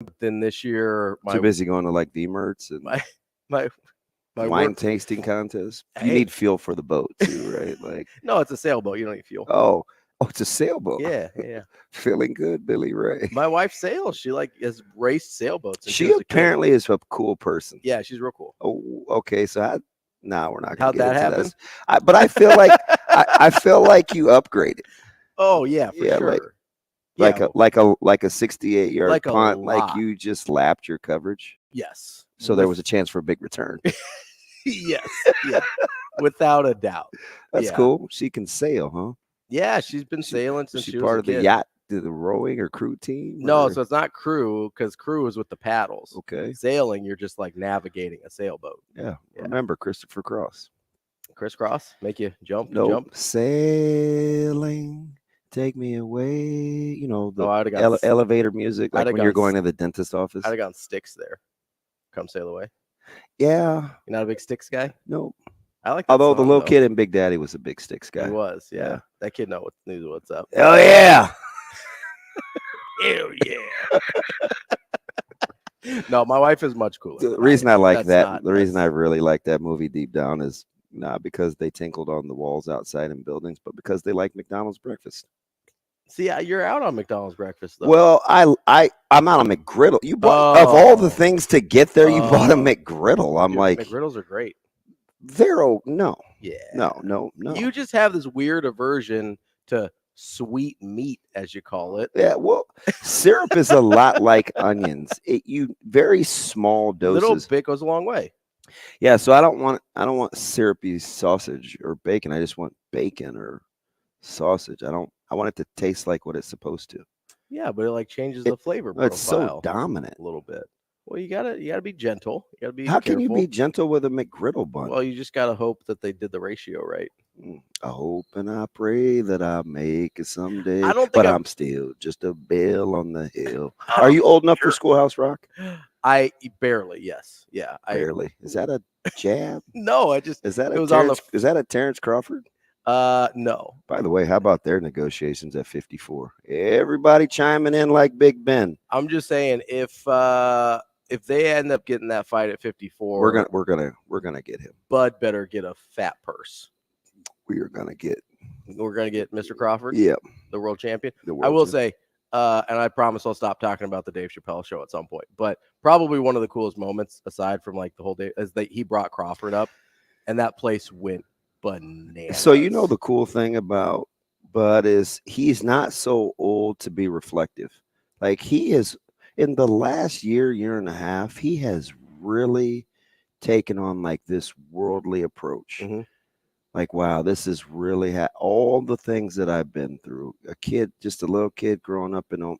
But then this year, Too busy going to like V-Merts and my wine tasting contests. You need fuel for the boat too, right? Like no, it's a sailboat. You don't need fuel. Oh, it's a sailboat. Yeah. Feeling good, Billy Ray. My wife sails. She has raced sailboats. And she apparently is a cool person. Yeah, she's real cool. Oh, okay. So we're not. How'd that happen? But I feel like I feel like you upgraded. Oh yeah, for sure. Like a 68-yard punt, like you just lapped your coverage. Yes. So there was a chance for a big return. Yes. Yeah. Without a doubt. That's cool. She can sail, huh? Yeah, she's been sailing since she was part a of the yacht, the rowing or crew team. No, so it's not crew because crew is with the paddles. Okay. Sailing, you're just like navigating a sailboat. Yeah. Remember Christopher Cross. Crisscross, make you jump. Nope. Jump. Sailing. Take me away, the elevator music, like when you're going to the dentist office. I'd have gotten Sticks there. Come Sail Away. Yeah. You're not a big Sticks guy? Nope. I like that Although song, the little kid in Big Daddy was a big Sticks guy. He was, yeah. That kid knew what's up. Oh, yeah. Hell yeah. No, my wife is much cooler. The reason I like that, the reason I really like that movie deep down is not because they tinkled on the walls outside in buildings, but because they like McDonald's breakfast. See, you're out on McDonald's breakfast, though. Well, I'm out on McGriddle. You bought of all the things to get there, you bought a McGriddle. I'm like, McGriddles are great. No. Yeah. No. You just have this weird aversion to sweet meat, as you call it. Yeah. Well, syrup is a lot like onions. Very small doses. Little bit goes a long way. Yeah. So I don't want syrupy sausage or bacon. I just want bacon or sausage. I want it to taste like what it's supposed to. Yeah, but it changes the flavor profile. It's so dominant. A little bit. Well, you gotta be gentle. You gotta be How careful. can you be gentle with a McGriddle bun? Well, you just gotta hope that they did the ratio right. I hope and I pray that I make it someday. I'm still just a bell on the hill. Are you old enough for Schoolhouse Rock? I barely, yes. Yeah. Barely. Is that a jab? No, is that a Terrence Crawford? No. By the way, how about their negotiations at 54? Everybody chiming in like Big Ben. I'm just saying, if they end up getting that fight at 54, we're gonna get him. Bud better get a fat purse. We're gonna get Mr. Crawford. Yeah, the world champion. I will say, and I promise I'll stop talking about the Dave Chappelle show at some point. But probably one of the coolest moments, aside from the whole day, is that he brought Crawford up, and that place went bananas. So the cool thing about Bud is he's not so old to be reflective. Like he is in the last year and a half, he has really taken on this worldly approach. Mm-hmm. Like, wow, this is really all the things that I've been through. Just a little kid growing up in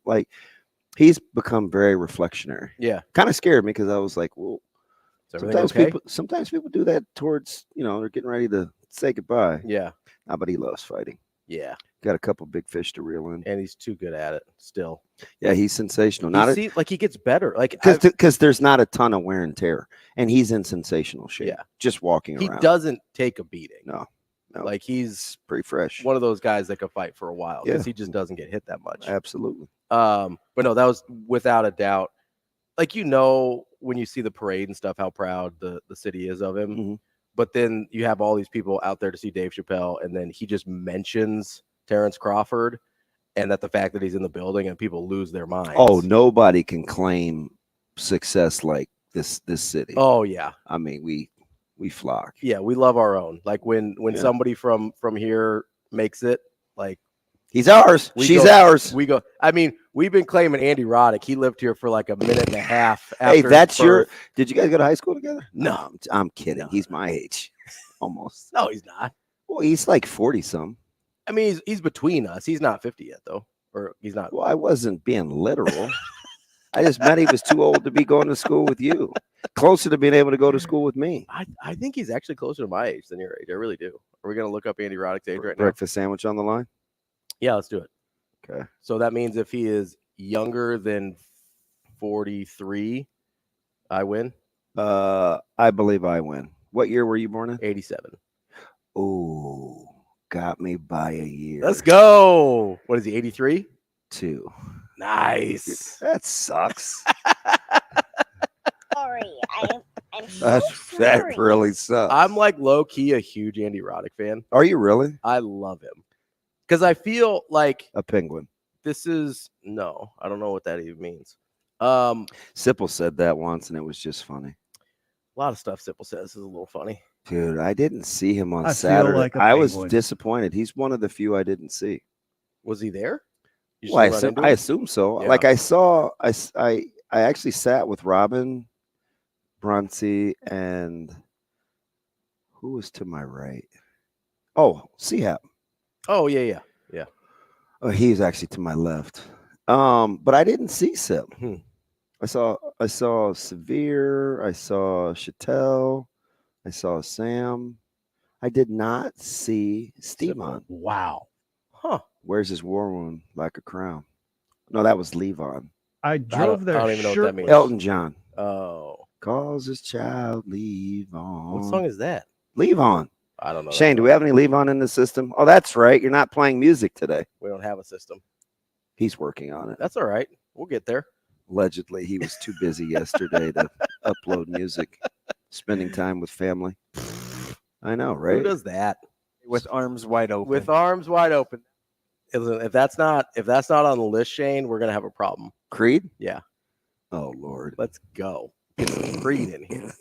he's become very reflectionary. Yeah, kind of scared me because I was like, well, sometimes people do that towards they're getting ready to say goodbye. Yeah. But he loves fighting. Yeah. Got a couple big fish to reel in. And he's too good at it still. Yeah, he's sensational. He gets better. Because there's not a ton of wear and tear. And he's in sensational shape. Yeah. Just walking around. He doesn't take a beating. No. He's pretty fresh. One of those guys that could fight for a while because he just doesn't get hit that much. Absolutely. But no, that was without a doubt. When you see the parade and stuff, how proud the city is of him. Mm-hmm. But then you have all these people out there to see Dave Chappelle, and then he just mentions Terrence Crawford, and that the fact that he's in the building and people lose their minds. Oh, nobody can claim success like this city. Oh yeah. I mean, we flock. Yeah, we love our own. When somebody from here makes it, he's ours. She's ours. We go. I mean, we've been claiming Andy Roddick. He lived here for a minute and a half. Hey, that's did you guys go to high school together? No, I'm kidding. No. He's my age, almost. No, he's not. Well, he's 40-some. I mean, he's between us. He's not 50 yet, though, or he's not. Well, I wasn't being literal. I just meant he was too old to be going to school with you. Closer to being able to go to school with me. I think he's actually closer to my age than your age. I really do. Are we going to look up Andy Roddick's age right now? Breakfast sandwich on the line? Yeah, let's do it. Okay. So that means if he is younger than 43, I win? I believe I win. What year were you born in? 87. Oh, got me by a year. Let's go. What is he, 83? 2. Nice. That sucks. Sorry. I'm so sorry. That really sucks. I'm like low-key a huge Andy Roddick fan. Are you really? I love him. Because I feel like A penguin. this is no, I don't know what that even means. Sipple said that once, and it was just funny. A lot of stuff Sipple says is a little funny. Dude, I didn't see him on I feel Saturday. like a I was penguin. disappointed. He's one of the few I didn't see. Was he there? You Well, just run into I him? assume so. Yeah. Like I actually sat with Robin, Bruntz, and who was to my right? Oh, Seahap. Oh, yeah. Oh, he's actually to my left. But I didn't see Sip. I saw Severe. I saw Chattel. I saw Sam. I did not see Steven. Wow. Huh. Where's his war wound like a crown? No, that was Levon. I drove there. I don't even know what that means. Elton John. Oh. Calls his child Levon. What song is that? Levon. I don't know. Shane, do we have any Levon in the system? Oh, that's right. You're not playing music today. We don't have a system. He's working on it. That's all right. We'll get there. Allegedly, he was too busy yesterday to upload music, spending time with family. I know, Who right? does that? With arms wide open. With arms wide open. If that's not on the list, Shane, we're gonna have a problem. Creed? Yeah. Oh, Lord. Let's go. Get some Creed in here.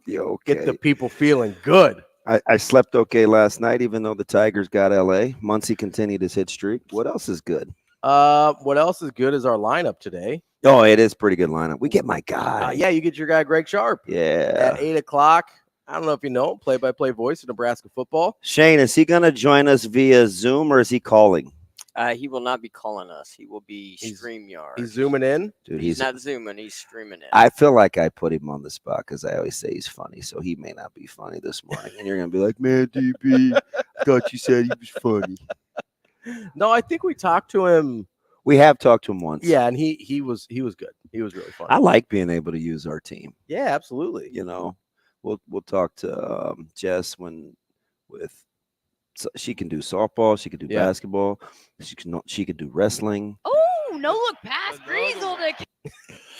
You okay? Get the people feeling good. I slept okay last night, even though the Tigers got LA. Muncie continued his hit streak. What else is good? What else is good is our lineup today. Oh, it is pretty good lineup. We get my guy. Yeah, you get your guy Greg Sharpe Yeah. at 8:00. I don't know if you know him, play-by-play voice of Nebraska football. Shane, is he going to join us via Zoom or is he calling? He will not be calling us. He will be StreamYard. He's zooming in. Dude, He's not zooming. He's streaming it. I feel like I put him on the spot because I always say he's funny, so he may not be funny this morning. And you're going to be like, man, DP, I thought you said he was funny. No, I think we talked to him. We have talked to him once. Yeah, and he was good. He was really fun. I like being able to use our team. Yeah, absolutely. You know, we'll talk to Jess she can do softball, she can do basketball, she can do wrestling. Oh, no look past Griesel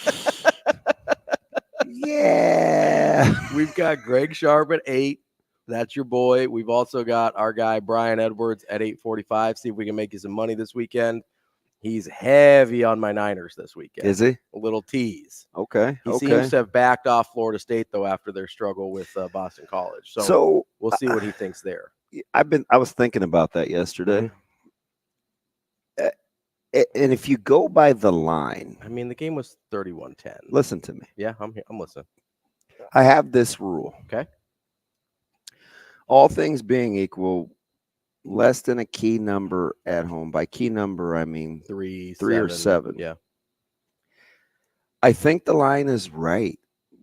to Yeah. We've got Greg Sharpe at 8. That's your boy. We've also got our guy Brian Edwards at 8:45. See if we can make you some money this weekend. He's heavy on my Niners this weekend. Is he? A little tease. Okay. He seems to have backed off Florida State, though, after their struggle with Boston College. So we'll see what he thinks there. I was thinking about that yesterday. And if you go by the line, I mean, the game was 31-10. Listen to me. Yeah, I'm here. I'm listening. I have this rule. Okay. All things being equal, less than a key number at home. By key number, I mean 3 or 7. Yeah. I think the line is right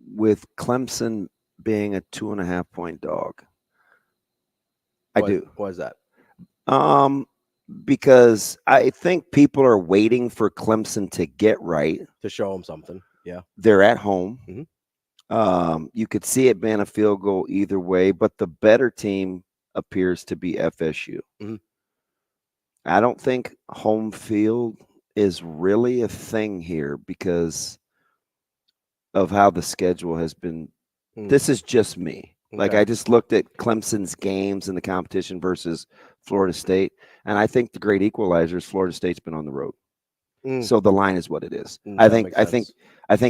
with Clemson being a 2.5-point dog. I do. Why is that? Because I think people are waiting for Clemson to get right. To show them something. Yeah. They're at home. Mm-hmm. You could see it being a field goal either way, but the better team appears to be FSU. Mm-hmm. I don't think home field is really a thing here because of how the schedule has been. This is just me. Like, I just looked at Clemson's games in the competition versus Florida State, and I think the great equalizer is Florida State's been on the road. So the line is what it is. I think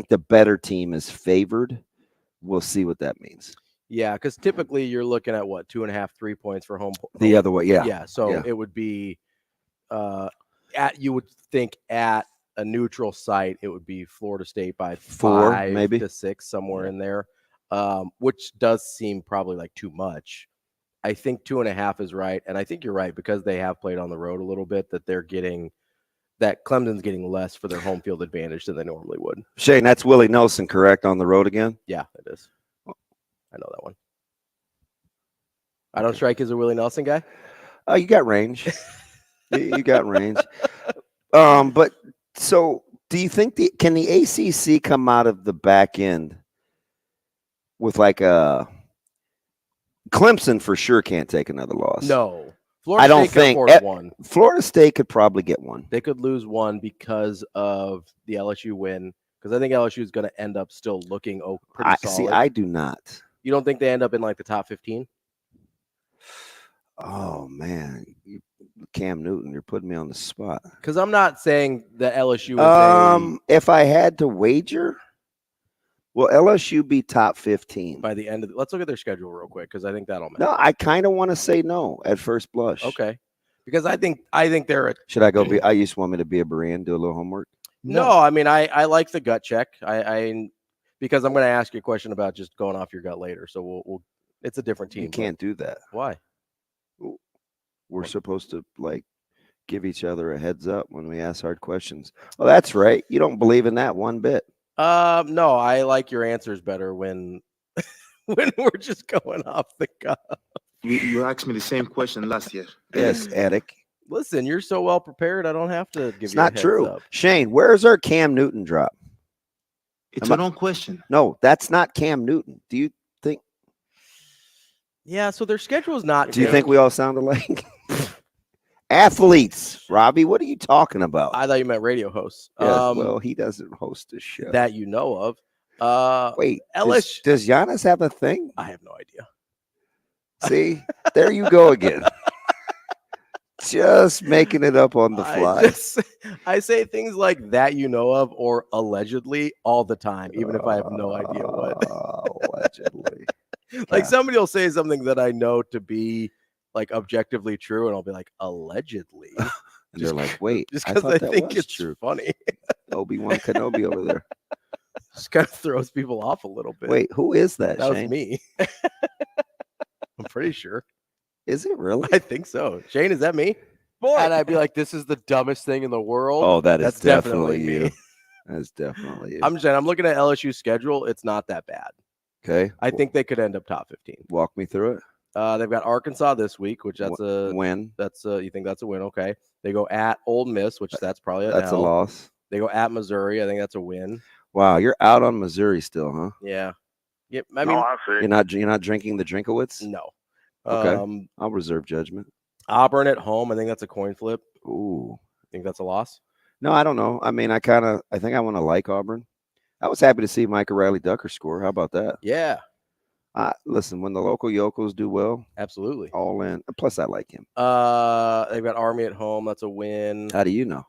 the better team is favored. We'll see what that means. Yeah, because typically you're looking at what, 2.5, 3 points for home. The other way, yeah. Yeah, so it would be you would think at a neutral site it would be Florida State by 4, 5 maybe to 6, somewhere in there. Which does seem probably like too much. I think 2.5 is right, and I think you're right because they have played on the road a little bit. That Clemson's getting less for their home field advantage than they normally would. Shane, that's Willie Nelson, correct? On the road again? Yeah, it is. I know that one. I don't strike as a Willie Nelson guy. Oh, you got range. You got range. But so, do you think can the ACC come out of the back end with like a Clemson for sure can't take another loss? No. Florida I don't State could think afford one. Florida State could probably get one. They could lose one because of the LSU win. Because I think LSU is going to end up still looking pretty solid. See, I do not. You don't think they end up in like the top 15? Oh man, Cam Newton, you're putting me on the spot. Because I'm not saying that LSU. If I had to wager, will LSU be top 15 by the end of? Let's look at their schedule real quick because I think that'll matter. No, I kind of want to say no at first blush. Okay, because I think they're. Should I go be? I just want me to be a Berean, do a little homework. No, I mean I like the gut check. I because I'm going to ask you a question about just going off your gut later. So we'll it's a different team. You can't do that. Why? We're supposed to like give each other a heads up when we ask hard questions. Oh, that's right. You don't believe in that one bit. No, I like your answers better when when we're just going off the cuff. You asked me the same question last year. Yes, Attic. Listen, you're so well prepared. I don't have to give It's you a not heads true. up. Shane, where's our Cam Newton drop? It's a wrong question. No, that's not Cam Newton. Do you think? Yeah, so their schedule is not. Do you think we all sound alike? Athletes, Robbie, what are you talking about? I thought you meant radio hosts. Yeah, well, he doesn't host a show that you know of. Wait, LSU. Does Giannis have a thing? I have no idea. See, there you go again. Just making it up on the fly. I say things like that you know of or allegedly all the time, even if I have no idea what. Allegedly. Like somebody will say something that I know to be like objectively true, and I'll be like, allegedly. And they're like, wait, just because I think it's true. Funny. Obi-Wan Kenobi over there. Just kind of throws people off a little bit. Wait, who is that? That Shane? was me. I'm pretty sure. Is it really? I think so. Shane, is that me? Boy. And I'd be like, this is the dumbest thing in the world. Oh, that's definitely you. me. That's definitely you. I'm saying I'm looking at LSU's schedule. It's not that bad. Okay. I think they could end up top 15. Walk me through it. They've got Arkansas this week, which that's a win. You think that's a win? Okay. They go at Ole Miss, which that's probably a loss. They go at Missouri. I think that's a win. Wow, you're out on Missouri still, huh? Yeah. Yep. I mean, you're not drinking the Drinkowitz? No. Okay. I'll reserve judgment. Auburn at home. I think that's a coin flip. Ooh. Think that's a loss? No, I don't know. I mean, I think I want to like Auburn. I was happy to see Micah Riley Ducker score. How about that? Yeah. Listen, when the local Yokos do well, absolutely. All in. Plus, I like him. They've got Army at home. That's a win. How do you know?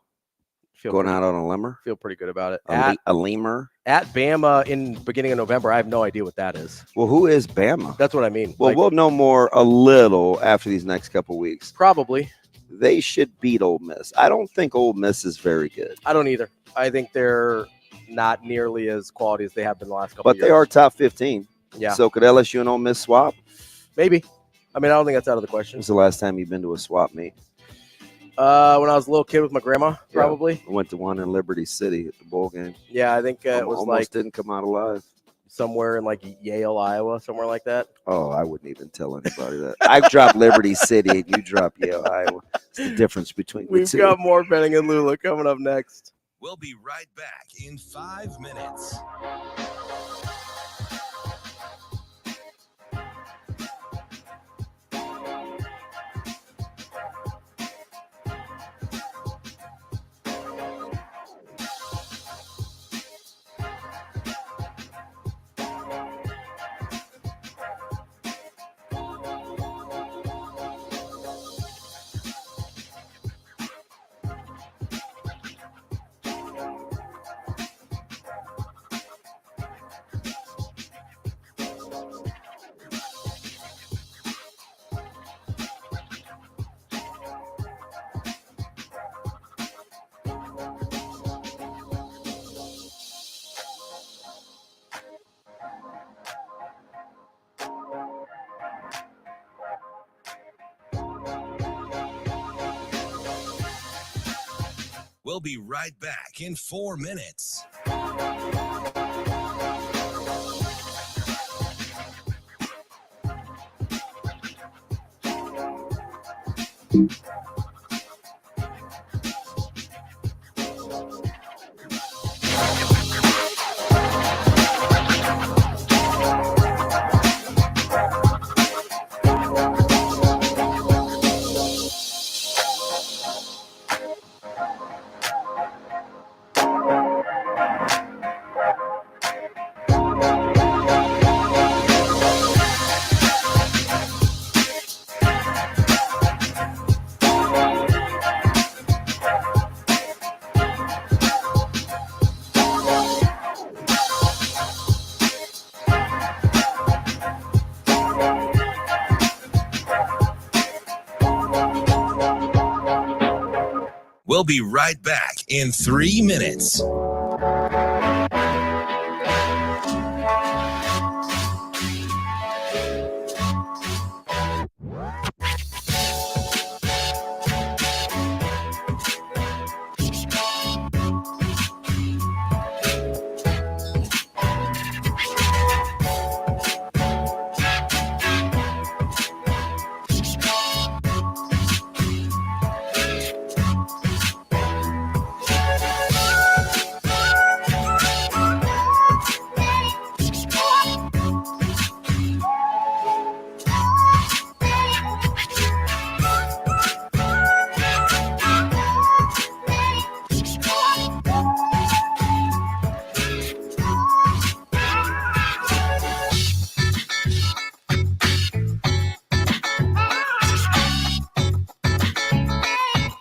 Going out on a lemur? Feel pretty good about it. A lemur? At Bama in beginning of November. I have no idea what that is. Well, who is Bama? That's what I mean. Well, we'll know more a little after these next couple weeks. Probably. They should beat Ole Miss. I don't think Ole Miss is very good. I don't either. I think they're not nearly as quality as they have been the last couple of years. But they are top 15. Yeah. So could LSU and Ole Miss swap? Maybe. I mean, I don't think that's out of the question. When's the last time you've been to a swap meet? When I was a little kid with my grandma, probably. I went to one in Liberty City at the bowl game. Yeah, I think it was almost didn't come out alive. Somewhere in like Yale, Iowa, somewhere like that. Oh, I wouldn't even tell anybody that. I dropped Liberty City and you dropped Yale, Iowa. It's the difference between We've the two. got more Benning and Lulla coming up next. We'll be right back in 5 minutes. We'll be right back in 4 minutes. We'll be right back in 3 minutes.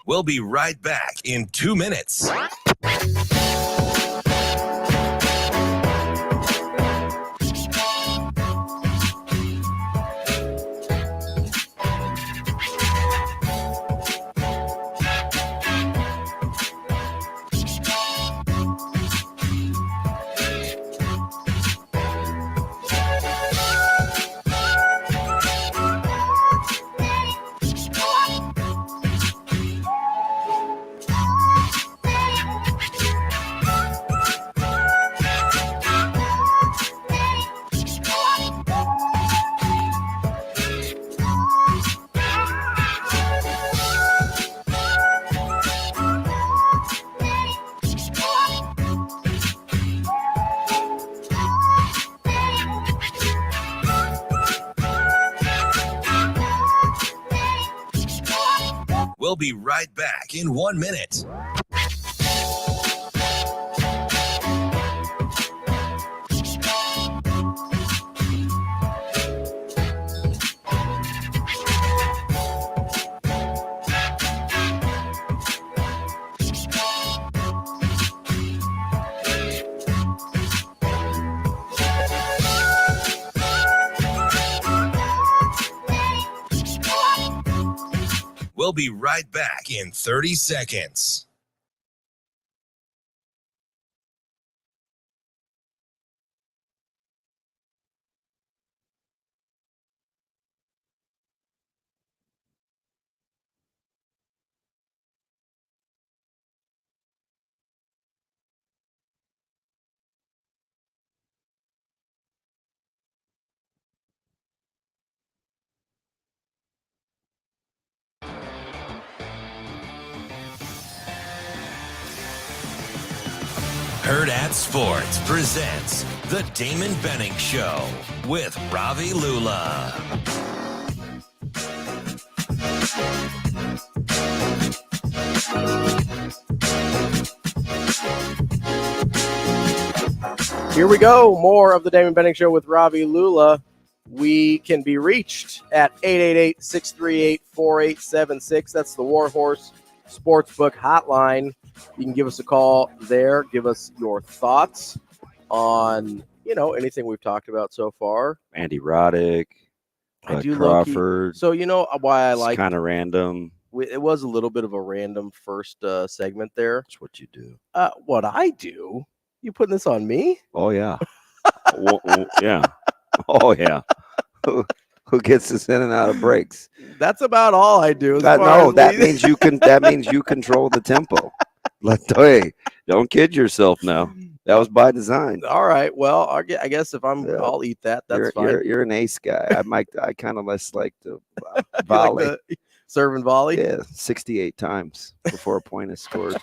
We'll be right back in 2 minutes. We'll be right back in 1 minute. We'll be right back in 30 seconds. Hurrdat Sports presents the Damon Benning Show with Ravi Lulla. Here we go. More of the Damon Benning Show with Ravi Lulla. We can be reached at 888-638-4876. That's the Warhorse Sportsbook hotline. You can give us a call there. Give us your thoughts on, anything we've talked about so far. Andy Roddick, Crawford. So why I like kind of random. It was a little bit of a random first segment there. That's what you do. What I do? You putting this on me? Oh yeah. Yeah. Oh yeah. Who gets us in and out of breaks? That's about all I do. That means you can. That means you control the tempo. Don't kid yourself now. That was by design. All right. Well, I guess if I'll eat that. That's fine. You're an ace guy. I kind of less like to volley. Like serve and volley? Yeah, 68 times before a point is scored.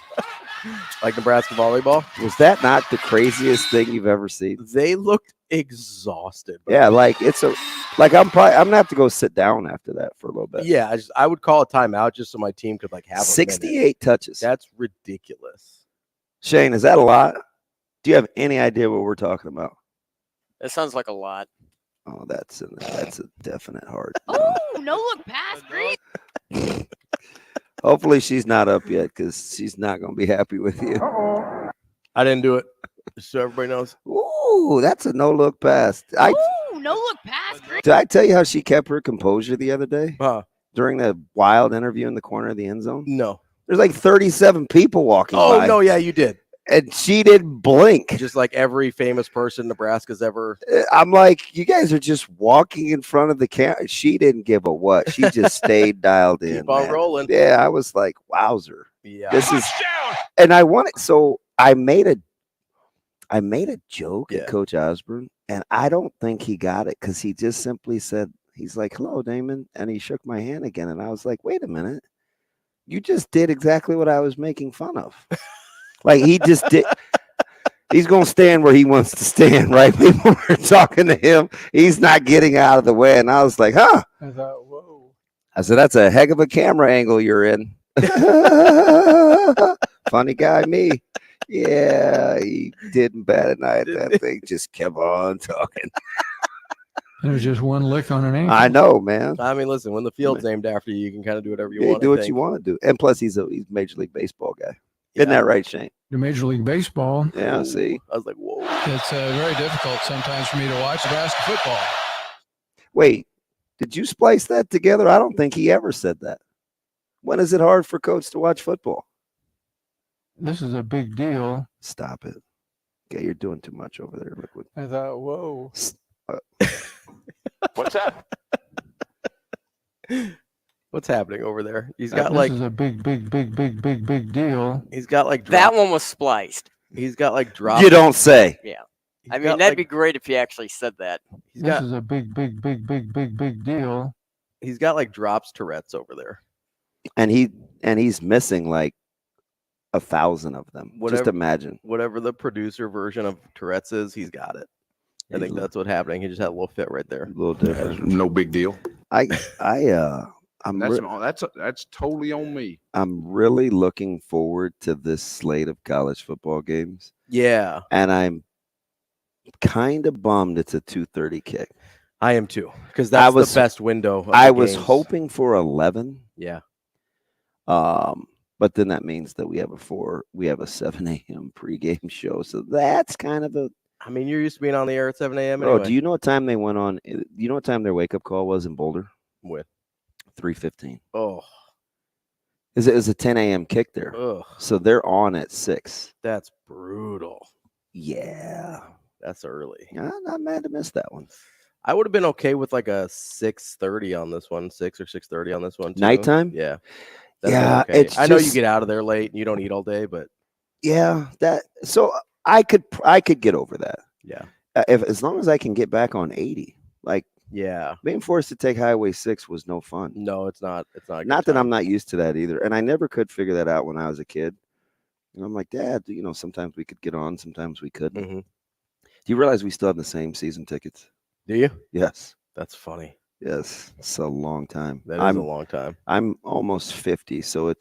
Like Nebraska volleyball? Was that not the craziest thing you've ever seen? They looked exhausted. Yeah, I'm gonna have to go sit down after that for a little bit. Yeah, I would call a timeout just so my team could have 68 touches. That's ridiculous. Shane, is that a lot? Do you have any idea what we're talking about? That sounds like a lot. Oh, that's a definite hard. Oh, no look pass, Green. Hopefully she's not up yet because she's not going to be happy with you. I didn't do it, so everybody knows. Ooh, that's a no-look pass. Oh, no look pass, Green. Did I tell you how she kept her composure the other day? Huh. During the wild interview in the corner of the end zone? No. There's like 37 people walking by. Oh no, yeah, you did. And she didn't blink. Just like every famous person Nebraska's ever. I'm like, you guys are just walking in front of the camera. She didn't give a what. She just stayed dialed in. Keep on rolling. Yeah, I was like, wowzer. Yeah. This is, and I wanted, so I made a joke at Coach Osborne, and I don't think he got it because he just simply said, he's like, hello, Damon. And he shook my hand again. And I was like, wait a minute. You just did exactly what I was making fun of. Like he just did. He's going to stand where he wants to stand, right? People were talking to him. He's not getting out of the way. And I was like, huh. I thought, whoa. I said, that's a heck of a camera angle you're in. Funny guy, me. Yeah, he didn't bat an eye at that thing. Just kept on talking. It was just one lick on an ankle. I know, man. I mean, listen, when the field's named after you, you can kind of do whatever you want. Do what you want to do. And plus, he's a Major League Baseball guy. Isn't that right, Shane? The Major League Baseball. Yeah, see. I was like, whoa. It's very difficult sometimes for me to watch Nebraska football. Wait, did you splice that together? I don't think he ever said that. When is it hard for Coach to watch football? This is a big deal. Stop it. Okay, you're doing too much over there, Liquid. I thought, whoa. What's that? What's happening over there? He's got This like is a big deal. he's got like That one was spliced. He's got like drops. You don't say. Yeah. He's I mean, got, that'd like, be great if he actually said that. He's This got is a big deal. he's got like drops Tourette's over there. And he's missing like 1,000 of them. Whatever- Just imagine. Whatever the producer version of Tourette's is, he's got it. I think that's what's happening. He just had a little fit right there. A little different. No big deal. That's totally on me. I'm really looking forward to this slate of college football games. Yeah, And I'm kind of bummed it's a 2:30 kick. I am too, because that's the best window. Of I the was games. hoping for 11. Yeah, But then that means that we have a 7 a.m. pregame show. So that's kind of a. I mean, you're used to being on the air at 7 a.m. Bro, anyway. do you know what time they went on? Do you know what time their wake up call was in Boulder? What? 3:15. Oh, It was a 10 a.m. kick there. ugh, So they're on at 6. that's brutal. Yeah. That's early. I'm not mad to miss that one. I would have been okay with like a 6:30 on this one, 6 or 6:30 on this one. Too. Nighttime? Yeah. Yeah, Okay. it's I know you just- get out of there late and you don't eat all day, but Yeah, so I could get over that. yeah, As long as I can get back on 80. Like yeah. being forced to take Highway 6 was no fun. No, it's not. It's not. a good Not that time. I'm not used to that either. And I never could figure that out when I was a kid. And I'm like, Dad, sometimes we could get on, sometimes we couldn't. Mhm. Do you realize we still have the same season tickets? Do you? Yes. That's funny. Yes. It's a long time. That is a long time. I'm almost 50, so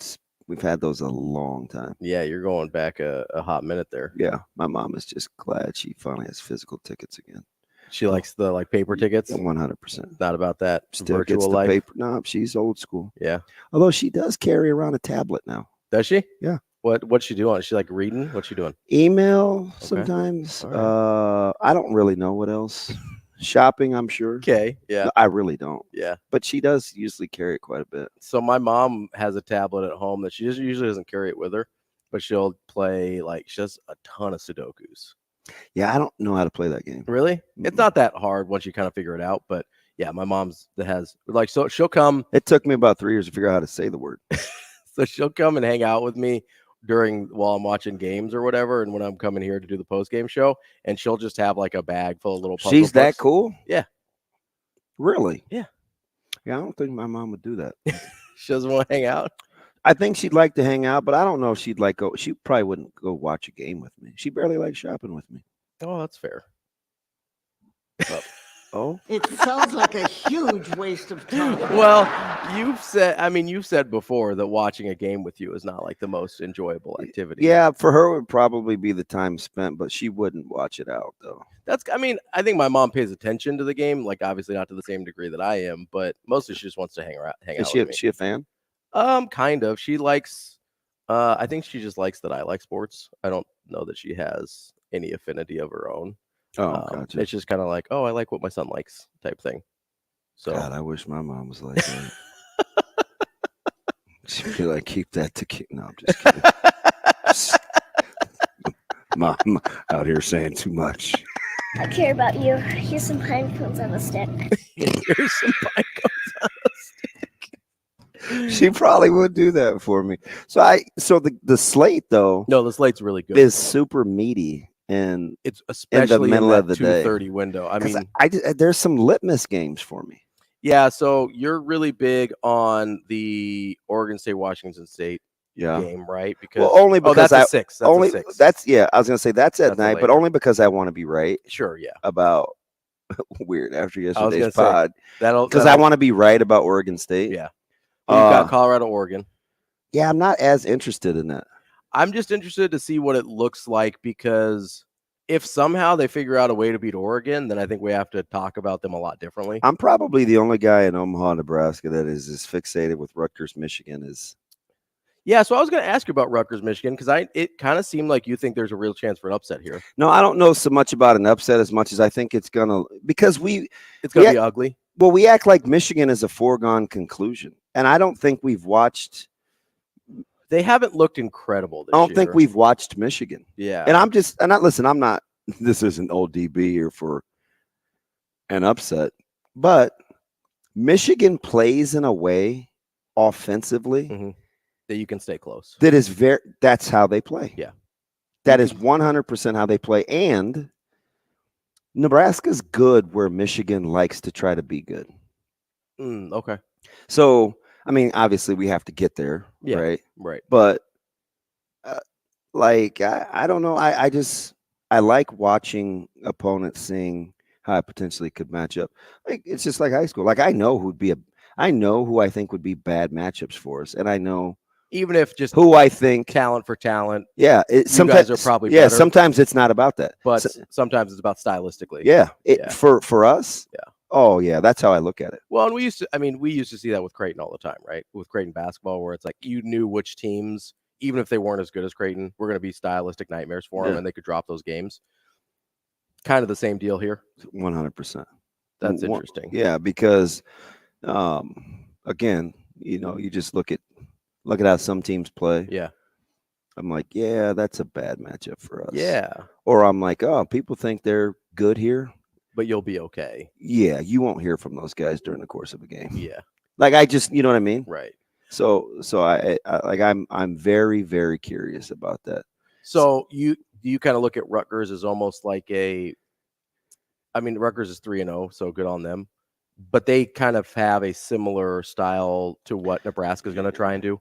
we've had those a long time. Yeah, you're going back a hot minute there. Yeah. My mom is just glad she finally has physical tickets again. She likes the like paper tickets. 100%. Not about that Still gets virtual the life. paper. No, she's old school. Yeah. Although she does carry around a tablet now. Does she? Yeah. What's she doing? Is she like reading? What's she doing? Email sometimes. All I don't really know what else. Shopping, I'm sure. Okay. Yeah. No, I really don't. Yeah. But she does usually carry it quite a bit. So my mom has a tablet at home that she usually doesn't carry it with her, but she'll play she does a ton of Sudokus. Yeah, I don't know how to play that game. Really? It's not that hard once you kind of figure it out. But yeah, my mom's has so she'll come. It took me about 3 years to figure out how to say the word. So she'll come and hang out with me while I'm watching games or whatever, and when I'm coming here to do the post game show, and she'll just have like a bag full of little puzzle She's that books. cool? Yeah. Really? Yeah. Yeah, I don't think my mom would do that. She doesn't want to hang out. I think she'd like to hang out, but I don't know if she'd go. She probably wouldn't go watch a game with me. She barely likes shopping with me. Oh, that's fair. Oh, It sounds like a huge waste of time. Well, you've said before that watching a game with you is not like the most enjoyable activity. yeah. For her, it would probably be the time spent, but she wouldn't watch it out though. I think my mom pays attention to the game, like obviously not to the same degree that I am, but mostly she just wants to hang out Is with me. she a fan? Kind of. She likes. I think she just likes that I like sports. I don't know that she has any affinity of her own. Oh, gotcha. It's just kind of like, oh, I like what my son likes type thing. So God, I wish my mom was like that. She'd be like, keep that to keep. No, I'm just kidding. Mom out here saying too much. I care about you. Here's some pine cones on a stick. Here's some pine cones on a stick. She probably would do that for me. So the slate though. No, the slate's really good. Is super meaty, and it's especially in the middle of the day. 2:30 window. I mean, there's some litmus games for me. Yeah, so you're really big on the Oregon State Washington State game, right? Because only because that's a 6. That's a 6. That's I was gonna say that's at night, but only because I want to be right. Sure, yeah. About weird after yesterday's pod. Because I want to be right about Oregon State. Yeah. Well, you've got Colorado, Oregon. Yeah, I'm not as interested in that. I'm just interested to see what it looks like, because if somehow they figure out a way to beat Oregon, then I think we have to talk about them a lot differently. I'm probably the only guy in Omaha, Nebraska that is as fixated with Rutgers, Michigan as. Yeah, so I was going to ask you about Rutgers, Michigan, because it kind of seemed like you think there's a real chance for an upset here. No, I don't know so much about an upset as much as I think it's gonna it's gonna be ugly. Well, we act like Michigan is a foregone conclusion, and I don't think we've watched. They haven't looked incredible this year. I don't year. think we've watched Michigan. Yeah, and I'm not. This isn't old DB here for an upset, but Michigan plays in a way offensively that you can stay close. That's how they play. Yeah, that is 100% how they play, and Nebraska's good where Michigan likes to try to be good. Okay. So, I mean, obviously we have to get there, right? Right. But I don't know. I like watching opponents, seeing how I potentially could match up. Like, it's just like high school. Like, I know who I think would be bad matchups for us, and I know even if just who I think talent for talent. Yeah, sometimes guys are probably better, sometimes it's not about that, but sometimes it's about stylistically. Yeah, for us. Yeah. Oh yeah, that's how I look at it. Well, and we used to see that with Creighton all the time, right? With Creighton basketball, where it's like you knew which teams, even if they weren't as good as Creighton, were going to be stylistic nightmares for them, and they could drop those games. Kind of the same deal here. 100%. That's interesting. Yeah, because again, you just look at how some teams play. Yeah. I'm like, yeah, that's a bad matchup for us. Yeah. Or I'm like, oh, people think they're good here, but you'll be okay. Yeah, you won't hear from those guys during the course of a game. Yeah. Like you know what I mean? Right. So I'm very, very curious about that. So you kind of look at Rutgers as almost like Rutgers is 3-0, so good on them. But they kind of have a similar style to what Nebraska is going to try and do.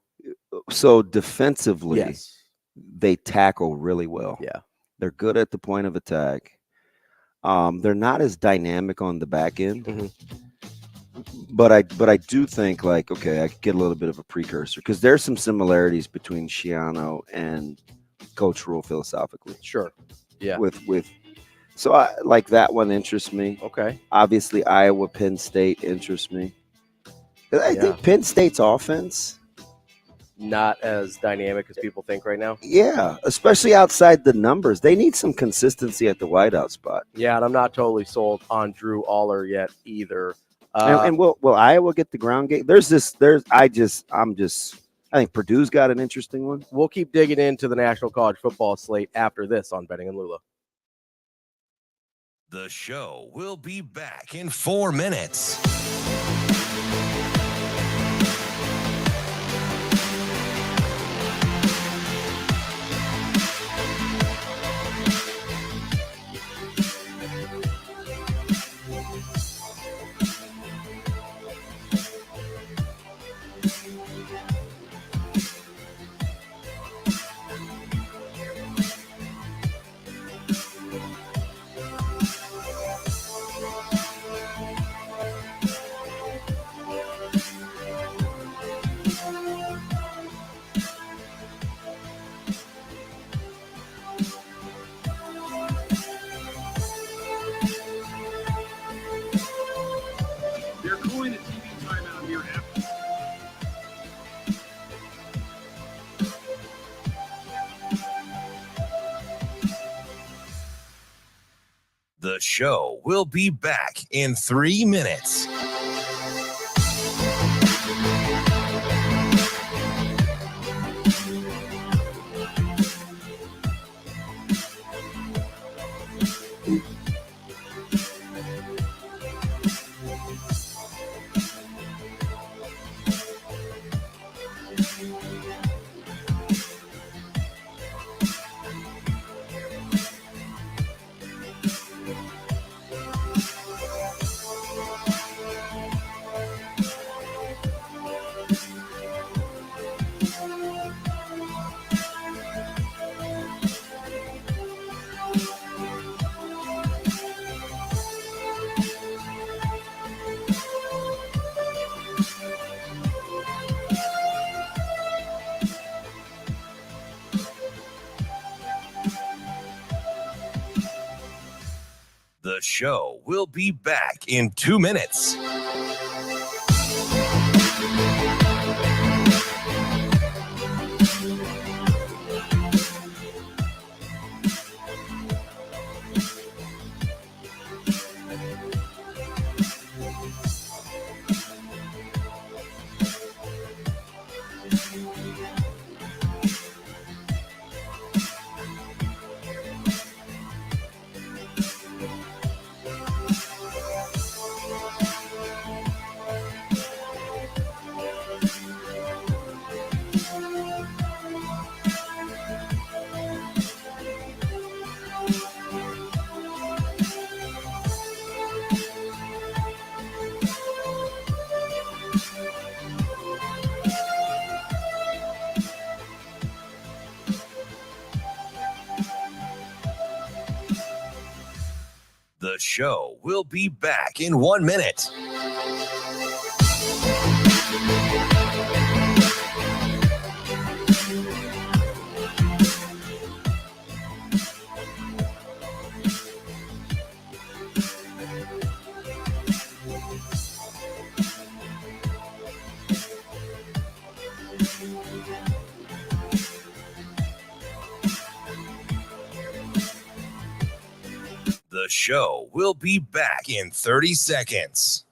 So defensively, yes, they tackle really well. Yeah, they're good at the point of attack. They're not as dynamic on the back end. But I do think, like, okay, I could get a little bit of a precursor, because there's some similarities between Schiano and Coach Rhule philosophically. Sure. Yeah. So I like that one interests me. Okay. Obviously, Iowa, Penn State interests me. I think Penn State's offense not as dynamic as people think right now. Yeah, especially outside the numbers. They need some consistency at the wideout spot. Yeah, and I'm not totally sold on Drew Aller yet either. And will Iowa get the ground game? I think Purdue's got an interesting one. We'll keep digging into the National College Football slate after this on Benning and Lulla. The show will be back in 4 minutes. The show will be back in 3 minutes. The show will be back in 2 minutes. The show will be back in 1 minute. The show will be back in 30 seconds.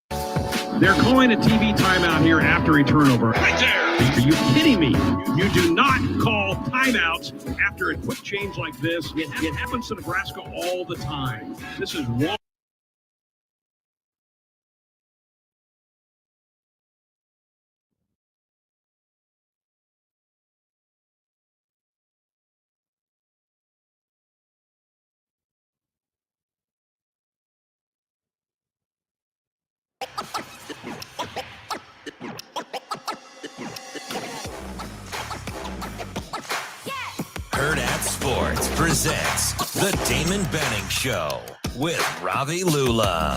They're calling a TV timeout here after a turnover. Right there. Are you kidding me? You do not call timeouts after a quick change like this. It happens to Nebraska all the time. This is wrong. Hurrdat Sports presents The Damon Benning Show with Ravi Lulla.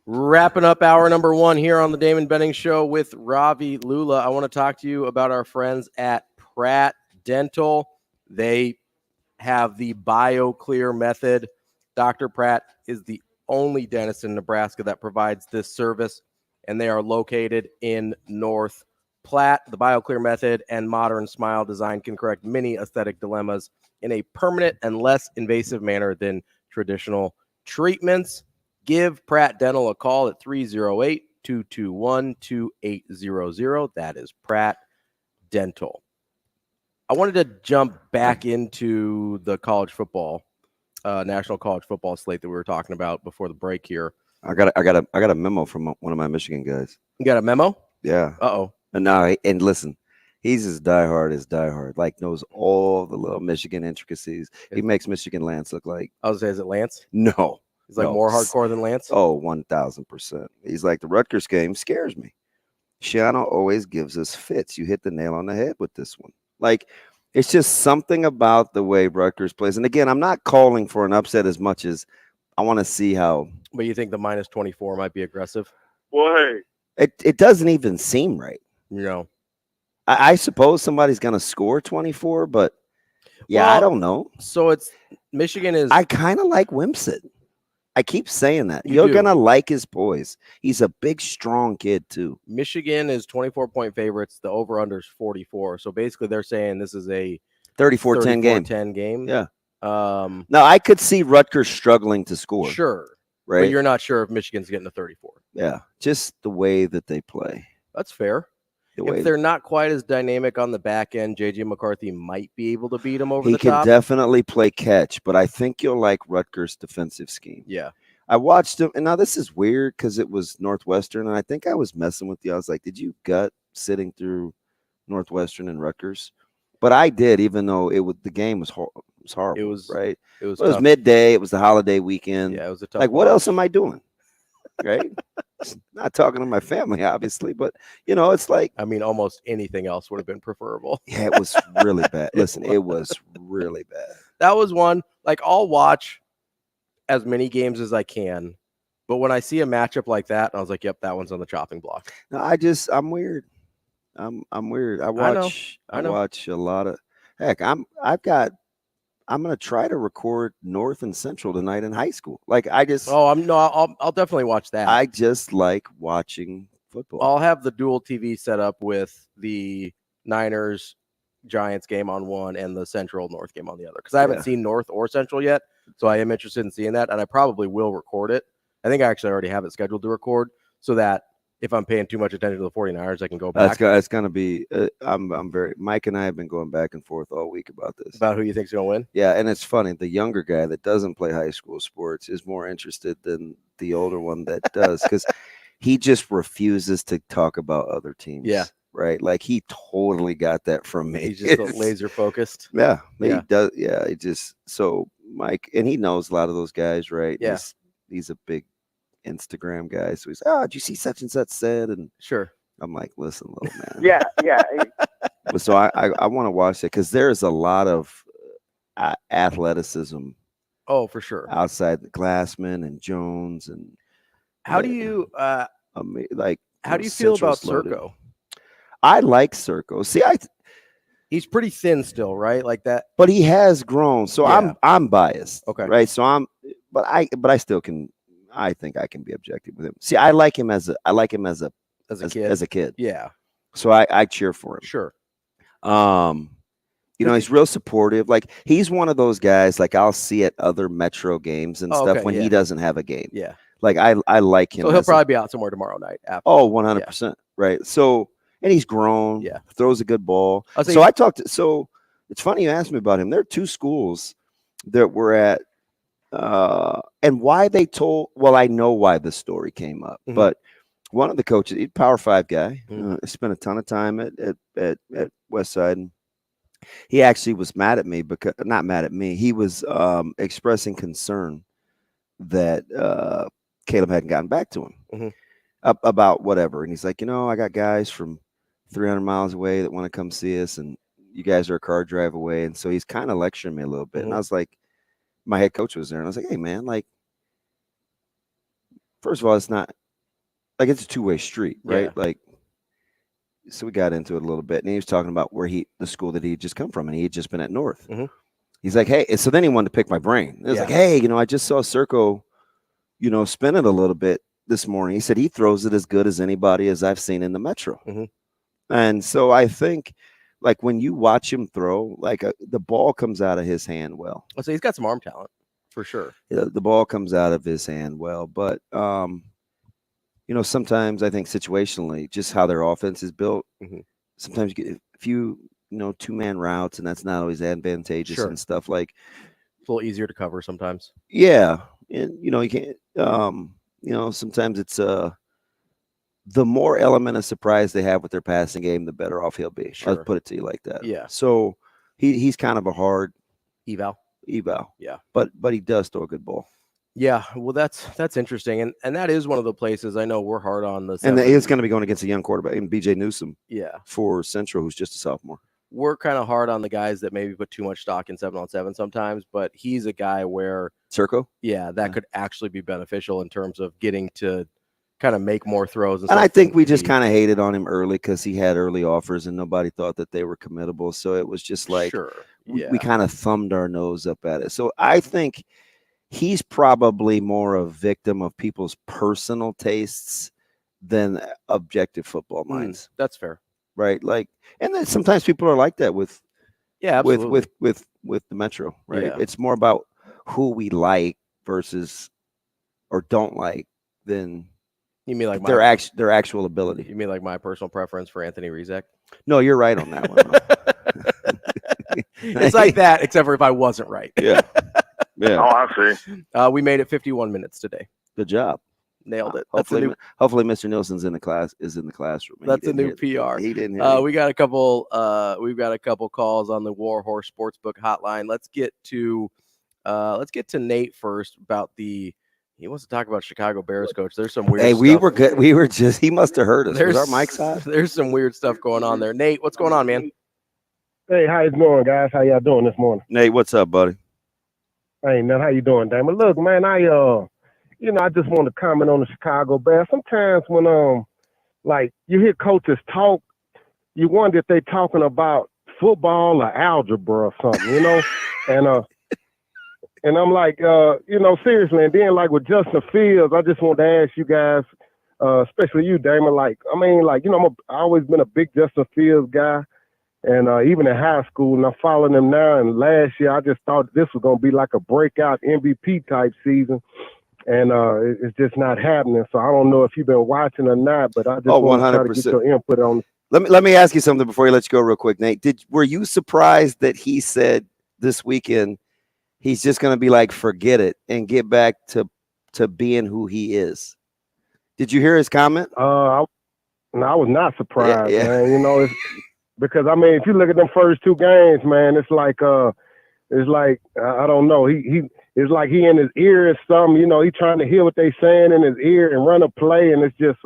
Wrapping up hour number 1 here on The Damon Benning Show with Ravi Lulla. I want to talk to you about our friends at Pratt Dental. They have the BioClear method. Dr. Pratt is the only dentist in Nebraska that provides this service, and they are located in North Platte. The BioClear method and modern smile design can correct many aesthetic dilemmas in a permanent and less invasive manner than traditional treatments. Give Pratt Dental a call at 308-221-2800. That is Pratt Dental. I wanted to jump back into the college football, national college football slate that we were talking about before the break here. I got a memo from one of my Michigan guys. You got a memo? Yeah. Uh-oh. And listen, he's as diehard, like knows all the little Michigan intricacies. He makes Michigan Lance look like. I was saying, is it Lance? No. He's like more hardcore than Lance? Oh, 1,000%. He's like, the Rutgers game scares me. Shiano always gives us fits. You hit the nail on the head with this one. Like, it's just something about the way Rutgers plays. And again, I'm not calling for an upset as much as I want to see how. But you think the minus 24 might be aggressive? Well, hey. It doesn't even seem right. You know, I suppose somebody's going to score 24, but yeah, well, I don't know. So it's Michigan is. I kind of like Wimsatt. I keep saying that. You're going to like his poise. He's a big, strong kid, too. Michigan is 24-point favorites. The over-under is 44. So basically, they're saying this is a 34-10 game. 10 game. Yeah. Now, I could see Rutgers struggling to score. Sure. Right. But you're not sure if Michigan's getting a 34. Yeah. Just the way that they play. That's fair. If they're not quite as dynamic on the back end, J.J. McCarthy might be able to beat him over the top. He can definitely play catch, but I think you'll like Rutgers' defensive scheme. Yeah. I watched him, and now this is weird because it was Northwestern, and I think I was messing with you. I was like, did you gut sitting through Northwestern and Rutgers? But I did, even though the game was horrible. It was right. It was midday. It was the holiday weekend. Yeah, it was a tough. Like, what else am I doing? Right. Not talking to my family, obviously, but it's like, I mean, almost anything else would have been preferable. Yeah, it was really bad. Listen, it was really bad. That was one. Like, I'll watch as many games as I can, but when I see a matchup like that, I was like, "Yep, that one's on the chopping block." No, I'm weird. I'm weird. I watch a lot of. Heck, I'm going to try to record North and Central tonight in high school. Like I'll definitely watch that. I just like watching football. I'll have the dual TV set up with the Niners Giants game on one and the Central North game on the other, because I haven't seen North or Central yet, so I am interested in seeing that, and I probably will record it. I think I actually already have it scheduled to record, so that if I'm paying too much attention to the 49ers, I can go back. That's going to be Mike and I have been going back and forth all week about this. About who you think's going to win? Yeah, and it's funny. The younger guy that doesn't play high school sports is more interested than the older one that does, because he just refuses to talk about other teams. Yeah. Right? Like, he totally got that from me. He's just laser focused. Yeah, he does. Yeah, so Mike, and he knows a lot of those guys, right? Yeah. He's a big Instagram guy, so he's did you see such and such said? And sure, I'm like, listen, little man. yeah. So I want to watch it, because there's a lot of athleticism. Oh, for sure. Outside the Glassman and Jones and how do you how do you feel about Circo? I like Circo. See, he's pretty thin still, right? Like that, but he has grown. So I'm biased. Okay, right. So but I still can. I think I can be objective with him. See, I like him as a kid. Yeah. So I cheer for him. Sure. He's real supportive. Like, he's one of those guys, like, I'll see at other Metro games and stuff when he doesn't have a game. Yeah. Like, I like him. So he'll probably be out somewhere tomorrow night. After. 100%. Right. So, and he's grown. Yeah. Throws a good ball. So it's funny you asked me about him. There are two schools that we're at. And why they I know why the story came up, but one of the coaches, he's a Power 5 guy, spent a ton of time at Westside, and he actually was mad at me, because not mad at me. He was expressing concern that Caleb hadn't gotten back to him about whatever. And he's like, I got guys from 300 miles away that want to come see us, and you guys are a car drive away. And so he's kind of lecturing me a little bit. And I was like, my head coach was there, and I was like, hey, man, like, first of all, it's not like it's a two-way street, right? Yeah. Like, so we got into it a little bit, and he was talking about the school that he had just come from, and he had just been at North. He's like, hey, so then he wanted to pick my brain. It was like, hey, I just saw Circo, spin it a little bit this morning. He said he throws it as good as anybody as I've seen in the Metro. And so I think, like, when you watch him throw, like, the ball comes out of his hand well. So he's got some arm talent for sure. The ball comes out of his hand well, but sometimes I think situationally, just how their offense is built, sometimes you get a few, 2-man routes, and that's not always advantageous and stuff. Like, it's a little easier to cover sometimes. Yeah, and you can't. Sometimes it's the more element of surprise they have with their passing game, the better off he'll be. Sure. I'll put it to you like that. Yeah. So he's kind of a hard eval. Yeah. But he does throw a good ball. Yeah. Well, that's interesting. And that is one of the places I know we're hard on the. And it's going to be going against a young quarterback, and BJ Newsom. Yeah. For Central, who's just a sophomore. We're kind of hard on the guys that maybe put too much stock in 7-on-7 sometimes, but he's a guy where Circo. Yeah, that could actually be beneficial in terms of getting to kind of make more throws. And I think we just kind of hated on him early because he had early offers and nobody thought that they were committable. So it was just like, we kind of thumbed our nose up at it. So I think he's probably more a victim of people's personal tastes than objective football minds. That's fair. Right. Like, and then sometimes people are like that with the Metro, right? Yeah. It's more about who we like versus or don't like than you mean like their actual ability. You mean like my personal preference for Anthony Rizek? No, you're right on that one. It's like that, except for if I wasn't right. Yeah. Oh, I see. We made it 51 minutes today. Good job. Nailed it. Hopefully Mr. Nielsen's in the classroom. That's a new PR. He didn't hear we got a couple calls on the Warhorse Sportsbook hotline. Let's get to Nate first about he wants to talk about Chicago Bears coach. There's some weird stuff. We were good. He must have heard us. Was our mics hot? There's some weird stuff going on there. Nate, what's going on, man? Hey, how you doing, guys? How y'all doing this morning? Nate, what's up, buddy? Hey, man, how you doing, Damon? Look, man, I just want to comment on the Chicago Bears. Sometimes when like you hear coaches talk, you wonder if they're talking about football or algebra or something, you know? And I'm like, seriously. And then, like, with Justin Fields, I just want to ask you guys, especially you, Damon, I've always been a big Justin Fields guy. And even in high school, and I'm following him now. And last year, I just thought this was going to be like a breakout MVP type season. And it's just not happening. So I don't know if you've been watching or not, but I just want to try to get your input on. Let me ask you something before you let you go real quick, Nate. Were you surprised that he said this weekend he's just going to be like, forget it and get back to being who he is? Did you hear his comment? I was not surprised, yeah. man. You know, because I mean, if you look at them first two games, man, it's like I don't know. It's like he in his ear or something. You know, he trying to hear what they saying in his ear and run a play, and it's just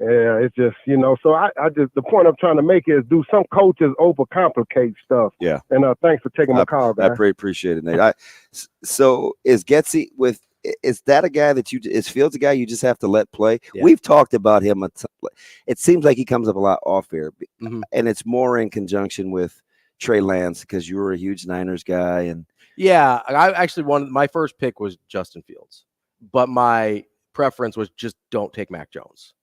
it's just, you know. So I just, the point I'm trying to make is, do some coaches overcomplicate stuff? Yeah. And thanks for taking my call, guys. I appreciate it, Nate. So is Getsy is that a guy that is Fields a guy you just have to let play? Yeah. We've talked about him a ton. It seems like he comes up a lot off air, and it's more in conjunction with Trey Lance because you were a huge Niners guy. And yeah, I actually my first pick was Justin Fields, but my preference was just don't take Mac Jones.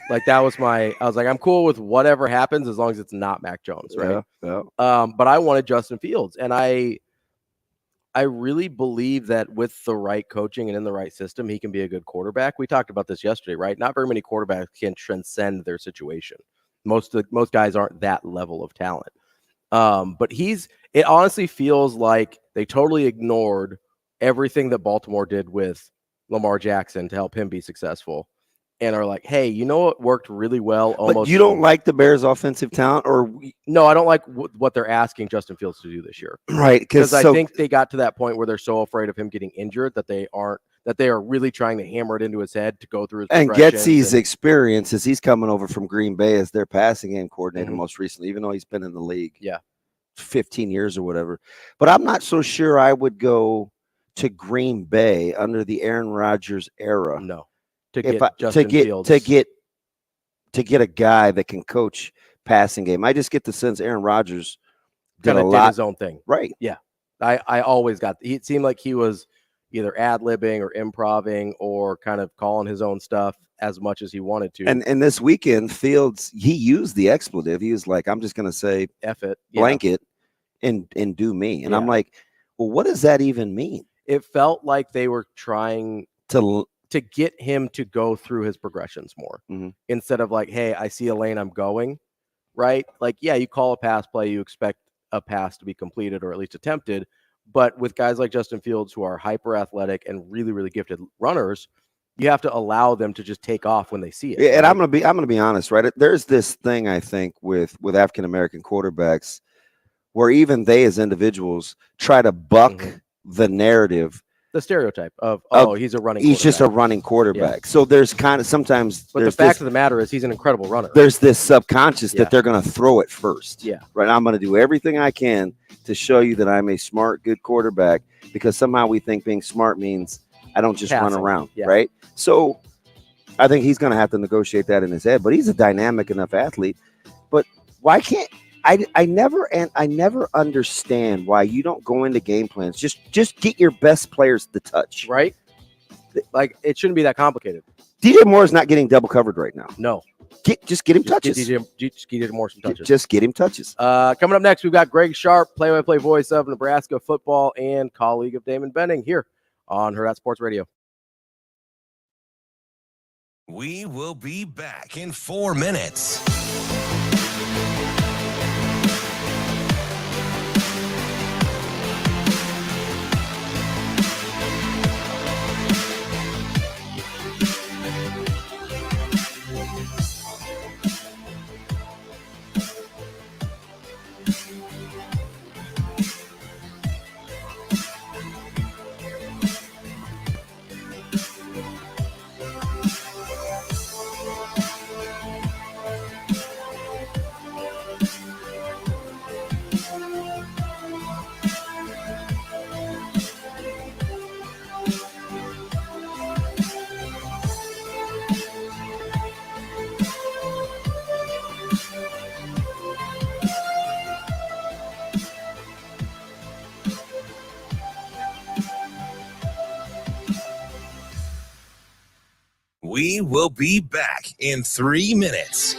Like that was I was like, I'm cool with whatever happens as long as it's not Mac Jones, right? Yeah. But I wanted Justin Fields, and I really believe that with the right coaching and in the right system, he can be a good quarterback. We talked about this yesterday, right? Not very many quarterbacks can transcend their situation. Most guys aren't that level of talent. But it honestly feels like they totally ignored everything that Baltimore did with Lamar Jackson to help him be successful. And are like, hey, you know what worked really well? But you don't like the Bears' offensive talent, or no? I don't like what they're asking Justin Fields to do this year, right? Because I think they got to that point where they're so afraid of him getting injured that they are really trying to hammer it into his head to go through his and Getsy's experience as he's coming over from Green Bay as their passing game coordinator most recently, even though he's been in the league 15 years or whatever. But I'm not so sure I would go to Green Bay under the Aaron Rodgers era. No. To get a guy that can coach passing game. I just get the sense Aaron Rodgers did his own thing. Right. Yeah. I always got it seemed like he was either ad-libbing or improving or kind of calling his own stuff as much as he wanted to. And this weekend, Fields, he used the expletive. He was like, I'm just gonna say F it, blanket and do me. And I'm like, well, what does that even mean? It felt like they were trying to get him to go through his progressions more instead of like, hey, I see a lane I'm going, right? Like, yeah, you call a pass play, you expect a pass to be completed or at least attempted. But with guys like Justin Fields who are hyper athletic and really, really gifted runners, you have to allow them to just take off when they see it. Yeah, right? and I'm gonna be honest, right? There's this thing I think with African American quarterbacks where even they as individuals try to buck the narrative. The stereotype of he's a running. He's just a running quarterback. Yeah. So there's kind of sometimes. But the fact of the matter is, he's an incredible runner. There's this subconscious that they're going to throw it first. Yeah. Right. I'm going to do everything I can to show you that I'm a smart, good quarterback because somehow we think being smart means I don't just run around. Yeah. Right. So I think he's going to have to negotiate that in his head. But he's a dynamic enough athlete. But why can't I never understand why you don't go into game plans. Just get your best players the touch. Right? Like it shouldn't be that complicated. DJ Moore is not getting double covered right now. No. Just get him touches. Just get DJ Moore some touches. Just get him touches. Coming up next, we've got Greg Sharpe, play-by-play voice of Nebraska football and colleague of Damon Benning here on Hurrdat Sports Radio. We will be back in 4 minutes. We will be back in 3 minutes.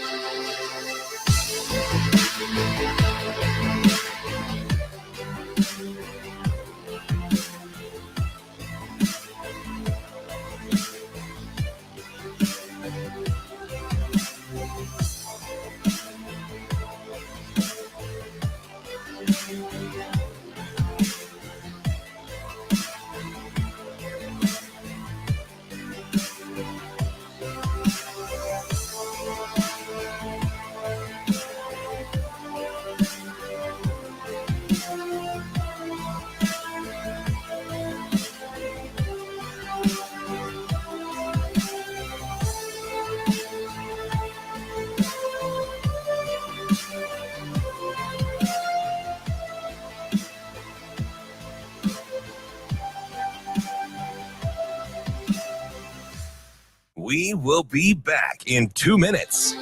We will be back in 2 minutes.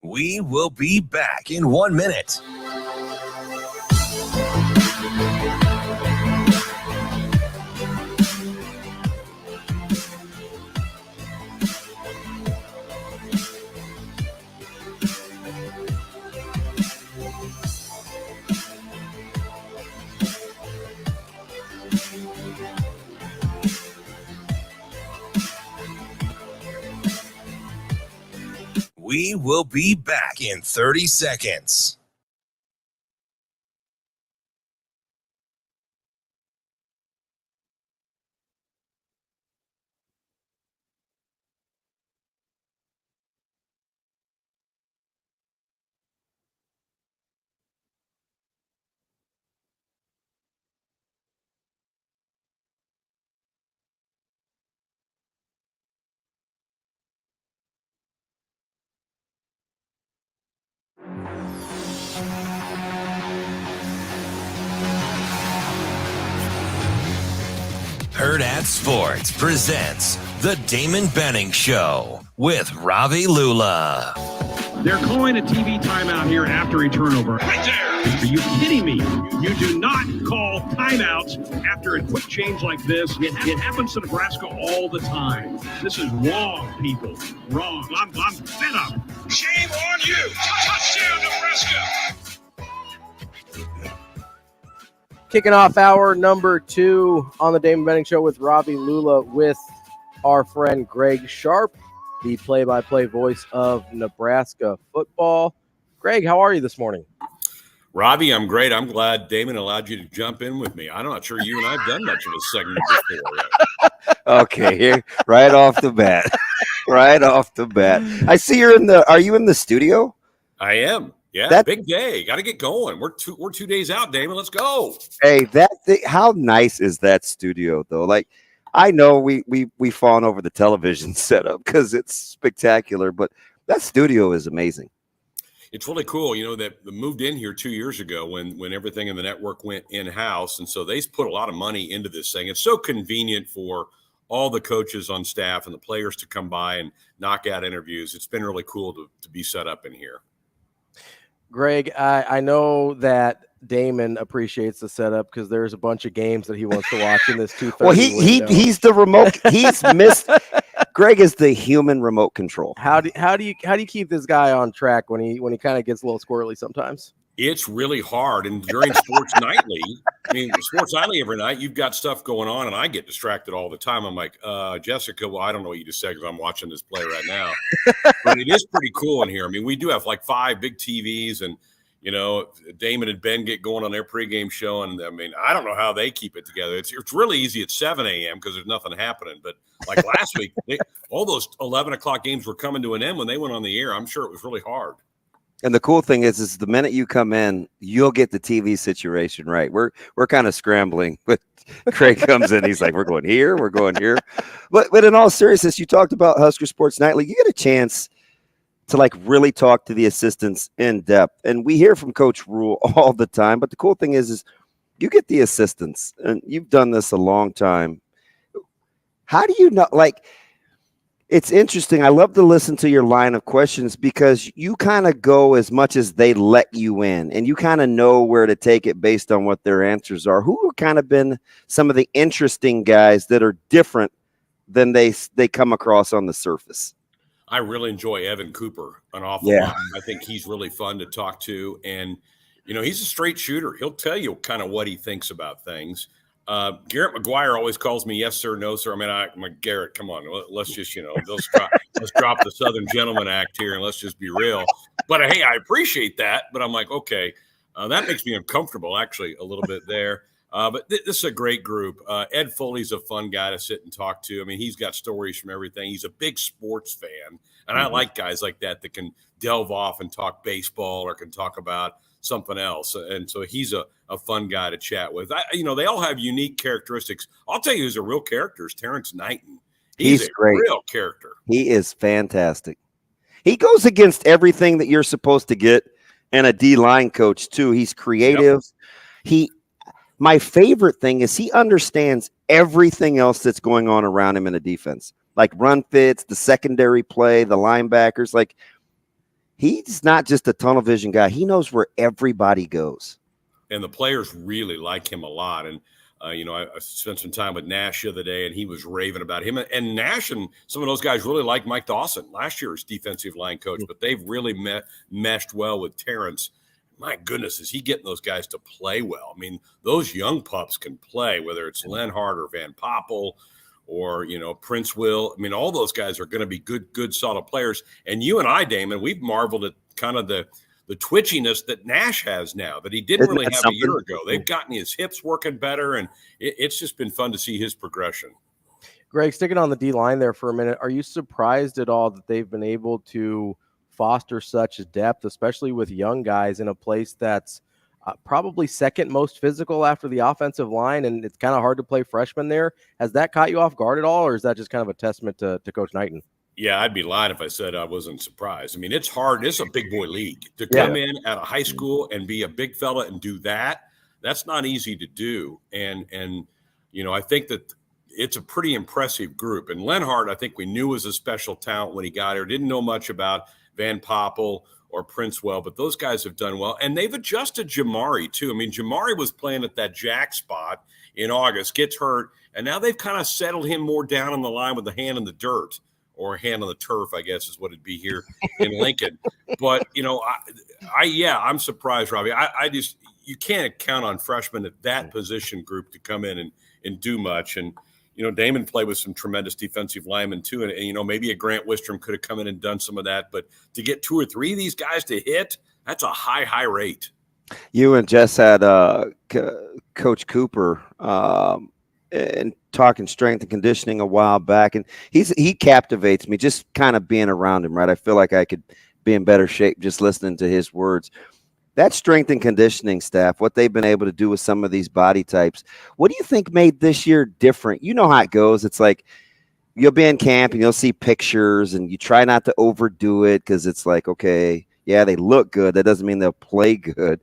We will be back in 1 minute. We will be back in 30 seconds. Hurrdat Sports presents the Damon Benning Show with Ravi Lulla. They're calling a TV timeout here after a turnover. Right there! Are you kidding me? You do not call timeouts after a quick change like this. It happens to Nebraska all the time. This is wrong, people. Wrong. I'm fed up. Shame on you! Touchdown, Nebraska! Kicking off hour number 2 on the Damon Benning Show with Ravi Lulla with our friend Greg Sharpe, the play-by-play voice of Nebraska football. Greg, how are you this morning? Ravi, I'm great. I'm glad Damon allowed you to jump in with me. I'm not sure you and I have done much of a segment before. Okay, here, right off the bat. Right off the bat. I see you're are you in the studio? I am. Yeah, big day. Got to get going. We're 2 days out, Damon. Let's go. Hey, how nice is that studio, though? Like, I know we've fallen over the television setup because it's spectacular, but that studio is amazing. It's really cool, that we moved in here 2 years ago when everything in the network went in-house, and so they put a lot of money into this thing. It's so convenient for all the coaches on staff and the players to come by and knock out interviews. It's been really cool to be set up in here. Greg, I know that Damon appreciates the setup because there's a bunch of games that he wants to watch in this 2:30 Well, window. he's the remote. He's missed. Greg is the human remote control. How do you keep this guy on track when he kind of gets a little squirrely sometimes? It's really hard. And during Sports Nightly, Sports Nightly every night, you've got stuff going on, and I get distracted all the time. I'm like, Jessica, well, I don't know what you just said because I'm watching this play right now. But it is pretty cool in here. We do have like 5 big TVs, and, Damon and Ben get going on their pregame show. And, I don't know how they keep it together. It's really easy at 7 a.m. because there's nothing happening. But like last week, all those 11 o'clock games were coming to an end when they went on the air. I'm sure it was really hard. And the cool thing is the minute you come in, you'll get the TV situation right. We're kind of scrambling, but Craig comes in. He's like, we're going here. But in all seriousness, you talked about Husker Sports Nightly. You get a chance to like really talk to the assistants in depth. And we hear from Coach Rhule all the time. But the cool thing is you get the assistants, and you've done this a long time. How do you know, it's interesting. I love to listen to your line of questions because you kind of go as much as they let you in, and you kind of know where to take it based on what their answers are. Who have kind of been some of the interesting guys that are different than they come across on the surface? I really enjoy Evan Cooper an awful lot. I think he's really fun to talk to, and he's a straight shooter. He'll tell you kind of what he thinks about things. Garrett McGuire always calls me yes sir, no sir. I'm like, Garrett, come on, let's just let's drop the Southern Gentleman Act here and let's just be real. But hey, I appreciate that. But I'm like, okay, that makes me uncomfortable actually a little bit there. But this is a great group. Ed Foley's a fun guy to sit and talk to. He's got stories from everything. He's a big sports fan, and I like guys like that can delve off and talk baseball or can talk about something else. And so he's a fun guy to chat with. They all have unique characteristics. I'll tell you who's a real character is Terrence Knighton. He's a great real character. He is fantastic. He goes against everything that you're supposed to get in a D-line coach too. He's creative. Yep. My favorite thing is he understands everything else that's going on around him in a defense, like run fits, the secondary play, the linebackers. Like, he's not just a tunnel vision guy. He knows where everybody goes. And the players really like him a lot. And, I spent some time with Nash the other day, and he was raving about him. And Nash and some of those guys really like Mike Dawson, last year's defensive line coach. But they've really meshed well with Terrence. My goodness, is he getting those guys to play well? Those young pups can play, whether it's Lenhart or Van Poppel or, Prince Will. All those guys are going to be good, solid players. And you and I, Damon, we've marveled at kind of the twitchiness that Nash has now that he didn't really have a year ago. They've gotten his hips working better, and it's just been fun to see his progression. Greg, sticking on the D-line there for a minute, are you surprised at all that they've been able to foster such depth, especially with young guys in a place that's probably second most physical after the offensive line, and it's kind of hard to play freshmen there? Has that caught you off guard at all, or is that just kind of a testament to Coach Knighton? Yeah, I'd be lying if I said I wasn't surprised. It's hard. It's a big boy league. To come in at a high school and be a big fella and do that, that's not easy to do. And I think that it's a pretty impressive group. And Lenhart, I think we knew was a special talent when he got here. Didn't know much about Van Poppel or Princewell, but those guys have done well. And they've adjusted Jamari, too. Jamari was playing at that jack spot in August, gets hurt, and now they've kind of settled him more down on the line with a hand in the dirt, or a hand on the turf, I guess is what it'd be here in Lincoln. But, I'm surprised, Robbie. You can't count on freshmen at that position group to come in and do much. And, Damon played with some tremendous defensive linemen too. And maybe a Grant Wistrom could have come in and done some of that. But to get 2 or 3 of these guys to hit, that's a high rate. You and Jess had Coach Cooper and talking strength and conditioning a while back. And he captivates me just kind of being around him, right? I feel like I could be in better shape just listening to his words. That strength and conditioning staff, what they've been able to do with some of these body types, what do you think made this year different? You know how it goes. It's like you'll be in camp and you'll see pictures and you try not to overdo it because it's like, okay, yeah, they look good. That doesn't mean they'll play good,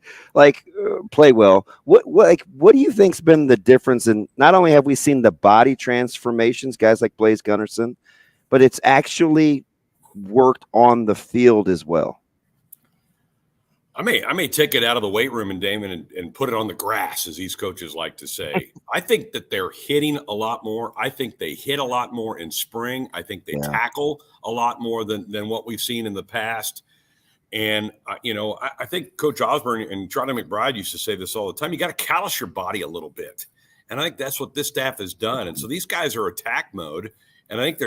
play well. What do you think's been the difference? And not only have we seen the body transformations, guys like Blaise Gunnerson, but it's actually worked on the field as well. I may take it out of the weight room, and Damon, and put it on the grass, as these coaches like to say. I think that they're hitting a lot more. I think they hit a lot more in spring. I think they tackle a lot more than what we've seen in the past. And, I think Coach Osborne and Charlie McBride used to say this all the time. You got to callous your body a little bit. And I think that's what this staff has done. And so these guys are attack mode. And I think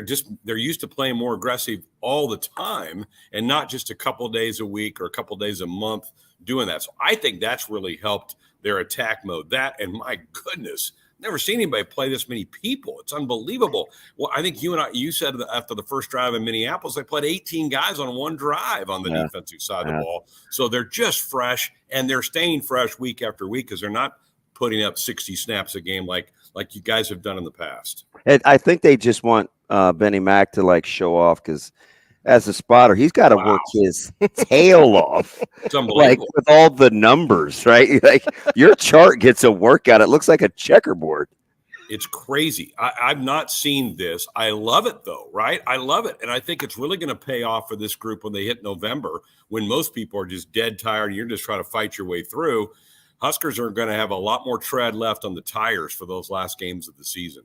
they're used to playing more aggressive all the time and not just a couple of days a week or a couple of days a month doing that. So I think that's really helped their attack mode. That, and my goodness, never seen anybody play this many people. It's unbelievable. Well, I think you said after the first drive in Minneapolis, they played 18 guys on one drive on the defensive side of the ball. So they're just fresh, and they're staying fresh week after week because they're not putting up 60 snaps a game like you guys have done in the past. And I think they just want Benny Mack to show off because as a spotter, he's got to work his tail off. It's unbelievable. With all the numbers, right? Your chart gets a workout. It looks like a checkerboard. It's crazy. I've not seen this. I love it, though, right? I love it. And I think it's really going to pay off for this group when they hit November, when most people are just dead tired and you're just trying to fight your way through. Huskers are going to have a lot more tread left on the tires for those last games of the season.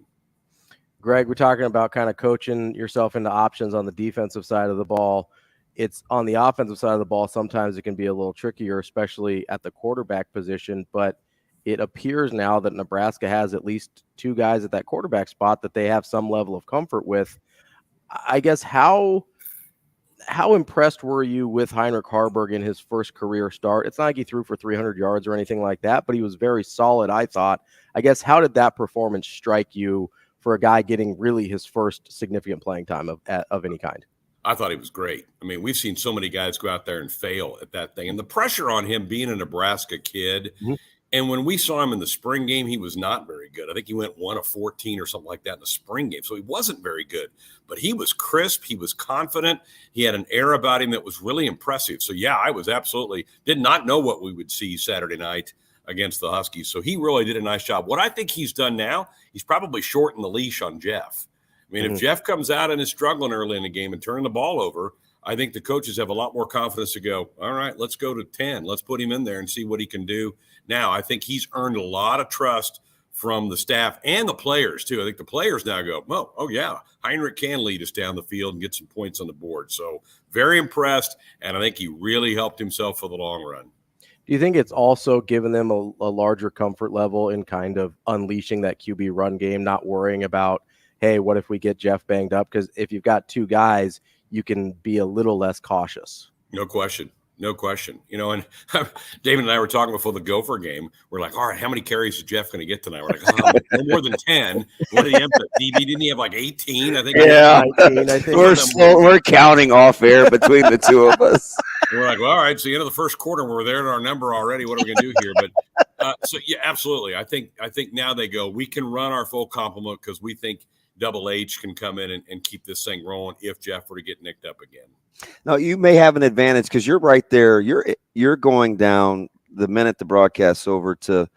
Greg, we're talking about kind of coaching yourself into options on the defensive side of the ball. It's on the offensive side of the ball. Sometimes it can be a little trickier, especially at the quarterback position. But it appears now that Nebraska has at least two guys at that quarterback spot that they have some level of comfort with. I guess how impressed were you with Heinrich Haarberg in his first career start? It's not like he threw for 300 yards or anything like that, but he was very solid, I thought. I guess how did that performance strike you for a guy getting really his first significant playing time of any kind? I thought he was great. I mean, we've seen so many guys go out there and fail at that thing. And the pressure on him being a Nebraska kid, and when we saw him in the spring game, he was not very good. I think he went 1 of 14 or something like that in the spring game. So he wasn't very good. But he was crisp. He was confident. He had an air about him that was really impressive. So, yeah, I was absolutely did not know what we would see Saturday night against the Huskies. So he really did a nice job. What I think he's done now, he's probably shortened the leash on Jeff. I mean, if Jeff comes out and is struggling early in the game and turning the ball over, I think the coaches have a lot more confidence to go, all right, let's go to 10. Let's put him in there and see what he can do. Now, I think he's earned a lot of trust from the staff and the players, too. I think the players now go, oh yeah, Heinrich can lead us down the field and get some points on the board. So very impressed, and I think he really helped himself for the long run. Do you think it's also given them a larger comfort level in kind of unleashing that QB run game, not worrying about, hey, what if we get Jeff banged up? Because if you've got two guys, you can be a little less cautious. No question. No question. And David and I were talking before the Gopher game. We're like, all right, how many carries is Jeff going to get tonight? We're like, no more than 10. What did he have? Didn't he have like 18? I think. Yeah. 19, I think. We're counting off air between the two of us. We're like, well, all right, so the end of the first quarter, we're there at our number already. What are we going to do here? But so, yeah, absolutely. I think now they go, we can run our full complement because we think Double H can come in and keep this thing rolling if Jeff were to get nicked up again. No, you may have an advantage because you're right there. You're going down the minute the broadcast's over to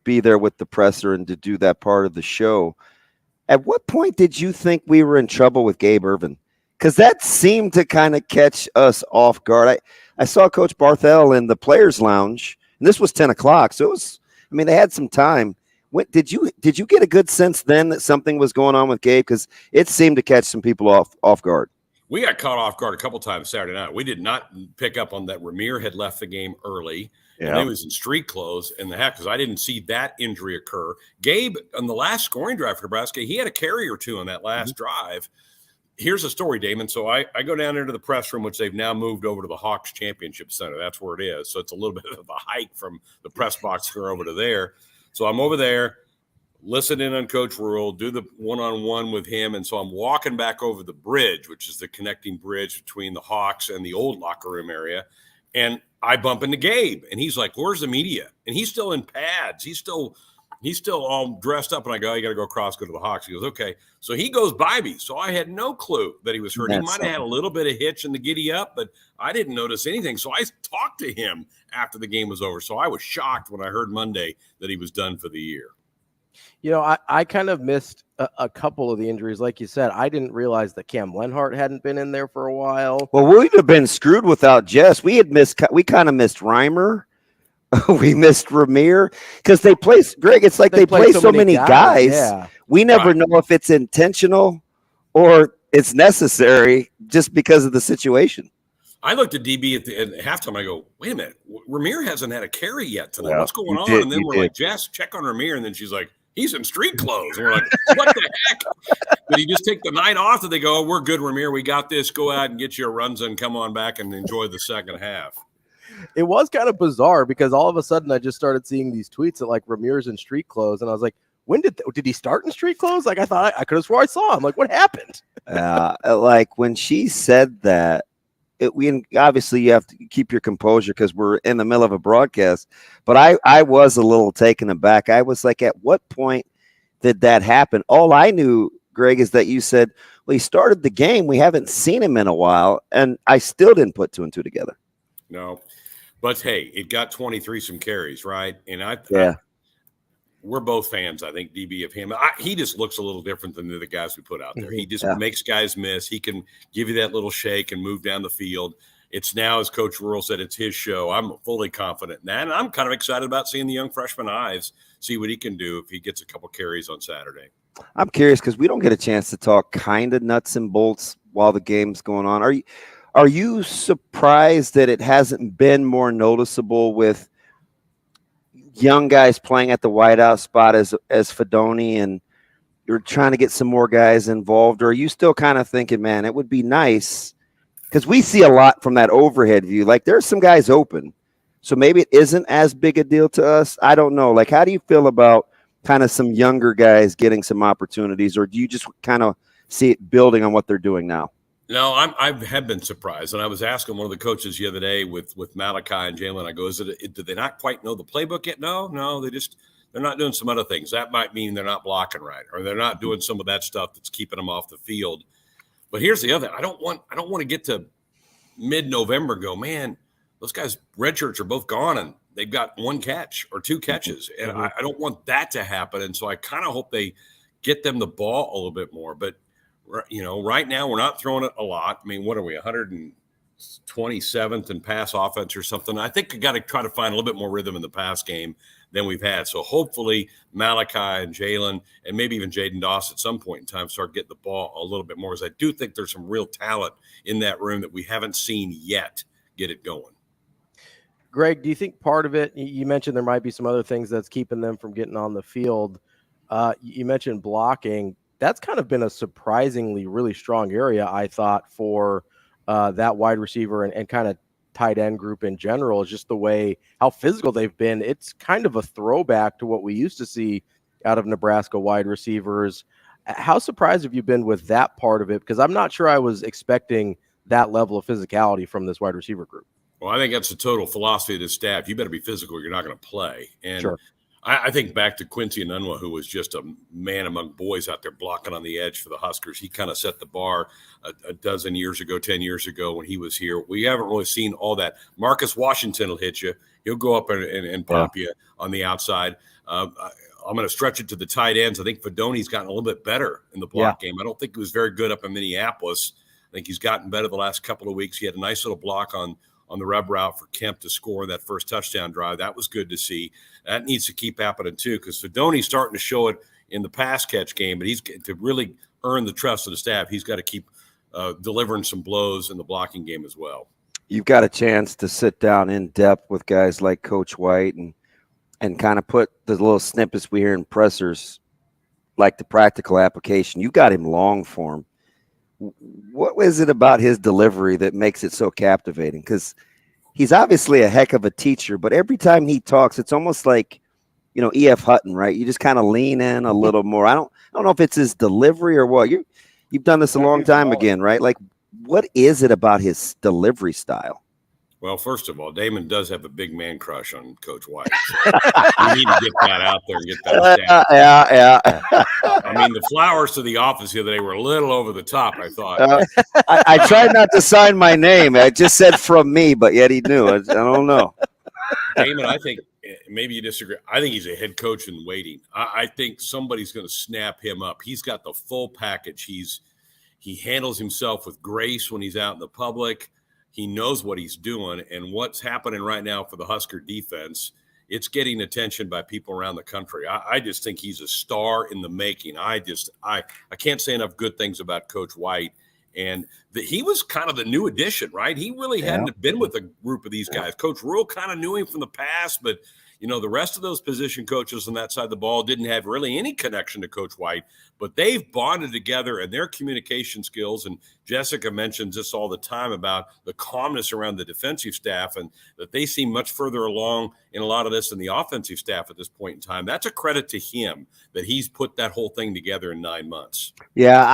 be there with the presser and to do that part of the show. At what point did you think we were in trouble with Gabe Ervin? Because that seemed to kind of catch us off guard. I saw Coach Barthel in the Players Lounge, and this was 10 o'clock. So it was, they had some time. Did you get a good sense then that something was going on with Gabe? Because it seemed to catch some people off guard. We got caught off guard a couple times Saturday night. We did not pick up on that Ramir had left the game early. And he was in street clothes and the heck, because I didn't see that injury occur. Gabe, on the last scoring drive for Nebraska, he had a carry or two on that last drive. Here's the story, Damon. So I go down into the press room, which they've now moved over to the Hawks Championship Center. That's where it is. So it's a little bit of a hike from the press box over to there. So I'm over there, listening on Coach Rhule, do the one-on-one with him. And so I'm walking back over the bridge, which is the connecting bridge between the Hawks and the old locker room area. And I bump into Gabe, and he's like, where's the media? And he's still in pads. He's still all dressed up. And I go, you got to go across, go to the Hawks. He goes, okay. So he goes by me. So I had no clue that he was hurt. He might have had a little bit of hitch in the giddy up, but I didn't notice anything. So I talked to him after the game was over. So I was shocked when I heard Monday that he was done for the year. I kind of missed a couple of the injuries. Like you said, I didn't realize that Cam Lenhart hadn't been in there for a while. Well, we'd have been screwed without Jess. We kind of missed Reimer. We missed Ramir because they play, Greg, it's like they play so many guys. Yeah. We never know if it's intentional or it's necessary just because of the situation. I looked at DB at halftime. I go, wait a minute, Ramir hasn't had a carry yet tonight. Yeah, What's going on? did, and then we're like, Jess, check on Ramir. And then she's like, he's in street clothes. And we're like, what the heck? Did he just take the night off? And they go, oh, we're good, Ramir. We got this. Go out and get your runs in. Come on back and enjoy the second half. It was kind of bizarre because all of a sudden I just started seeing these tweets that like Ramir's in street clothes. And I was like, when did he start in street clothes? Like I thought I could have swore I saw him. Like what happened? Like when she said that, obviously you have to keep your composure because we're in the middle of a broadcast. But I was a little taken aback. I was like, at what point did that happen? All I knew, Greg, is that you said, well, he started the game. We haven't seen him in a while. And I still didn't put 2 and 2 together. No. But, hey, it got 23 some carries, right? And we're both fans, I think, DB, of him. He just looks a little different than the other guys we put out there. He just makes guys miss. He can give you that little shake and move down the field. It's now, as Coach Rhule said, it's his show. I'm fully confident in that. And I'm kind of excited about seeing the young freshman Ives see what he can do if he gets a couple carries on Saturday. I'm curious because we don't get a chance to talk kind of nuts and bolts while the game's going on. Are you surprised that it hasn't been more noticeable with young guys playing at the wideout spot as Fedoni, and you're trying to get some more guys involved? Or are you still kind of thinking, man, it would be nice because we see a lot from that overhead view. Like there's some guys open, so maybe it isn't as big a deal to us. I don't know. Like, how do you feel about kind of some younger guys getting some opportunities, or do you just kind of see it building on what they're doing now? No, I have been surprised, and I was asking one of the coaches the other day with Malachi and Jalen. I go, did they not quite know the playbook yet? No, they're not doing some other things. That might mean they're not blocking right, or they're not doing some of that stuff that's keeping them off the field. But here's the other: I don't want to get to mid-November. Go, man, those guys' red shirts are both gone, and they've got 1 catch or 2 catches, and I don't want that to happen. And so I kind of hope they get them the ball a little bit more, but. Right now we're not throwing it a lot. I mean, what are we, 127th in pass offense or something? I think we got to try to find a little bit more rhythm in the pass game than we've had. So hopefully Malachi and Jalen and maybe even Jaden Doss at some point in time start getting the ball a little bit more, as I do think there's some real talent in that room that we haven't seen yet get it going. Greg, do you think part of it, you mentioned there might be some other things that's keeping them from getting on the field. You mentioned blocking. That's kind of been a surprisingly really strong area, I thought, for that wide receiver and kind of tight end group in general, is just the way how physical they've been. It's kind of a throwback to what we used to see out of Nebraska wide receivers. How surprised have you been with that part of it? Because I'm not sure I was expecting that level of physicality from this wide receiver group. Well, I think that's the total philosophy of the staff. You better be physical. You're not going to play. And sure. I think back to Quincy Enunwa, who was just a man among boys out there blocking on the edge for the Huskers. He kind of set the bar a dozen years ago, 10 years ago when he was here. We haven't really seen all that. Marcus Washington will hit you. He'll go up and pop you on the outside. I'm going to stretch it to the tight ends. I think Fedoni's gotten a little bit better in the block game. I don't think he was very good up in Minneapolis. I think he's gotten better the last couple of weeks. He had a nice little block on the rub route for Kemp to score that first touchdown drive. That was good to see. That needs to keep happening too, because Fedoni's starting to show it in the pass catch game, but he's to really earn the trust of the staff. He's got to keep delivering some blows in the blocking game as well. You've got a chance to sit down in depth with guys like Coach White and kind of put the little snippets we hear in pressers, like the practical application. You got him long form. What is it about his delivery that makes it so captivating? Because he's obviously a heck of a teacher, but every time he talks, it's almost like, E.F. Hutton, right? You just kind of lean in a little more. I don't know if it's his delivery or what. You've done this a long time again, right? Like, what is it about his delivery style? Well, first of all, Damon does have a big man crush on Coach White. So you need to get that out there and get that down. Yeah. I mean, the flowers to the office the other day were a little over the top, I thought. I tried not to sign my name. I just said from me, but yet he knew. I don't know. Damon, I think maybe you disagree. I think he's a head coach in waiting. I think somebody's going to snap him up. He's got the full package. He handles himself with grace when he's out in the public. He knows what he's doing, and what's happening right now for the Husker defense, it's getting attention by people around the country. I just think he's a star in the making. I can't say enough good things about Coach White, And he was kind of the new addition, right? He really hadn't been with a group of these guys. Coach Rhule kind of knew him from the past, but the rest of those position coaches on that side of the ball didn't have really any connection to Coach White, but they've bonded together and their communication skills. And Jessica mentions this all the time about the calmness around the defensive staff and that they seem much further along in a lot of this than the offensive staff at this point in time. That's a credit to him that he's put that whole thing together in 9 months. Yeah,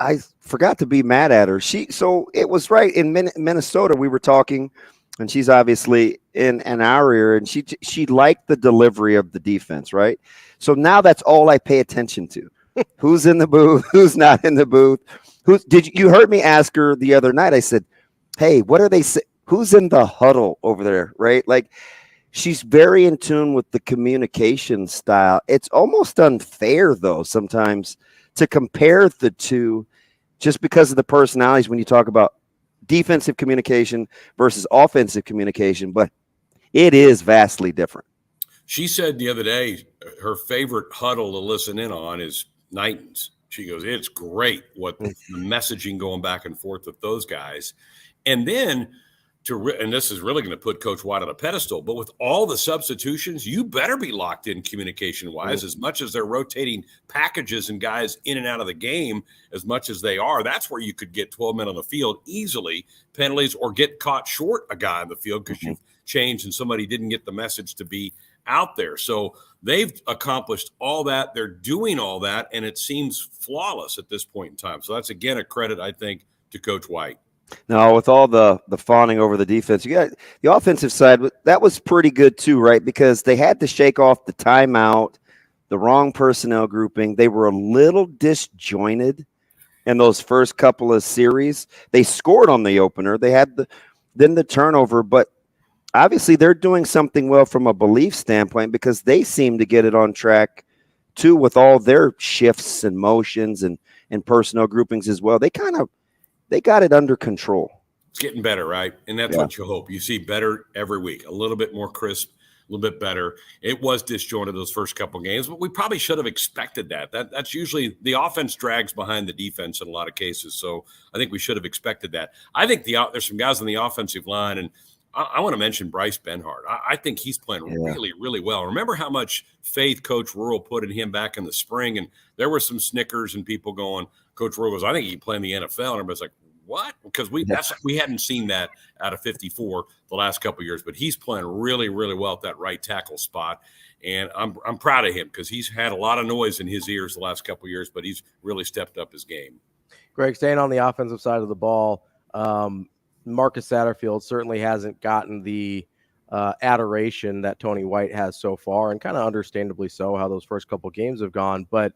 I forgot to be mad at her. So it was right in Minnesota. We were talking, and she's obviously in our ear, and she liked the delivery of the defense, right? So now that's all I pay attention to. Who's in the booth? Who's not in the booth? You heard me ask her the other night? I said, "Hey, what are they say? Who's in the huddle over there?" Right? Like, she's very in tune with the communication style. It's almost unfair, though, sometimes to compare the two, just because of the personalities when you talk about defensive communication versus offensive communication, but it is vastly different. She said the other day her favorite huddle to listen in on is Knighton's. She goes, it's great what the messaging going back and forth with those guys. And then and this is really going to put Coach White on a pedestal, but with all the substitutions, you better be locked in communication-wise as much as they're rotating packages and guys in and out of the game as much as they are. That's where you could get 12 men on the field easily, penalties, or get caught short a guy on the field because you've changed and somebody didn't get the message to be out there. So they've accomplished all that. They're doing all that, and it seems flawless at this point in time. So that's, again, a credit, I think, to Coach White. Now, with all the fawning over the defense, you got the offensive side. That was pretty good too, right? Because they had to shake off the timeout, the wrong personnel grouping. They were a little disjointed in those first couple of series. They scored on the opener. They had the turnover, but obviously they're doing something well from a belief standpoint because they seem to get it on track too with all their shifts and motions and personnel groupings as well. They got it under control. It's getting better, right? And that's what you hope. You see better every week, a little bit more crisp, a little bit better. It was disjointed those first couple of games, but we probably should have expected that. That's usually the offense drags behind the defense in a lot of cases. So I think we should have expected that. I think there's some guys on the offensive line, and I want to mention Bryce Benhart. I think he's playing really, really well. Remember how much faith Coach Rhule put in him back in the spring, and there were some snickers and people going, Coach Rhule goes, I think he can play in the NFL. And everybody's like, what? Because we hadn't seen that out of 54 the last couple of years, but he's playing really, really well at that right tackle spot. And I'm proud of him because he's had a lot of noise in his ears the last couple of years, but he's really stepped up his game. Greg, staying on the offensive side of the ball, Marcus Satterfield certainly hasn't gotten the adoration that Tony White has so far, and kind of understandably so how those first couple games have gone. But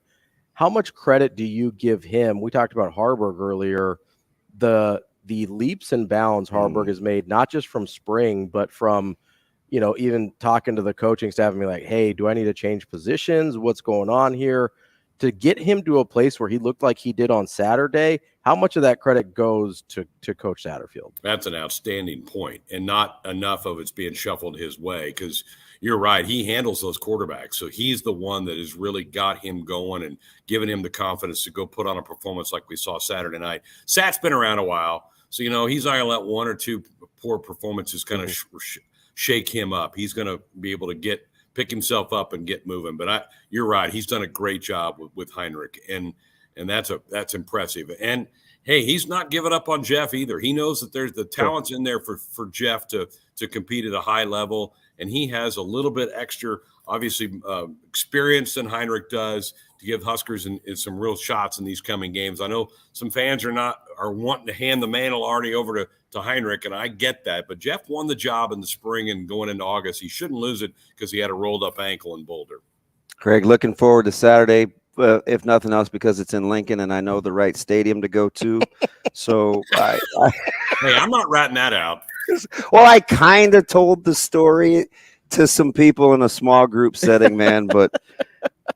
how much credit do you give him? We talked about Harburg earlier. The leaps and bounds Harburg has made, not just from spring, but from, even talking to the coaching staff and be like, hey, do I need to change positions? What's going on here? To get him to a place where he looked like he did on Saturday, how much of that credit goes to Coach Satterfield? That's an outstanding point, and not enough of it's being shuffled his way because you're right. He handles those quarterbacks. So he's the one that has really got him going and given him the confidence to go put on a performance like we saw Saturday night. Sat's been around a while. So, he's not going to let one or two poor performances kind of shake him up. He's going to be able to pick himself up and get moving. But you're right. He's done a great job with Heinrich, and that's impressive. And hey, he's not giving up on Jeff either. He knows that there's the talents in there for Jeff to compete at a high level, and he has a little bit extra, obviously, experience than Heinrich does to give Huskers in some real shots in these coming games. I know some fans are wanting to hand the mantle already over to Heinrich, and I get that. But Jeff won the job in the spring and going into August. He shouldn't lose it because he had a rolled-up ankle in Boulder. Craig, looking forward to Saturday, if nothing else, because it's in Lincoln, and I know the right stadium to go to. So, hey, I'm not ratting that out. Well, I kind of told the story to some people in a small group setting, man, but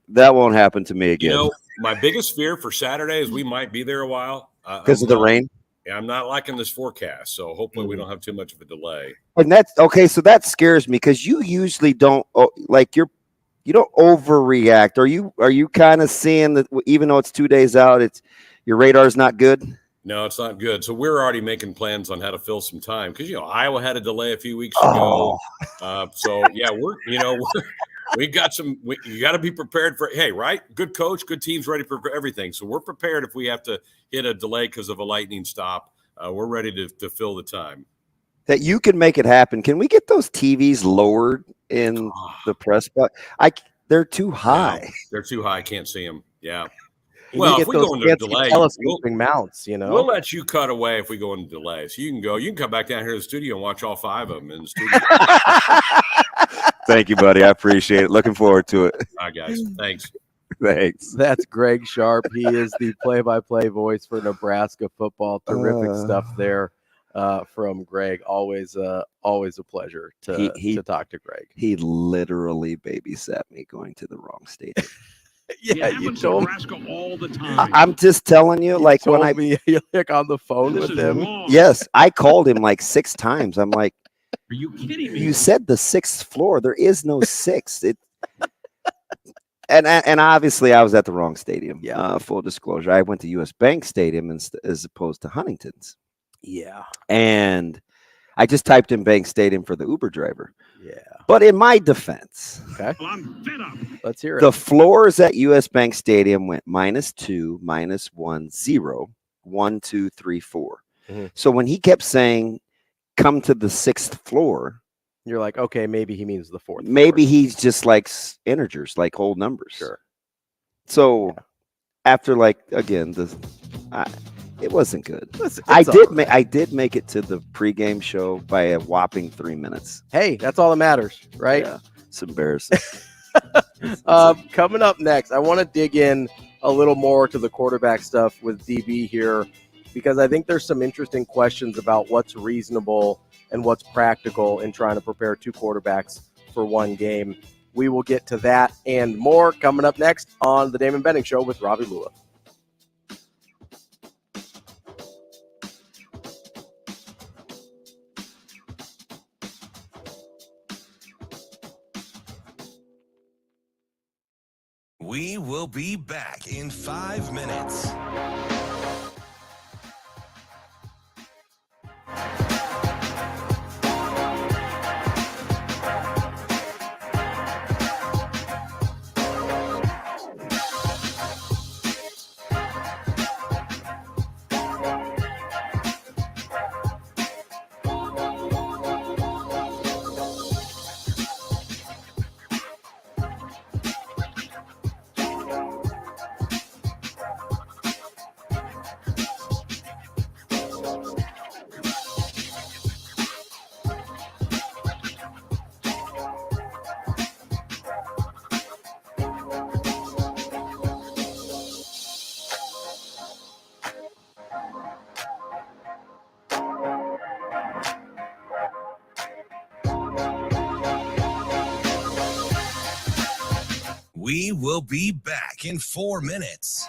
that won't happen to me again. My biggest fear for Saturday is we might be there a while. Because of the rain? Yeah, I'm not liking this forecast, so hopefully we don't have too much of a delay. And that's okay. So that scares me because you usually don't you don't overreact. Are you kind of seeing that even though it's 2 days out, your radar's not good? No, it's not good. So we're already making plans on how to fill some time because, Iowa had a delay a few weeks ago. So, yeah, we got you got to be prepared for, hey, right? Good coach, good teams ready for everything. So we're prepared if we have to hit a delay because of a lightning stop. We're ready to fill the time. That you can make it happen. Can we get those TVs lowered in the press box? They're too high. No, they're too high. I can't see them. Yeah. Well, if we go into delay, telescoping mounts, we'll let you cut away if we go into delay. So you can come back down here to the studio and watch all 5 of them in the studio. Thank you, buddy. I appreciate it. Looking forward to it. All right, guys. Thanks. Thanks. That's Greg Sharpe. He is the play-by-play voice for Nebraska football. Terrific stuff there from Greg. Always a pleasure to talk to Greg. He literally babysat me going to the wrong stadium. Yeah, you told Nebraska all the time. I'm just telling you, like when you're like on the phone with him. Wrong. Yes, I called him like 6 times. I'm like, are you kidding me? You said the 6th floor. There is no 6th. And obviously I was at the wrong stadium. Yeah. Full disclosure, I went to U.S. Bank Stadium as opposed to Huntington's. Yeah. And I just typed in Bank Stadium for the Uber driver. Yeah. But in my defense, okay, well, I'm fed up. Let's hear it. The floors at U.S. Bank Stadium went -2, -1, 0, 1, 2, 3, 4. Mm-hmm. So when he kept saying, come to the 6th floor, you're like, okay, maybe he means the 4th. Maybe he's just like integers, like whole numbers. Sure. So after again, it wasn't good. I did make it to the pregame show by a whopping 3 minutes. Hey, that's all that matters, right? Yeah, it's embarrassing. Coming up next, I want to dig in a little more to the quarterback stuff with DB here, because I think there's some interesting questions about what's reasonable and what's practical in trying to prepare 2 quarterbacks for one game. We will get to that and more coming up next on the Damon Benning Show with Ravi Lulla. We will be back in 5 minutes. We will be back in 4 minutes.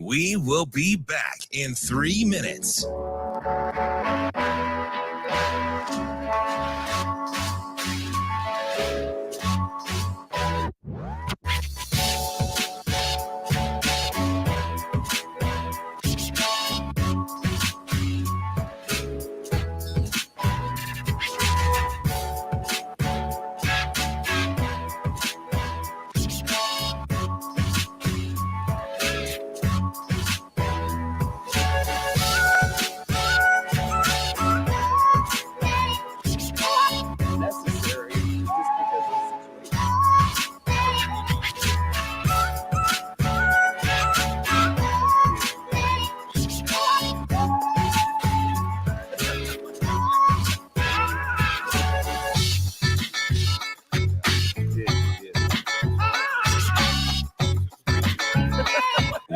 We will be back in 3 minutes.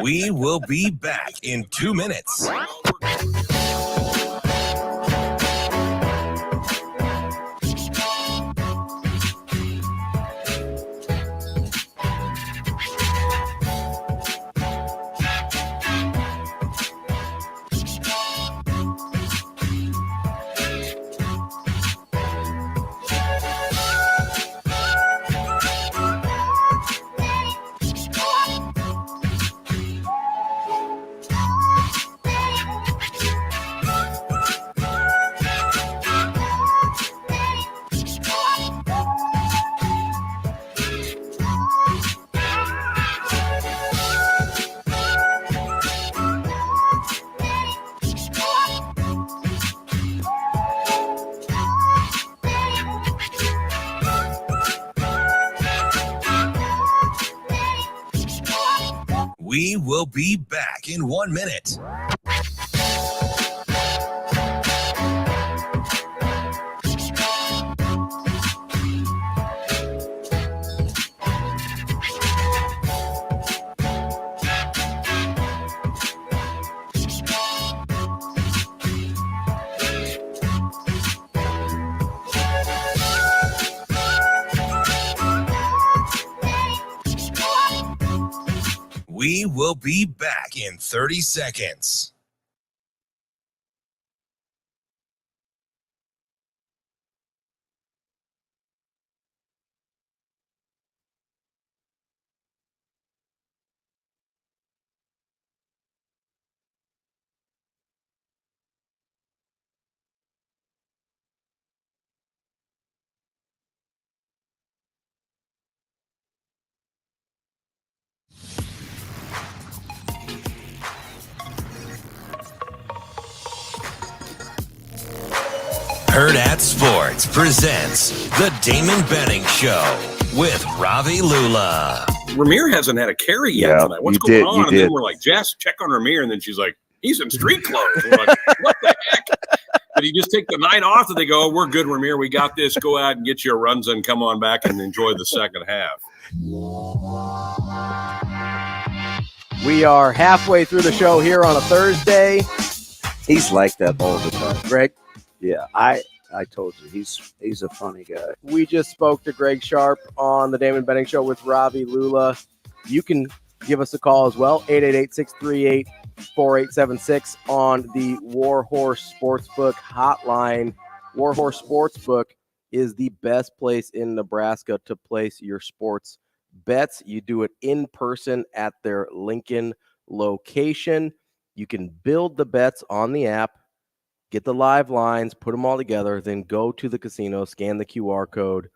We will be back in 2 minutes. We will be back in 1 minute. We will be back in 30 seconds. Hurrdat Sports presents the Damon Benning Show with Ravi Lulla. Ramir hasn't had a carry yet tonight. What's going on? And then we're like, Jess, check on Ramir. And then she's like, he's in street clothes. We're like, what the heck? Did he just take the night off? And they go, oh, we're good, Ramir. We got this. Go out and get your runs and come on back and enjoy the second half. We are halfway through the show here on a Thursday. He's like that all the time. Greg? Yeah, I told you, he's a funny guy. We just spoke to Greg Sharpe on the Damon Benning Show with Ravi Lulla. You can give us a call as well, 888-638-4876 on the Warhorse Sportsbook hotline. Warhorse Sportsbook is the best place in Nebraska to place your sports bets. You do it in person at their Lincoln location. You can build the bets on the app, get the live lines, put them all together, then go to the casino, scan the QR code,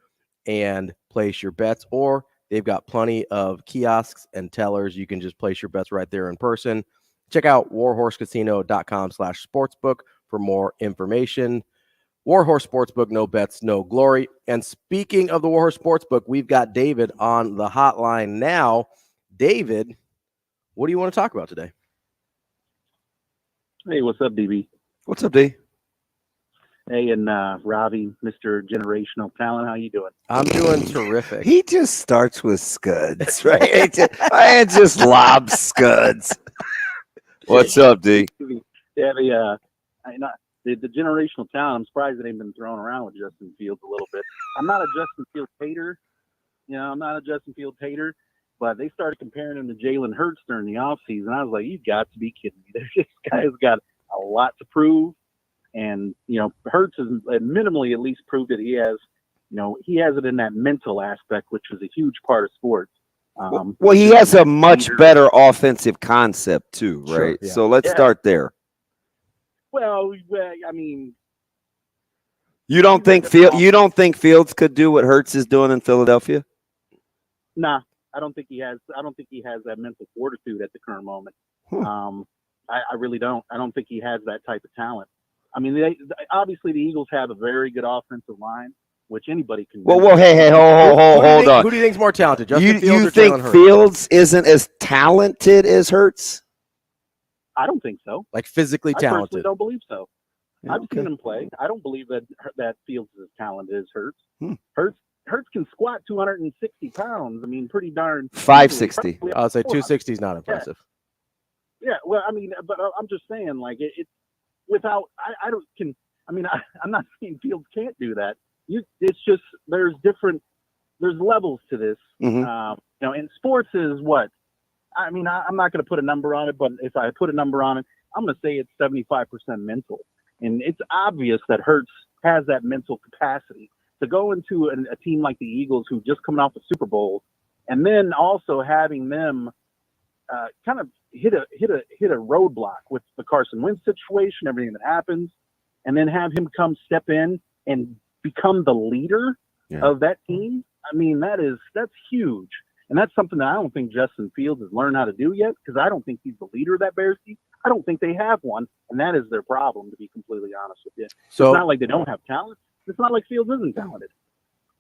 and place your bets. Or they've got plenty of kiosks and tellers. You can just place your bets right there in person. Check out warhorsecasino.com/sportsbook for more information. Warhorse Sportsbook, no bets, no glory. And speaking of the Warhorse Sportsbook, we've got David on the hotline now. David, what do you want to talk about today? Hey, what's up, DB? What's up, D? Hey, and Ravi, Mr. Generational Talent, how you doing? I'm doing terrific. He just starts with scuds, right? I just lob scuds. What's up, D? Yeah, the generational talent, I'm surprised it ain't been thrown around with Justin Fields a little bit. I'm not a Justin Fields hater. But they started comparing him to Jalen Hurts during the offseason. I was like, you've got to be kidding me. This guy's got a lot to prove. And, Hurts has minimally at least proved that he has it in that mental aspect, which was a huge part of sports. Well, he has a much better offensive concept too, right? Sure, yeah. So let's start there. Well, I mean, you don't think Fields could do what Hurts is doing in Philadelphia? Nah, I don't think he has that mental fortitude at the current moment. I really don't. I don't think he has that type of talent. I mean, obviously the Eagles have a very good offensive line, which anybody can. Well, hey, hold on. Who do you think is more talented, Justin Fields you or think Jalen Hurts? Fields isn't as talented as Hurts? I don't think so. Like physically talented? I personally don't believe so. Yeah, I've seen him play. I don't believe that Fields is as talented as Hurts. Hurts can squat 260 pounds. I mean, pretty darn. 560. I'll say 260 is not impressive. Yeah, well, I mean, but I'm just saying, like, it's without, I'm not saying Fields can't do that. It's just, there's levels to this. And sports is what? I mean, I'm not going to put a number on it, but if I put a number on it, I'm going to say it's 75% mental. And it's obvious that Hurts has that mental capacity to go into a team like the Eagles, who just coming off the Super Bowl, and then also having them kind of hit a roadblock with the Carson Wentz situation, everything that happens, and then have him step in and become the leader of that team. I mean, that's huge. And that's something that I don't think Justin Fields has learned how to do yet, because I don't think he's the leader of that Bears team. I don't think they have one, and that is their problem, to be completely honest with you. So, it's not like they don't have talent. It's not like Fields isn't talented.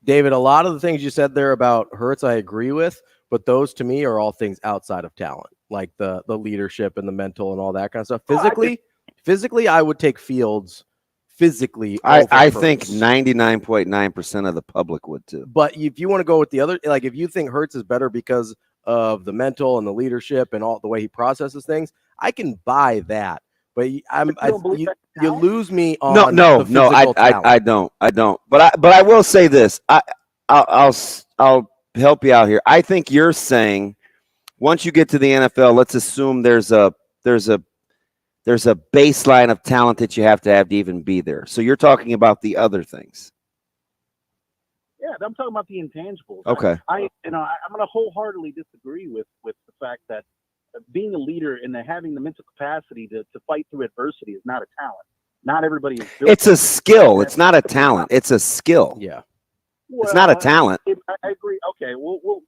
David, a lot of the things you said there about Hurts, I agree with, but those to me are all things outside of talent, like the leadership and the mental and all that kind of stuff. Physically, I would take Fields. Physically, I think 99.9% of the public would too. But if you want to go with the other, like if you think Hurts is better because of the mental and the leadership and all the way he processes things, I can buy that. But you lose me on no. I don't. But I will say this. I'll help you out here. I think you're saying once you get to the NFL, let's assume there's a baseline of talent that you have to even be there. So you're talking about the other things. Yeah, I'm talking about the intangibles. Okay. I'm going to wholeheartedly disagree with the fact that being a leader and having the mental capacity to fight through adversity is not a talent. Not everybody is built. It's a skill. It's not a talent. It's a skill. Yeah. Well, it's not a talent. I agree. Okay, we'll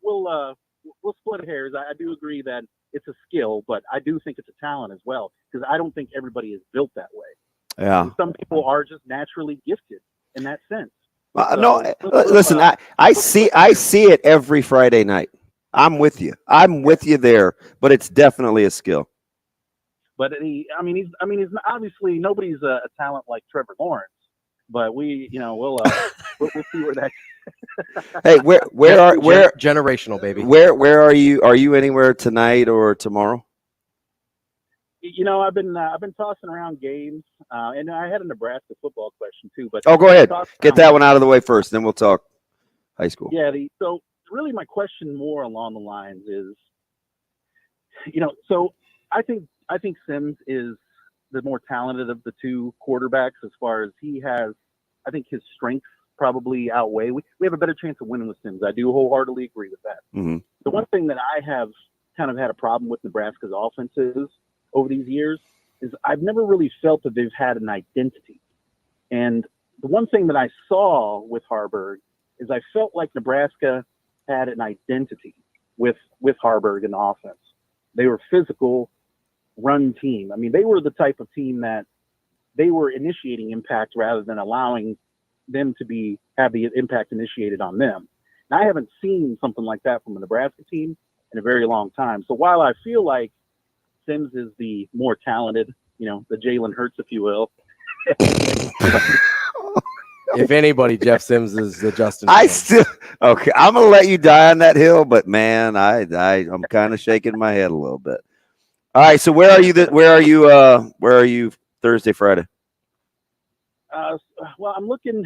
split hairs. I do agree that it's a skill, but I do think it's a talent as well, because I don't think everybody is built that way. Yeah. And some people are just naturally gifted in that sense. Listen, I see it every Friday night. I'm with you. I'm with you there, but it's definitely a skill. But he's obviously nobody's a talent like Trevor Lawrence. But we'll see where that. Hey, where generational, baby? Where are you? Are you anywhere tonight or tomorrow? I've been tossing around games, and I had a Nebraska football question too. But go ahead, get that one out of the way first, then we'll talk high school. Yeah. So really, my question more along the lines is, so I think Sims is the more talented of the two quarterbacks as far as he has. I think his strengths probably outweigh. We have a better chance of winning with Sims. I do wholeheartedly agree with that. Mm-hmm. The one thing that I have kind of had a problem with Nebraska's offenses over these years is I've never really felt that they've had an identity. And the one thing that I saw with Harburg is I felt like Nebraska had an identity with Harburg in the offense. They were physical, run team. I mean, they were the type of team that they were initiating impact rather than allowing them to have the impact initiated on them. And I haven't seen something like that from a Nebraska team in a very long time. So while I feel like Sims is the more talented, the Jalen Hurts, if you will. If anybody, Jeff Sims is the Justin. Okay. I'm gonna let you die on that hill, but man, I'm kind of shaking my head a little bit. All right. So where are you Thursday, Friday? Well, I'm looking.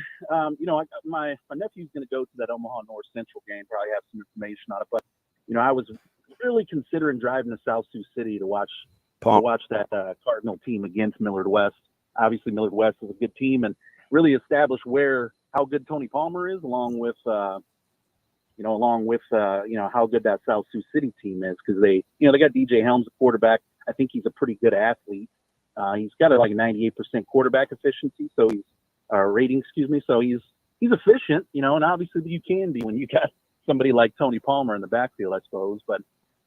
My nephew's going to go to that Omaha North Central game. Probably have some information on it. But I was really considering driving to South Sioux City to watch that Cardinal team against Millard West. Obviously, Millard West is a good team, and really establish how good Tony Palmer is, along with how good that South Sioux City team is, because they got DJ Helms, the quarterback. I think he's a pretty good athlete. He's got a 98% quarterback efficiency, so rating. So he's efficient, and obviously you can be when you got somebody like Tony Palmer in the backfield, I suppose. But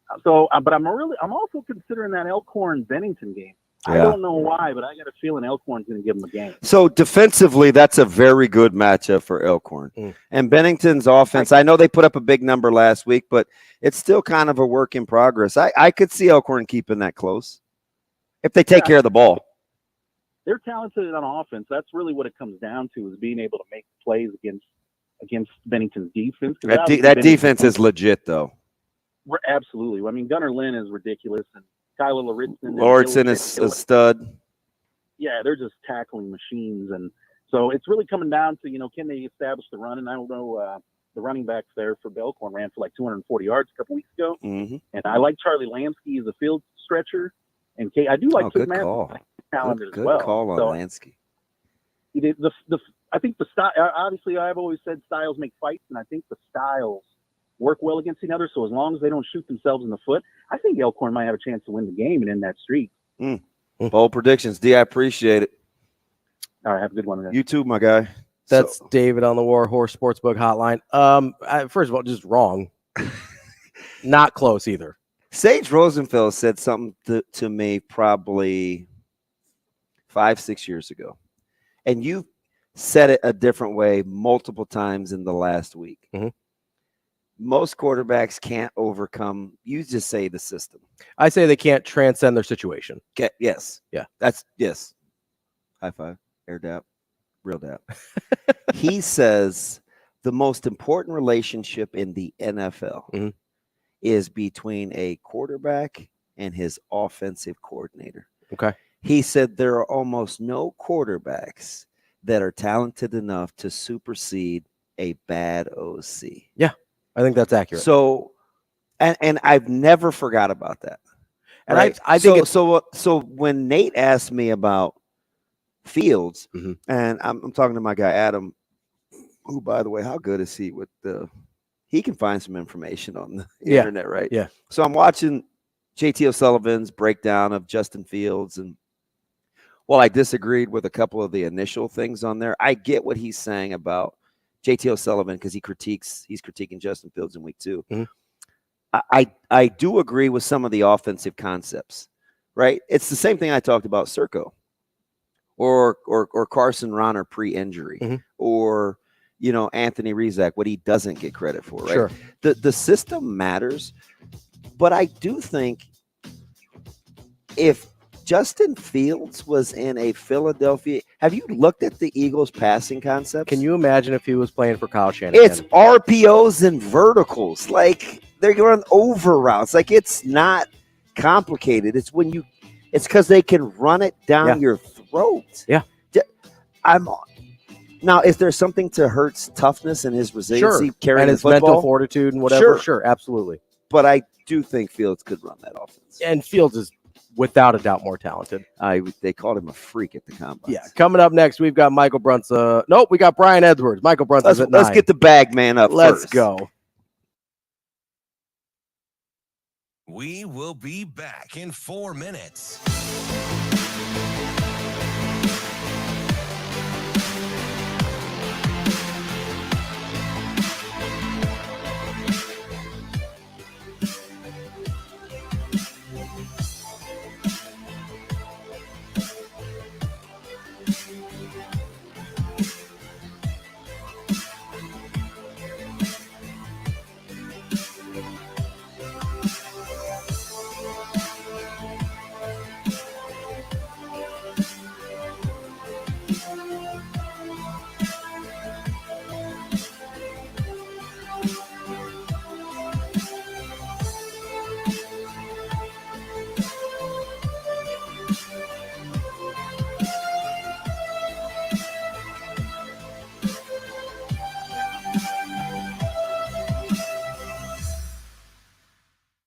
I'm also considering that Elkhorn-Bennington game. Yeah. I don't know why, but I got a feeling Elkhorn's going to give them a game. So defensively, that's a very good matchup for Elkhorn. And Bennington's offense, I know they put up a big number last week, but it's still kind of a work in progress. I could see Elkhorn keeping that close if they take care of the ball. They're talented on offense. That's really what it comes down to, is being able to make plays against Bennington's defense. That defense is legit, though. Absolutely. I mean, Gunnar Lynn is ridiculous, and Kyler Lauritsen is a stud. Yeah, they're just tackling machines. And so it's really coming down to, can they establish the run? And I don't know, the running backs there for Belcorn ran for like 240 yards a couple weeks ago. Mm-hmm. And I like Charlie Lansky as a field stretcher. And I do like good call. Good Call on Lansky. I think the style, obviously I've always said styles make fights, and I think the styles work well against each other. So as long as they don't shoot themselves in the foot, I think Elkhorn might have a chance to win the game and end that streak. Bold predictions. D, I appreciate it. All right, have a good one, guys. You too, my guy. That's David on the War Horse Sportsbook Hotline. First of all, just wrong. Not close either. Sage Rosenfeld said something to me probably 5-6 years ago. And you said it a different way multiple times in the last week. Mm-hmm. Most quarterbacks can't overcome, you just say the system. I say they can't transcend their situation. Yes. Yeah. Yes. High five. Air dap. Real dap. He says the most important relationship in the NFL is between a quarterback and his offensive coordinator. Okay. He said there are almost no quarterbacks that are talented enough to supersede a bad OC. Yeah, I think that's accurate. So, and I've never forgot about that. And right? I think so when Nate asked me about Fields, and I'm talking to my guy Adam, who, by the way, how good is he with he can find some information on the internet, right? Yeah. So I'm watching JT O'Sullivan's breakdown of Justin Fields, and while I disagreed with a couple of the initial things on there, I get what he's saying about JT O'Sullivan because he's critiquing Justin Fields in week 2. I do agree with some of the offensive concepts, right? It's the same thing I talked about Circo or Carson Ronner pre-injury or Anthony Rizak, what he doesn't get credit for, right? Sure. The system matters, but I do think if Justin Fields was in a Philadelphia, have you looked at the Eagles passing concepts? Can you imagine if he was playing for Kyle Shanahan? It's RPOs and verticals. Like they're going over routes. Like it's not complicated. It's because they can run it down your throat. Yeah. Now, is there something to Hurts' toughness and his resiliency carrying and his the football? mental fortitude and whatever? Sure, absolutely. But I do think Fields could run that offense. And Fields is without a doubt more talented. They called him a freak at the combine. Yeah. Coming up next, we've got Michael Bruntz. Nope, we got Brian Edwards. Michael Bruntz is at 9. Let's get the bag man up Let's first. go. We will be back in 4 minutes.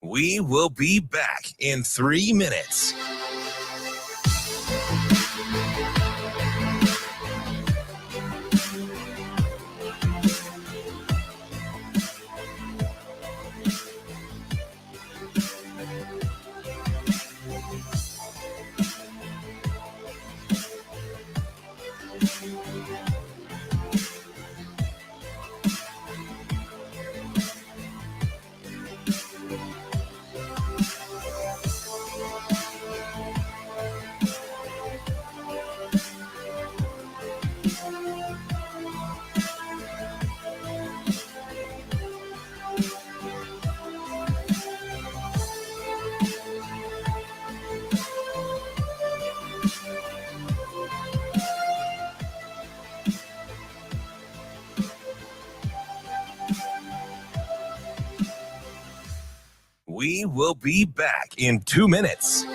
We will be back in 3 minutes. We will be back in 2 minutes.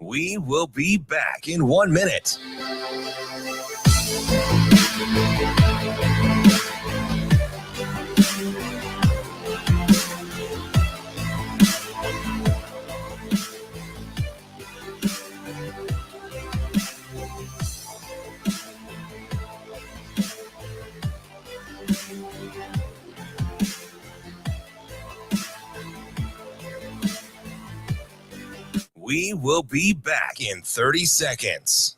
We will be back in 1 minute. We will be back in 30 seconds.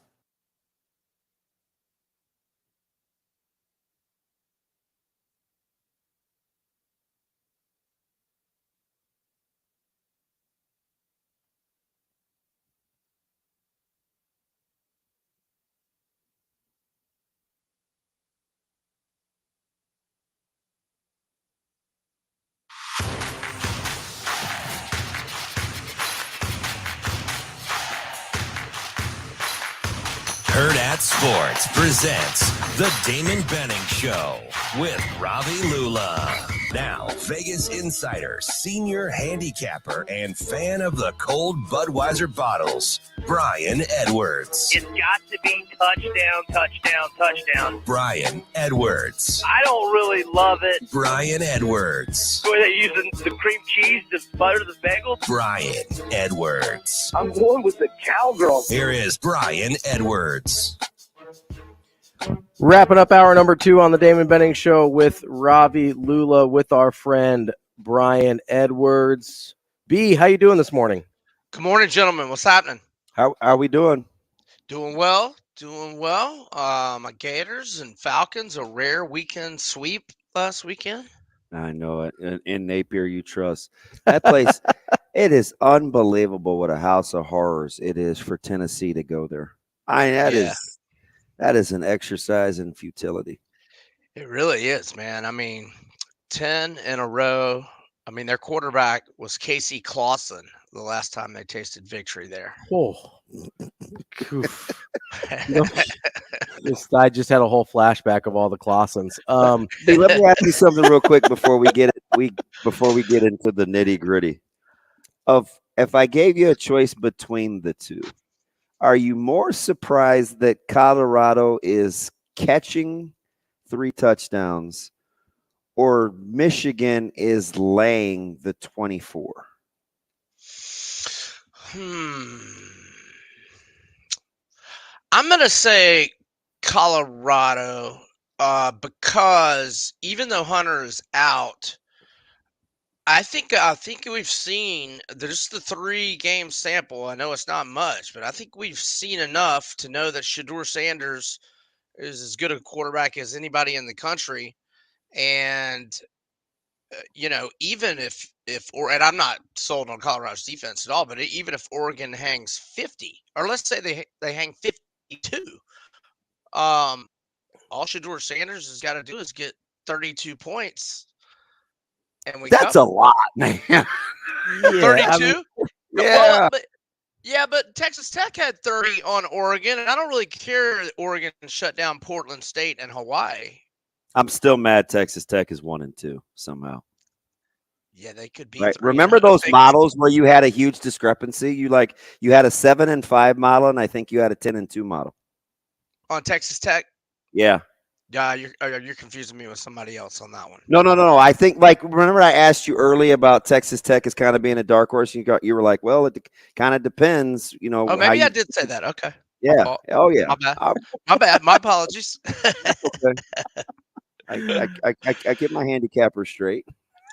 Hurrdat Sports presents the Damon Benning Show with Ravi Lulla. Now, Vegas insider, senior handicapper, and fan of the cold Budweiser bottles, Brian Edwards. It's got to be touchdown, touchdown, touchdown. Brian Edwards. I don't really love it. Brian Edwards. Were they using the cream cheese to butter the bagel? Brian Edwards. I'm going with the cowgirl. Here is Brian Edwards. Wrapping up hour number 2 on the Damon Benning Show with Ravi Lulla with our friend Brian Edwards. B, how you doing this morning? Good morning, gentlemen. What's happening? How are we doing? Doing well. My Gators and Falcons, a rare weekend sweep last weekend. I know it. In Napier, you trust. That place, it is unbelievable what a house of horrors it is for Tennessee to go there. That is an exercise in futility. It really is, man. I mean, 10 in a row. I mean, their quarterback was Casey Clausen the last time they tasted victory there. Oh, I just had a whole flashback of all the Clausens. Hey, let me ask you something real quick before we get into the nitty gritty. If I gave you a choice between the two, are you more surprised that Colorado is catching 3 touchdowns or Michigan is laying the 24? I'm going to say Colorado because even though Hunter is out, I think we've seen there's the 3-game sample. I know it's not much, but I think we've seen enough to know that Shedeur Sanders is as good a quarterback as anybody in the country. And, even if and I'm not sold on Colorado's defense at all, but even if Oregon hangs 50, or let's say they hang 52, all Shedeur Sanders has got to do is get 32 points. And that's a lot, man. 32? Yeah. But Texas Tech had 30 on Oregon, and I don't really care that Oregon shut down Portland State and Hawaii. I'm still mad Texas Tech is 1-2 somehow. Yeah, they could be. Right. Remember those models where you had a huge discrepancy? You had a 7-5 model, and I think you had a 10-2 model on Texas Tech. Yeah. Yeah, you're confusing me with somebody else on that one. No. I think remember I asked you early about Texas Tech as kind of being a dark horse. You were like, well, it kind of depends. Oh, maybe I did say that. Okay. Yeah. Oh yeah. My bad. My bad. My apologies. Okay. I get my handicapper straight.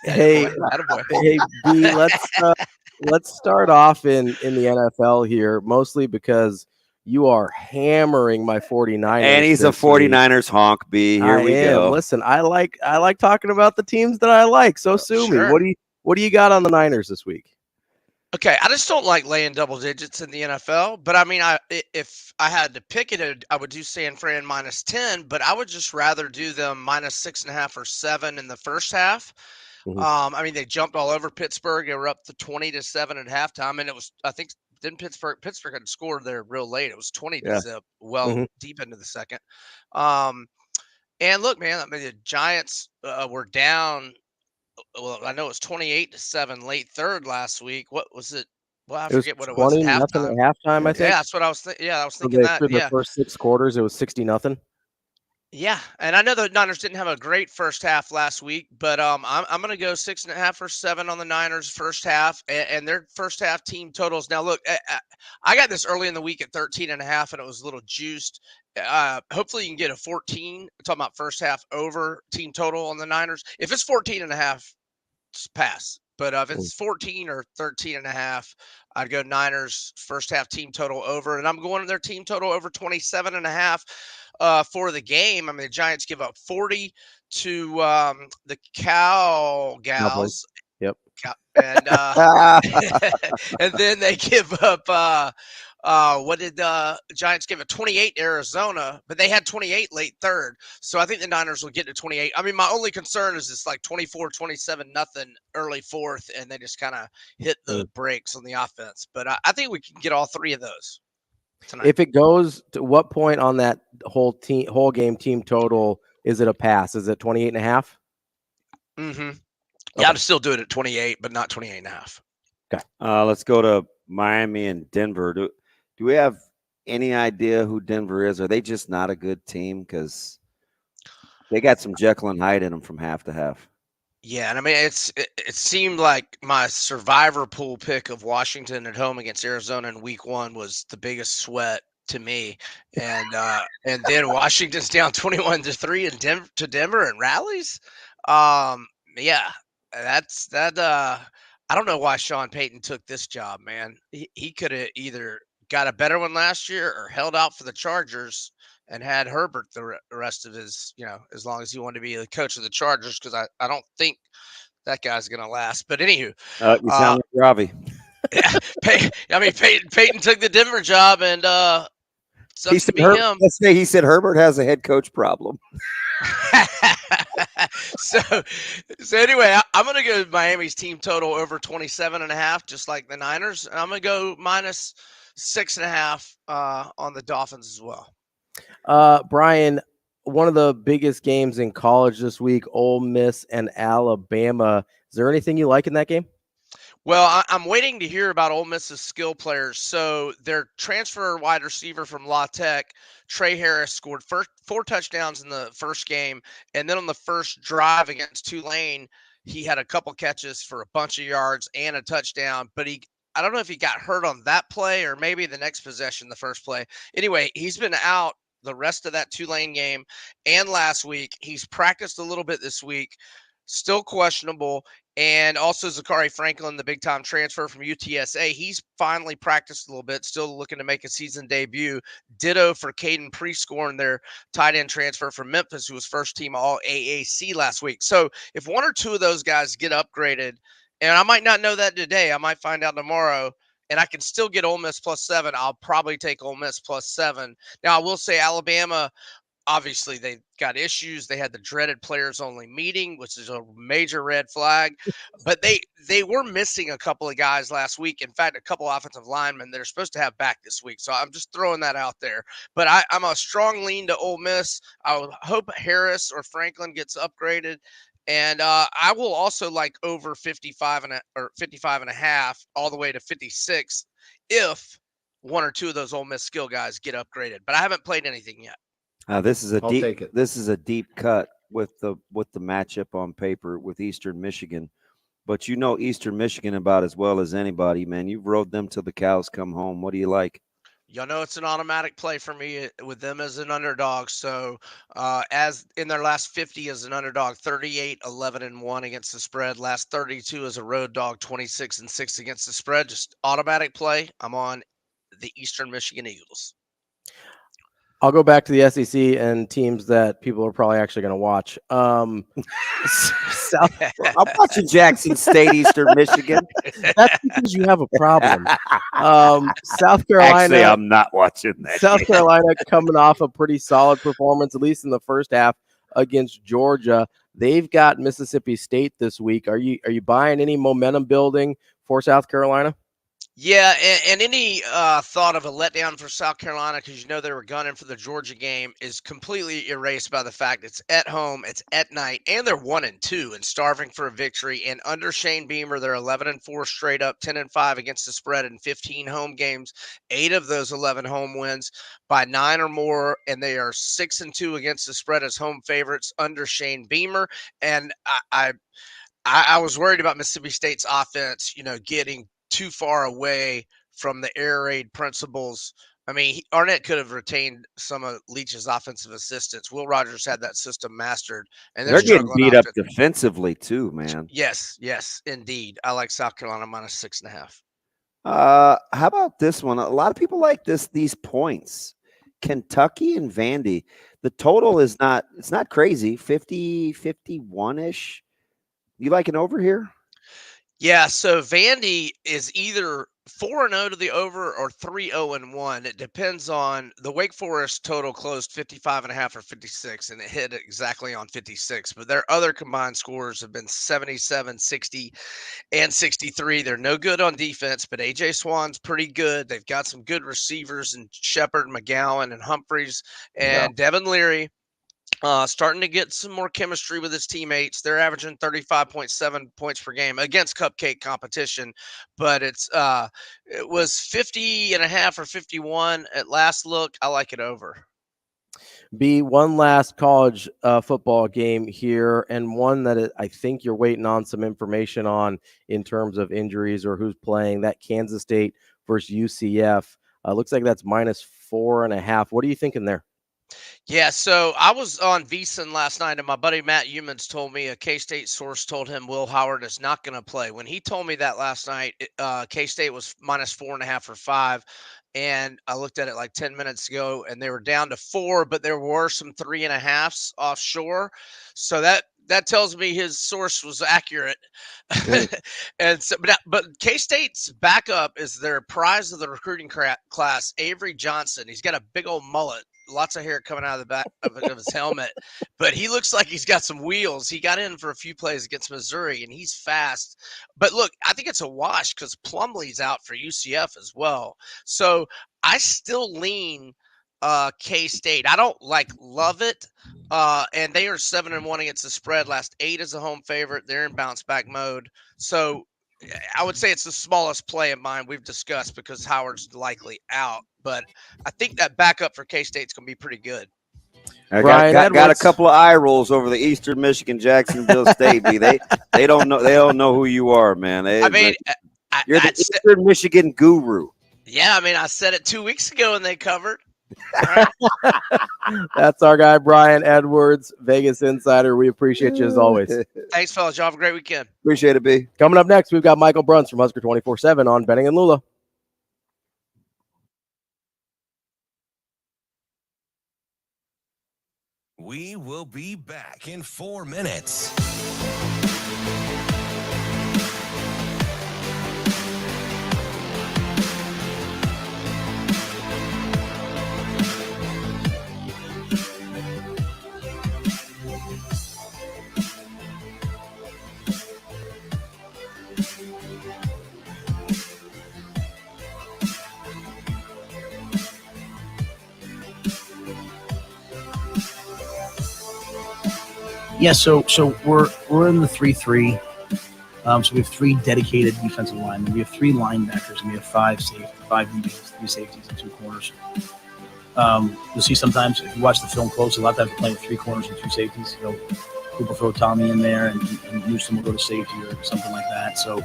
Hey, Attaboy. hey, B, let's start off in the NFL here, mostly because you are hammering my 49ers. And he's a 49ers honk, B. Here we go. Listen, I like talking about the teams that I like. So sue me. What do you got on the Niners this week? Okay, I just don't like laying double digits in the NFL. But I mean, if I had to pick it, I would do San Fran -10. But I would just rather do them -6.5 or 7 in the first half. Mm-hmm. I mean, they jumped all over Pittsburgh. They were up to 20-7 at halftime, and it was, I think, Pittsburgh had scored there real late. It was 20-0, deep into the second. And look, man, I mean, the Giants were down. Well, I know it was 28-7 late third last week. What was it? Well, I forget what it was at halftime. At halftime, I think. Yeah, that's what I was thinking. Yeah, I was thinking that. Through the first 6 quarters, it was 60-0. Yeah, and I know the Niners didn't have a great first half last week, but I'm going to go 6.5 or 7 on the Niners first half, and their first half team totals. Now, look, I got this early in the week at 13.5, and it was a little juiced. Hopefully, you can get a 14. I'm talking about first half over team total on the Niners. If it's 14.5, pass. But if it's 14 or 13.5, I'd go Niners first half team total over, and I'm going to their team total over 27.5. For the game. I mean, the Giants give up 40 to the Cowgals. Yep. And and then they give up what did the Giants give it? 28 to Arizona, but they had 28 late third. So I think the Niners will get to 28. I mean, my only concern is it's like 24-27 nothing early fourth, and they just kind of hit the brakes on the offense. But I think we can get all 3 of those tonight. If it goes to what point on that whole game team total is it a pass? Is it 28.5? Mm-hmm. Yeah, I'd still do it at 28, but not 28.5. Okay. Let's go to Miami and Denver. Do we have any idea who Denver is? Are they just not a good team? Because they got some Jekyll and Hyde in them from half to half. Yeah, and I mean, it seemed like my survivor pool pick of Washington at home against Arizona in week 1 was the biggest sweat to me. And then Washington's down 21-3 to Denver and rallies. Yeah, that's that. I don't know why Sean Payton took this job, man. He could have either got a better one last year or held out for the Chargers and had Herbert the rest of his, as long as he wanted to be the coach of the Chargers, because I don't think that guy's going to last. But anywho. You sound like Ravi. Yeah, Peyton took the Denver job, and he said let's say he said Herbert has a head coach problem. So anyway, I'm going to go Miami's team total over 27.5, just like the Niners. And I'm going to go -6.5 on the Dolphins as well. Brian, one of the biggest games in college this week, Ole Miss and Alabama. Is there anything you like in that game? Well, I'm waiting to hear about Ole Miss's skill players. So their transfer wide receiver from La Tech, Trey Harris, scored 4 touchdowns in the first game. And then on the first drive against Tulane, he had a couple catches for a bunch of yards and a touchdown. But I don't know if he got hurt on that play or maybe the next possession, the first play. Anyway, he's been out the rest of that Tulane game and last week. He's practiced a little bit this week, still questionable. And also Zachary Franklin, the big-time transfer from UTSA, he's finally practiced a little bit, still looking to make a season debut. Ditto for Caden Prescorn, their tight end transfer from Memphis, who was first-team All-AAC last week. So if one or two of those guys get upgraded, and I might not know that today, I might find out tomorrow, and I can still get Ole Miss +7, I'll probably take Ole Miss +7. Now, I will say Alabama, obviously, they got issues. They had the dreaded players-only meeting, which is a major red flag. But they were missing a couple of guys last week. In fact, a couple offensive linemen they're supposed to have back this week. So I'm just throwing that out there. But I'm a strong lean to Ole Miss. I would hope Harris or Franklin gets upgraded. And I will also like over 55.5 all the way to 56 if one or two of those Ole Miss skill guys get upgraded. But I haven't played anything yet. This is a I'll deep. take it. This is a deep cut with the matchup on paper with Eastern Michigan, but you know Eastern Michigan about as well as anybody, man. You've rode them till the cows come home. What do you like? Y'all know it's an automatic play for me with them as an underdog. So as in their last 50 as an underdog, 38, 11-1 against the spread. Last 32 as a road dog, 26-6 against the spread. Just automatic play. I'm on the Eastern Michigan Eagles. I'll go back to the SEC and teams that people are probably actually going to watch. I'm watching Jackson State, Eastern Michigan. That's because you have a problem. South Carolina. Actually, I'm not watching that. South Carolina coming off a pretty solid performance, at least in the first half against Georgia. They've got Mississippi State this week. Are you buying any momentum building for South Carolina? Yeah, and any thought of a letdown for South Carolina, because you know they were gunning for the Georgia game, is completely erased by the fact it's at home, it's at night, and they're 1-2 and starving for a victory. And under Shane Beamer, they're 11-4 straight up, 10-5 against the spread in 15 home games. 8 of those 11 home wins by 9 or more, and they are 6-2 against the spread as home favorites under Shane Beamer. And I was worried about Mississippi State's offense, getting too far away from the air raid principles. I mean, Arnett could have retained some of Leach's offensive assistants. Will Rogers had that system mastered, and they're getting beat up defensively too, man. Yes, indeed. I like South Carolina -6.5. How about this one? A lot of people like these points. Kentucky and Vandy. The total is not crazy. 50, 51-ish. You like an over here? Yeah, so Vandy is either 4-0 to the over or 3-0-1. It depends on the Wake Forest total closed 55.5 or 56, and it hit exactly on 56. But their other combined scores have been 77, 60, and 63. They're no good on defense, but A.J. Swan's pretty good. They've got some good receivers in Shepard, McGowan, and Humphreys, and Devin Leary. Starting to get some more chemistry with his teammates. They're averaging 35.7 points per game against cupcake competition, but it was 50.5 or 51 at last look. I like it over. One last college football game here, and one that I think you're waiting on some information on in terms of injuries or who's playing. That Kansas State versus UCF. Looks like that's -4.5. What are you thinking there? Yeah, so I was on VSiN last night, and my buddy Matt Humans told me a K-State source told him Will Howard is not going to play. When he told me that last night, K-State was -4.5 or 5, and I looked at it like 10 minutes ago, and they were down to 4, but there were some 3.5s offshore. So that tells me his source was accurate. And so, but K-State's backup is their prize of the recruiting class, Avery Johnson. He's got a big old mullet. Lots of hair coming out of the back of his helmet, but he looks like he's got some wheels. He got in for a few plays against Missouri, and he's fast. But look, I think it's a wash because Plumlee's out for UCF as well. So I still lean K-State. I don't love it, and they are 7-1 against the spread. Last 8 as a home favorite. They're in bounce back mode. So I would say it's the smallest play of mine we've discussed because Howard's likely out. But I think that backup for K-State's going to be pretty good. I got a couple of eye rolls over the Eastern Michigan Jacksonville State. They don't know who you are, man. You're the Eastern Michigan guru. Yeah, I mean, I said it 2 weeks ago and they covered. That's our guy, Brian Edwards, Vegas Insider. We appreciate you as always. Thanks, fellas. Y'all have a great weekend. Appreciate it, B. Coming up next, we've got Michael Bruntz from Husker 24/7 on Benning and Lulla. We will be back in 4 minutes. Yeah, so we're in the 3-3. So we have 3 dedicated defensive linemen. We have 3 linebackers, and we have 5 DBs, 3 safeties, and 2 corners. You'll see sometimes if you watch the film closely, a lot of times we're playing with 3 corners and 2 safeties. People throw Tommy in there, and Newsom will go to safety or something like that. So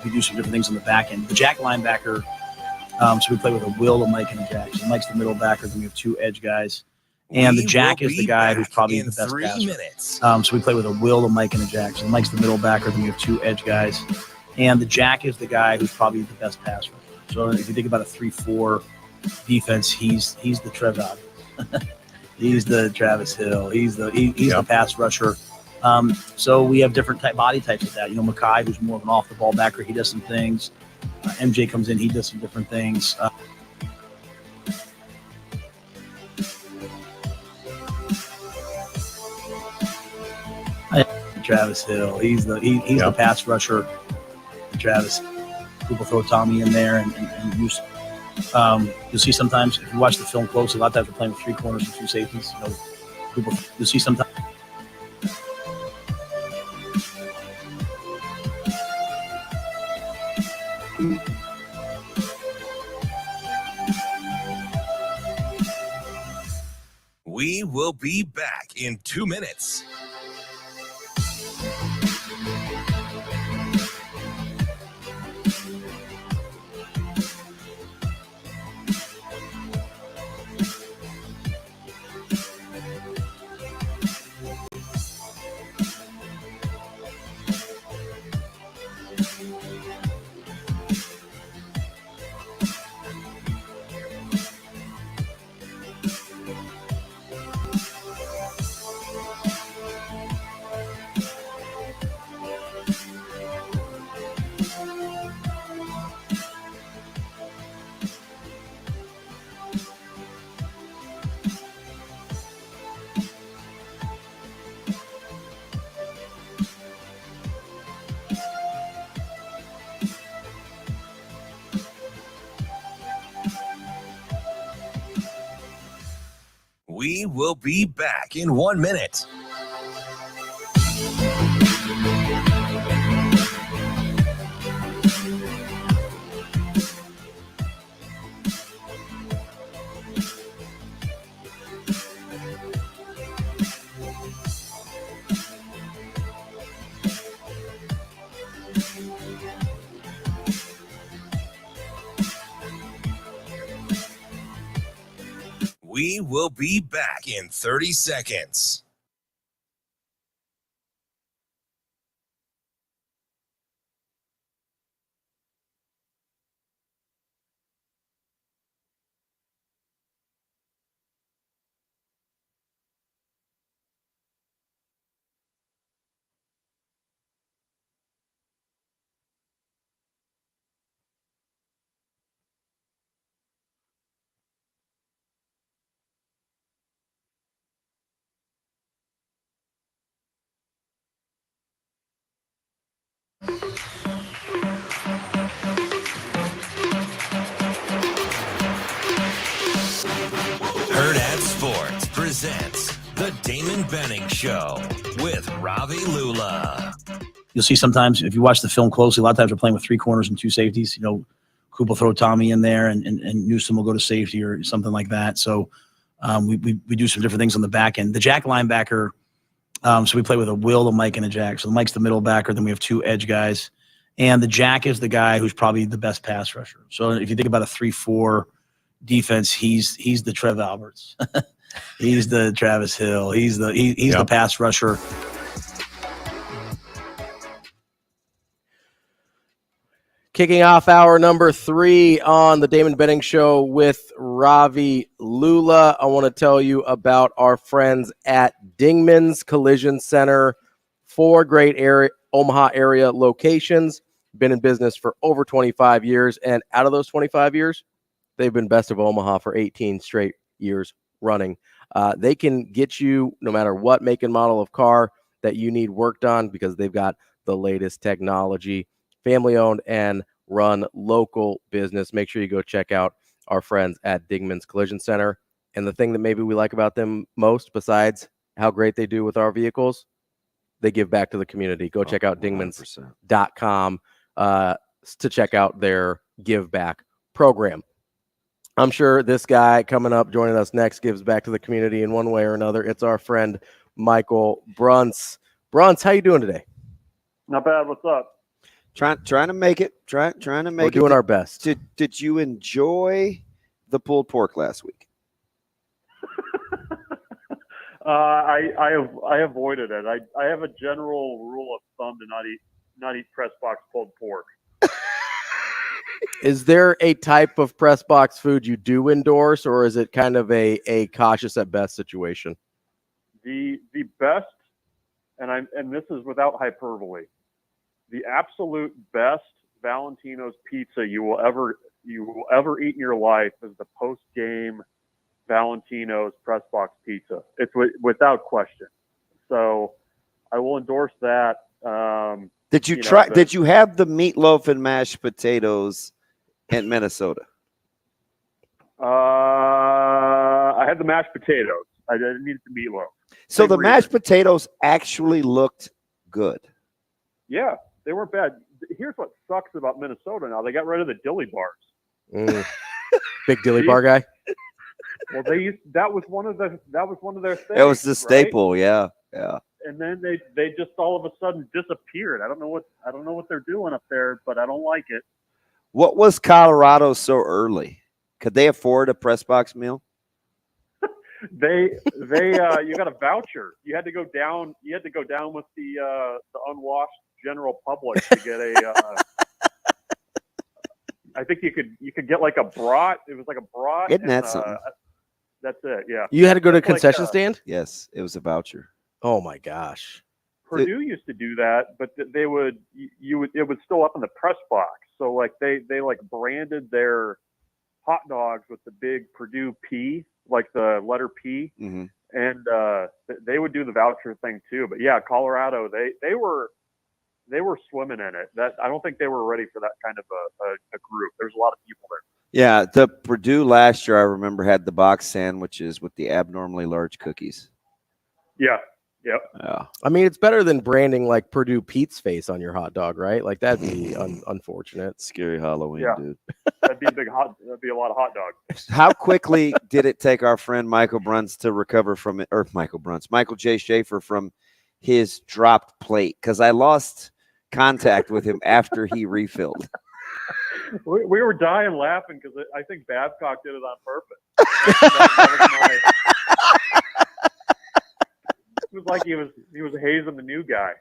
we do some different things on the back end. The jack linebacker, so we play with a Will, a Mike, and a Jack. So Mike's the middle backer, then we have 2 edge guys. And the Jack is the guy who's probably the best passer. So we play with a Will, a Mike, and a Jack. So Mike's the middle backer, then we have 2 edge guys. And the Jack is the guy who's probably the best passer. So if you think about a 3-4 defense, he's the Trev Alberts. He's the Travis Hill. He's the pass rusher. So we have different body types of that. Mackay, who's more of an off-the-ball backer, he does some things. MJ comes in, he does some different things. Travis Hill, he's the pass rusher. Travis, people throw Tommy in there, and you'll see sometimes if you watch the film closely, a lot of times we're playing with 3 corners and 2 safeties. You'll see sometimes. We will be back in 2 minutes. We will be back in 1 minute. We will be back in 30 seconds. Hurrdat Sports presents the Damon Benning Show with Ravi Lulla. You'll see sometimes if you watch the film closely, a lot of times we're playing with 3 corners and 2 safeties. Coop will throw Tommy in there, and Newsom will go to safety or something like that. So we do some different things on the back end. The jack linebacker, so we play with a Will, a Mike, and a Jack. So the Mike's the middle backer, then we have 2 edge guys. And the Jack is the guy who's probably the best pass rusher. So if you think about a 3-4 defense, he's the Trev Alberts. He's the Travis Hill. He's the pass rusher. Kicking off hour number 3 on the Damon Benning Show with Ravi Lulla. I want to tell you about our friends at Dingman's Collision Center. 4 great Omaha area locations. Been in business for over 25 years. And out of those 25 years, they've been best of Omaha for 18 straight years running. They can get you no matter what make and model of car that you need worked on because they've got the latest technology. Family-owned and run local business. Make sure you go check out our friends at Dingman's Collision Center. And the thing that maybe we like about them most, besides how great they do with our vehicles, they give back to the community. Go check out dingmans.com to check out their give back program. I'm sure this guy coming up, joining us next, gives back to the community in one way or another. It's our friend Michael Bruntz. Bruntz, how you doing today? Not bad. What's up? Trying to make it. Trying to make it. We're doing our best. Did you enjoy the pulled pork last week? I avoided it. I have a general rule of thumb to not eat press box pulled pork. Is there a type of press box food you do endorse, or is it kind of a cautious at best situation? The best, and this is without hyperbole, the absolute best Valentino's pizza you will ever eat in your life is the post game Valentino's press box pizza. It's without question. So I will endorse that. Did you try? Did you have the meatloaf and mashed potatoes in Minnesota? I had the mashed potatoes. I didn't eat the meatloaf. So the mashed potatoes actually looked good. Yeah, they weren't bad. Here's what sucks about Minnesota now: they got rid of the dilly bars. Big dilly bar guy. Well, that was one of their things. It was the staple, right? Yeah. And then they just all of a sudden disappeared. I don't know what they're doing up there, but I don't like it. What was Colorado so early? Could they afford a press box meal? They you got a voucher. You had to go down. You had to go down with the unwashed general public to get a. I think you could get like a brat. It was like a brat. Isn't that something? That's it. Yeah. You had to go to a concession stand? Yes, it was a voucher. Oh my gosh. Purdue used to do that, but it would still up in the press box. So like they like branded their hot dogs with the big Purdue P, like the letter P, mm-hmm. and they would do the voucher thing too. But yeah, Colorado, they were swimming in it. That I don't think they were ready for that kind of a group. There's a lot of people there. Yeah, the Purdue last year I remember had the box sandwiches with the abnormally large cookies. Yeah. Yep. Yeah. I mean, it's better than branding like Purdue Pete's face on your hot dog, right? Like that'd be unfortunate. Scary Halloween, dude. That'd be a lot of hot dogs. How quickly did it take our friend Michael Bruntz to recover from it, or Michael J. Schaefer from his dropped plate? Because I lost contact with him after he refilled. We were dying laughing because I think Babcock did it on purpose. It was like he was hazing the new guy.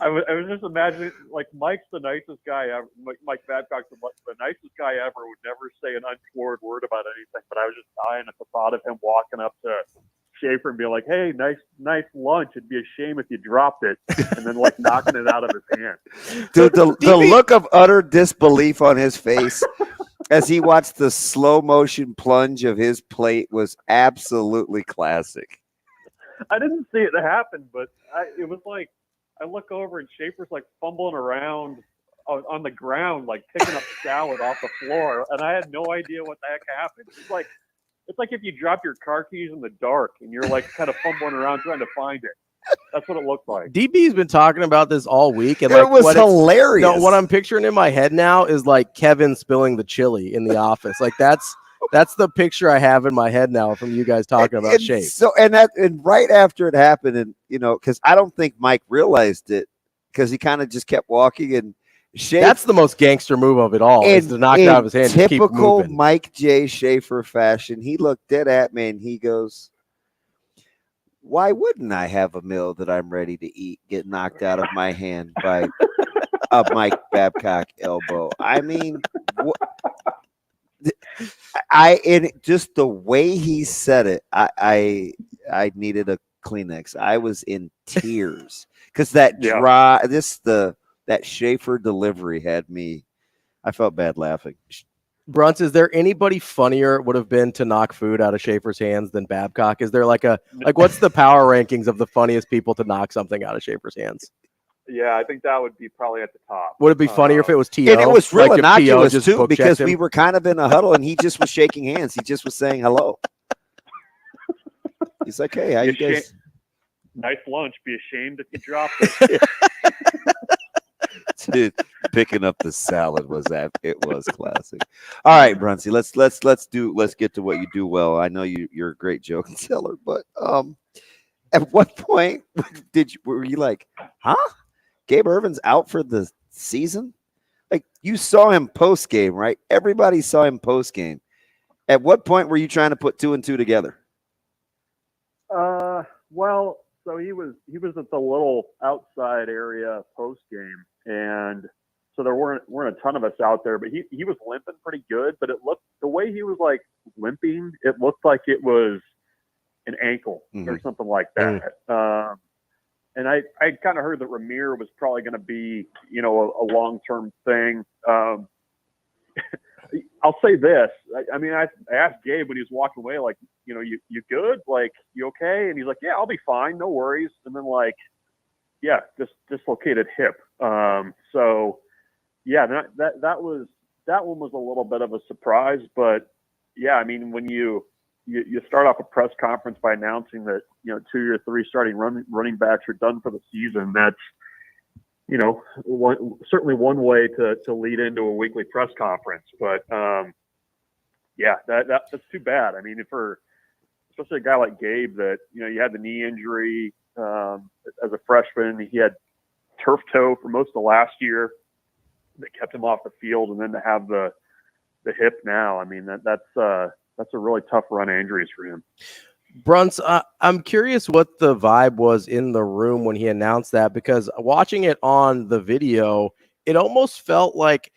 I was just imagining, like, Mike's the nicest guy ever. Mike Babcock's the nicest guy ever. Would never say an untoward word about anything. But I was just dying at the thought of him walking up to Schaefer and being like, "Hey, nice lunch. It'd be a shame if you dropped it," and then like knocking it out of his hand. Dude, the look of utter disbelief on his face as he watched the slow motion plunge of his plate was absolutely classic. I didn't see it happen, but it was like I look over and Schaefer's like fumbling around on the ground, like picking up salad off the floor, and I had no idea what the heck happened. It's like if you drop your car keys in the dark and you're like kind of fumbling around trying to find it. That's what it looked like. DB's been talking about this all week, and it was hilarious. No, what I'm picturing in my head now is like Kevin spilling the chili in the office. Like that's the picture I have in my head now from you guys talking about shape. So and right after it happened, and because I don't think Mike realized it because he kind of just kept walking and. That's the most gangster move of it all, is to knock it out of his hand. Typical keep moving. Mike J. Schaefer fashion. He looked dead at me and he goes, "Why wouldn't I have a meal that I'm ready to eat get knocked out of my hand by a Mike Babcock elbow?" I mean, just the way he said it, I needed a Kleenex. I was in tears because that that Schaefer delivery had me. I felt bad laughing. Bruntz, is there anybody funnier would have been to knock food out of Schaefer's hands than Babcock? Is there what's the power rankings of the funniest people to knock something out of Schaefer's hands? Yeah, I think that would be probably at the top. Would it be funnier if it was T.O.? And it was real innocuous too, because we were kind of in a huddle and he just was shaking hands. He just was saying hello. He's like, "Hey, how you guys? Nice lunch. Be ashamed if you dropped it." Dude, picking up the salad was classic. All right, Bruntzy, let's get to what you do well. I know you're a great joke teller, but at what point were you like, huh? Gabe Ervin's out for the season? Like, you saw him post game, right? Everybody saw him post game. At what point were you trying to put 2 and 2 together? Well, so he was at the little outside area post game, and so there weren't a ton of us out there, but he was limping pretty good. But it looked, the way he was like limping, it looked like it was an ankle or something like that. And I kind of heard that Ramir was probably going to be, a long-term thing. I'll say this. I mean, I asked Gabe when he was walking away, like, you good? Like, you okay? And he's like, yeah, I'll be fine. No worries. And then just dislocated hip. So yeah, that one was a little bit of a surprise, but yeah, I mean, when you start off a press conference by announcing that, 2 or 3 starting running backs are done for the season, that's, certainly one way to lead into a weekly press conference. But yeah, that's too bad. I mean, especially a guy like Gabe that, you had the knee injury as a freshman, he had turf toe for most of last year that kept him off the field, and then to have the hip now, I mean, that's a really tough run of injuries for him. Bruntz, I'm curious what the vibe was in the room when he announced that, because watching it on the video, it almost felt like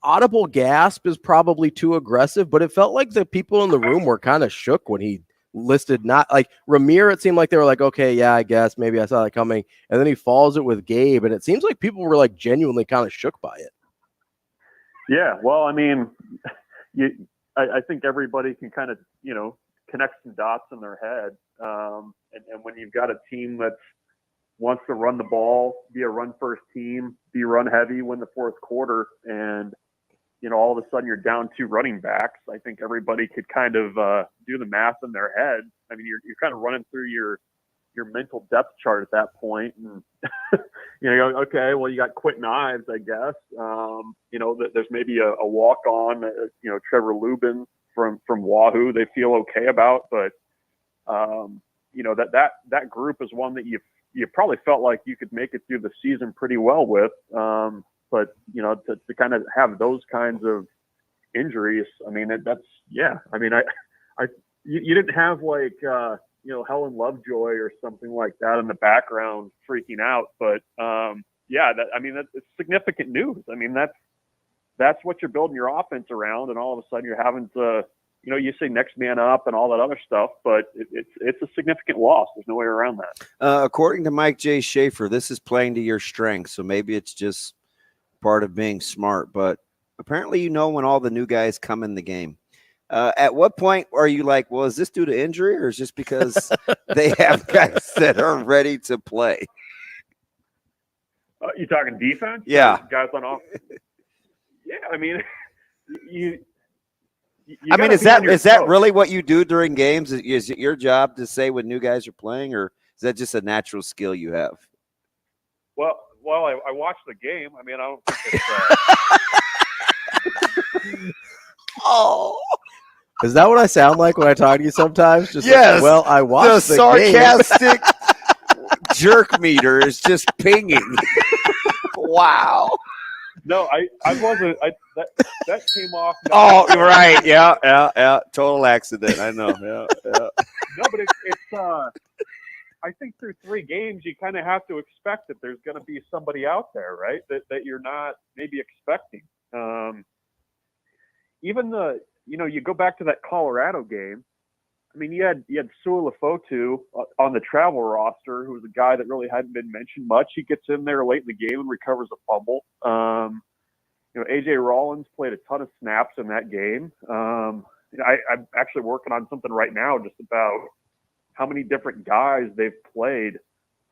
audible gasp is probably too aggressive, but it felt like the people in the room were kind of shook when he listed, not like Ramir. It seemed like they were like, okay, yeah, I guess maybe I saw that coming. And then he follows it with Gabe, and it seems like people were like genuinely kind of shook by it. Yeah. Well, I mean, I think everybody can kind of, connect some dots in their head. And when you've got a team that wants to run the ball, be a run first team, be run heavy, win the fourth quarter, and, all of a sudden you're down 2 running backs, I think everybody could kind of do the math in their head. I mean, you're kind of running through your mental depth chart at that point. And, okay, well, you got Quentin Ives, I guess. There's maybe a walk-on, Trevor Lubin from Wahoo they feel okay about, but that group is one that you probably felt like you could make it through the season pretty well with, but to kind of have those kinds of injuries, I mean, you didn't have like Helen Lovejoy or something like that in the background freaking out, but that's significant news. I mean, that's what you're building your offense around, and all of a sudden you're having to, you say next man up and all that other stuff, but it's a significant loss. There's no way around that. According to Mike J. Schaefer, this is playing to your strengths, so maybe it's just part of being smart, but apparently when all the new guys come in the game. At what point are you like, well, is this due to injury, or is just because they have guys that are ready to play? You talking defense? Yeah. Guys on offense? Yeah, I mean, is that really what you do during games? Is it your job to say when new guys are playing, or is that just a natural skill you have? Well, I watched the game. I mean, I don't think it's Oh, is that what I sound like when I talk to you sometimes? Just yes. Well, I watched the sarcastic jerk meter is just pinging. Wow. No, I wasn't. That came off. Oh, right. Yeah. Total accident. I know. Yeah. No, but it's I think through 3 games, you kind of have to expect that there's going to be somebody out there, right? That you're not maybe expecting. Even you go back to that Colorado game. I mean, you had Sua Lefotu on the travel roster, who was a guy that really hadn't been mentioned much. He gets in there late in the game and recovers a fumble. AJ Rollins played a ton of snaps in that game. I'm actually working on something right now just about how many different guys they've played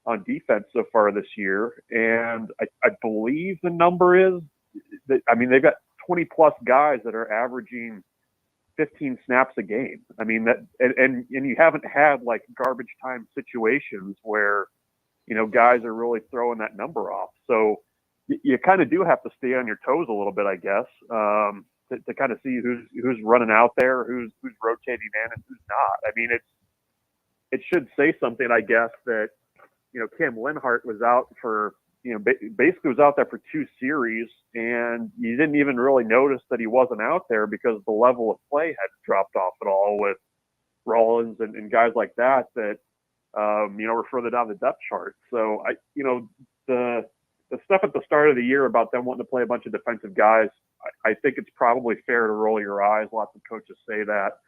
on defense so far this year. And I believe the number is that, I mean, they've got 20 plus guys that are averaging 15 snaps a game. I mean, that, and you haven't had like garbage time situations where, guys are really throwing that number off. So you kind of do have to stay on your toes a little bit, I guess, to kind of see who's running out there, who's rotating in, and who's not. I mean, it should say something, I guess, that Cam Linhart was out for basically was out there for 2 series, and you didn't even really notice that he wasn't out there because the level of play hadn't dropped off at all with Rollins and guys like that were further down the depth chart. So the stuff at the start of the year about them wanting to play a bunch of defensive guys, I think it's probably fair to roll your eyes. Lots of coaches say that,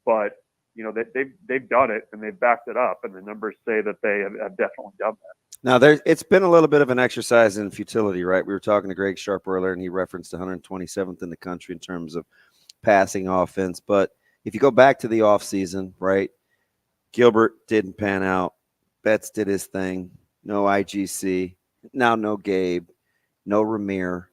but they've done it and they've backed it up, and the numbers say that they have definitely done that. Now, it's been a little bit of an exercise in futility, right? We were talking to Greg Sharpe earlier, and he referenced 127th in the country in terms of passing offense. But if you go back to the offseason, right, Gilbert didn't pan out. Betts did his thing. No IGC. Now no Gabe. No Ramir.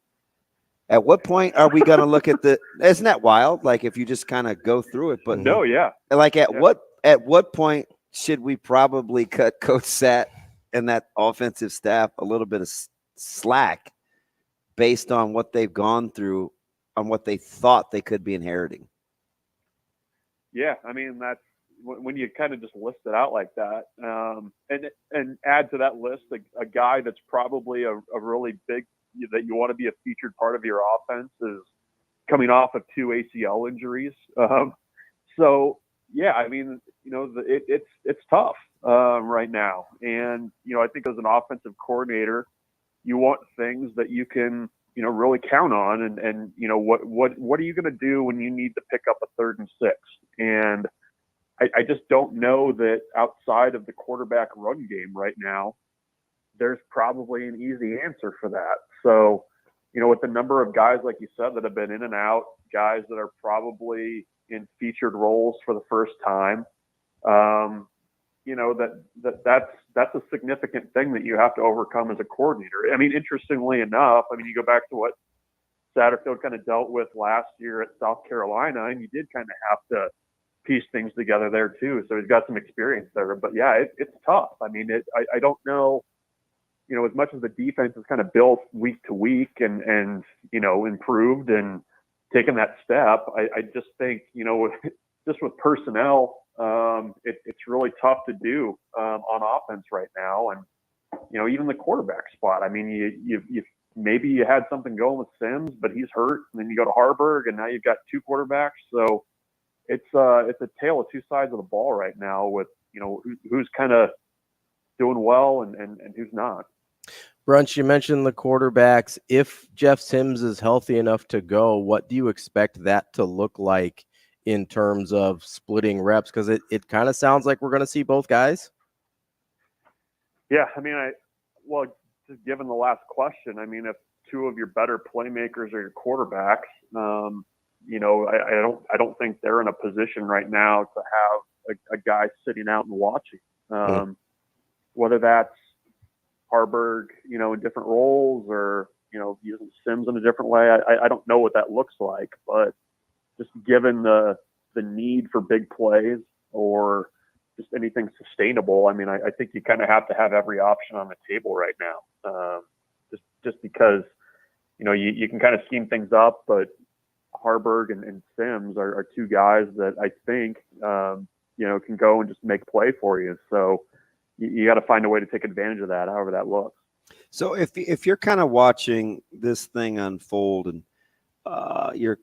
At what point are we going to look at isn't that wild? Like, if you just kind of go through it. But no, yeah. Like, at what point should we probably cut Coach Sat and that offensive staff a little bit of slack based on what they've gone through, on what they thought they could be inheriting? Yeah, I mean, that's when you kind of just list it out like that, and add to that list a guy that's probably a really big, that you want to be a featured part of your offense, is coming off of 2 ACL injuries. So yeah, I mean, it's tough right now, and I think as an offensive coordinator, you want things that you can really count on, and what are you going to do when you need to pick up a 3rd and 6? And I just don't know that outside of the quarterback run game right now, there's probably an easy answer for that. So, with the number of guys, like you said, that have been in and out, guys that are probably in featured roles for the first time, that's a significant thing that you have to overcome as a coordinator. I mean, interestingly enough, you go back to what Satterfield kind of dealt with last year at South Carolina, and you did kind of have to piece things together there too. So he's got some experience there. But yeah, it's tough. I mean, I don't know, as much as the defense is kind of built week to week and improved and taken that step, I just think, just with personnel, it's really tough to do on offense right now. And, even the quarterback spot, I mean, you maybe you had something going with Sims, but he's hurt, and then you go to Harburg, and now you've got 2 quarterbacks. So it's a tale of 2 sides of the ball right now with, who's kind of doing well and who's not. Bruntz, you mentioned the quarterbacks. If Jeff Sims is healthy enough to go, what do you expect that to look like in terms of splitting reps? Because it kind of sounds like we're going to see both guys. Yeah, I mean, just given the last question, I mean, if 2 of your better playmakers are your quarterbacks, I don't think they're in a position right now to have a guy sitting out and watching. Whether that's Harburg, in different roles, or using Sims in a different way, I don't know what that looks like. But just given the need for big plays or just anything sustainable, I mean, I think you kind of have to have every option on the table right now. Just because you can kind of scheme things up, but Harburg and Sims are 2 guys that I think can go and just make play for you. So you got to find a way to take advantage of that, however that looks. So if you're kind of watching this thing unfold, and you're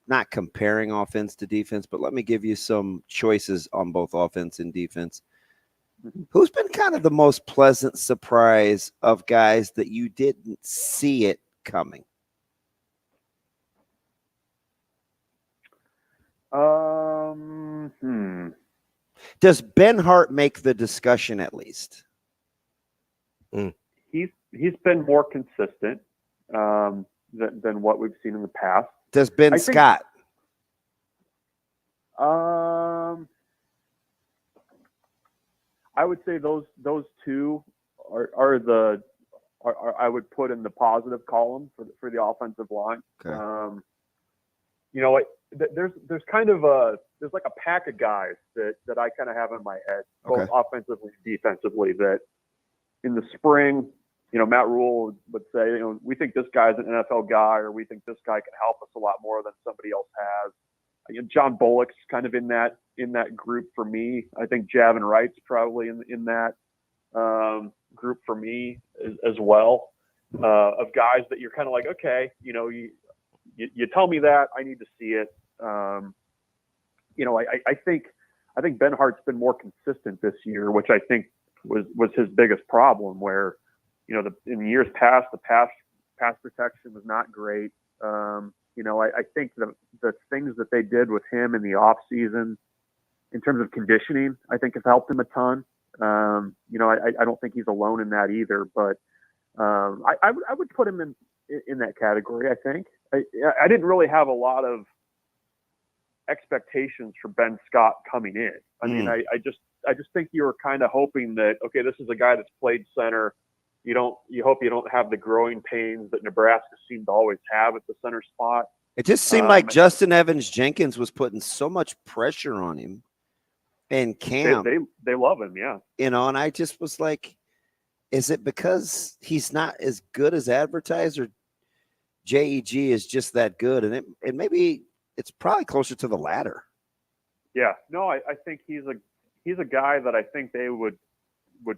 not comparing offense to defense, but let me give you some choices on both offense and defense. Who's been kind of the most pleasant surprise of guys that you didn't see it coming? Does Ben Hart make the discussion at least? He's been more consistent than what we've seen in the past. Does Ben Scott? I would say those 2 are I would put in the positive column for the offensive line. Okay. There's kind of there's like a pack of guys that I kind of have in my head, both offensively and defensively, that in the spring, Matt Rhule would say, we think this guy's an NFL guy, or we think this guy can help us a lot more than somebody else has. John Bullock's kind of in that group for me. I think Javin Wright's probably in that group for me as well, of guys that you're kind of like, okay, you tell me that, I need to see it. I think Ben Hart's been more consistent this year, which I think was his biggest problem, where in years past, the pass protection was not great. I think the things that they did with him in the off season in terms of conditioning, I think have helped him a ton. I don't think he's alone in that either, but I would put him in that category. I think I didn't really have a lot of expectations for Ben Scott coming in. I mean, I just think you were kind of hoping that, okay, this is a guy that's played center. You hope you don't have the growing pains that Nebraska seemed to always have at the center spot. It just seemed like Justin Evans Jenkins was putting so much pressure on him in camp. They love him, yeah. And I just was like, is it because he's not as good as advertised, or JEG is just that good? And maybe it's probably closer to the latter. Yeah, no, I think he's a guy that I think they would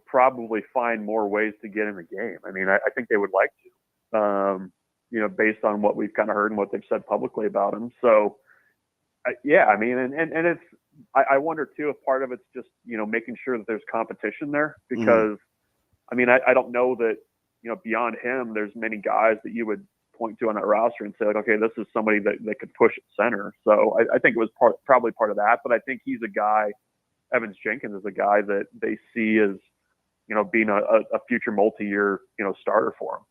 probably find more ways to get in the game. I mean, I think they would like to, based on what we've kind of heard and what they've said publicly about him. So, I mean, and it's, I wonder too, if part of it's just, making sure that there's competition there, because I mean, I don't know that, beyond him, there's many guys that you would point to on that roster and say, like, okay, this is somebody that could push at center. So I think it was probably part of that, but I think he's a guy, Evans Jenkins is a guy that they see as, being a future multi-year, starter for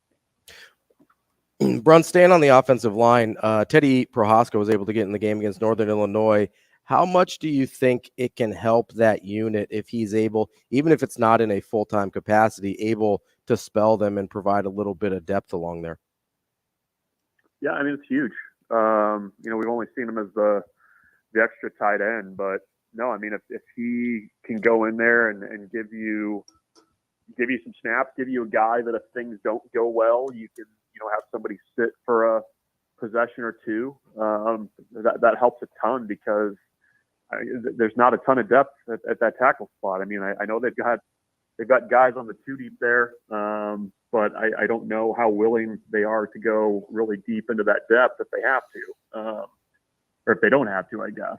him. Bruntz, staying on the offensive line, Teddy Prohaska was able to get in the game against Northern Illinois. How much do you think it can help that unit if he's able, even if it's not in a full-time capacity, able to spell them and provide a little bit of depth along there? Yeah, I mean, it's huge. We've only seen him as the extra tight end, but no, I mean, if he can go in there and give you some snaps, give you a guy that if things don't go well, you can, have somebody sit for a possession or two, that helps a ton, because there's not a ton of depth at that tackle spot. I mean, I know they've got guys on the 2 deep there, but I don't know how willing they are to go really deep into that depth if they have to, or if they don't have to, I guess.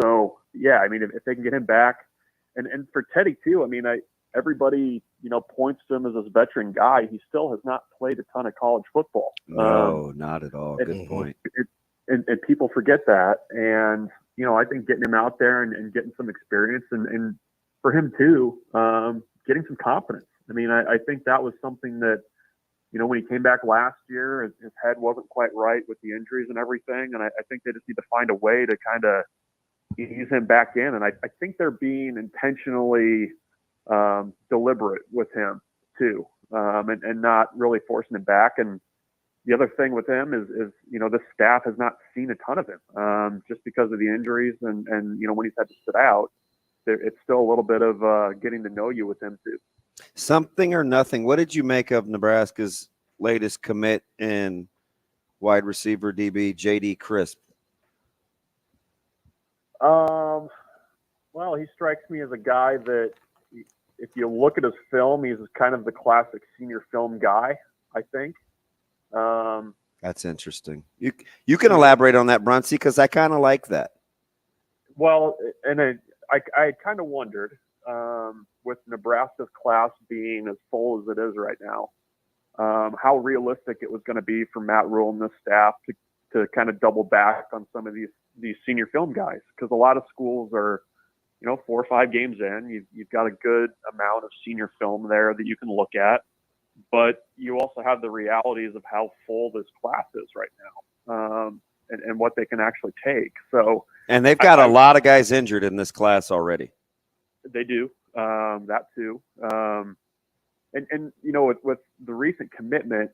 So yeah, I mean, if they can get him back, and for Teddy too, I mean, everybody points to him as this veteran guy. He still has not played a ton of college football. No, not at all. Good point. And people forget that, and I think getting him out there and getting some experience, and for him too, getting some confidence. I mean, I think that was something that, when he came back last year, his head wasn't quite right with the injuries and everything. And I think they just need to find a way to kind of ease him back in. And I think they're being intentionally deliberate with him too, and not really forcing him back. And the other thing with him is the staff has not seen a ton of him, just because of the injuries and when he's had to sit out, it's still a little bit of getting to know you with him too. Something or nothing. What did you make of Nebraska's latest commit in wide receiver DB JD Crisp? Well, he strikes me as a guy that, if you look at his film, he's kind of the classic senior film guy, I think. That's interesting. You can elaborate on that, Bruntz, because I kind of like that. Well, and I kind of wondered, with Nebraska's class being as full as it is right now, how realistic it was going to be for Matt Rhule and the staff to kind of double back on some of these senior film guys, because a lot of schools are, 4 or 5 games in, you've got a good amount of senior film there that you can look at, but you also have the realities of how full this class is right now, and what they can actually take. So, and they've got a lot of guys injured in this class already. They do, that too. And with the recent commitment,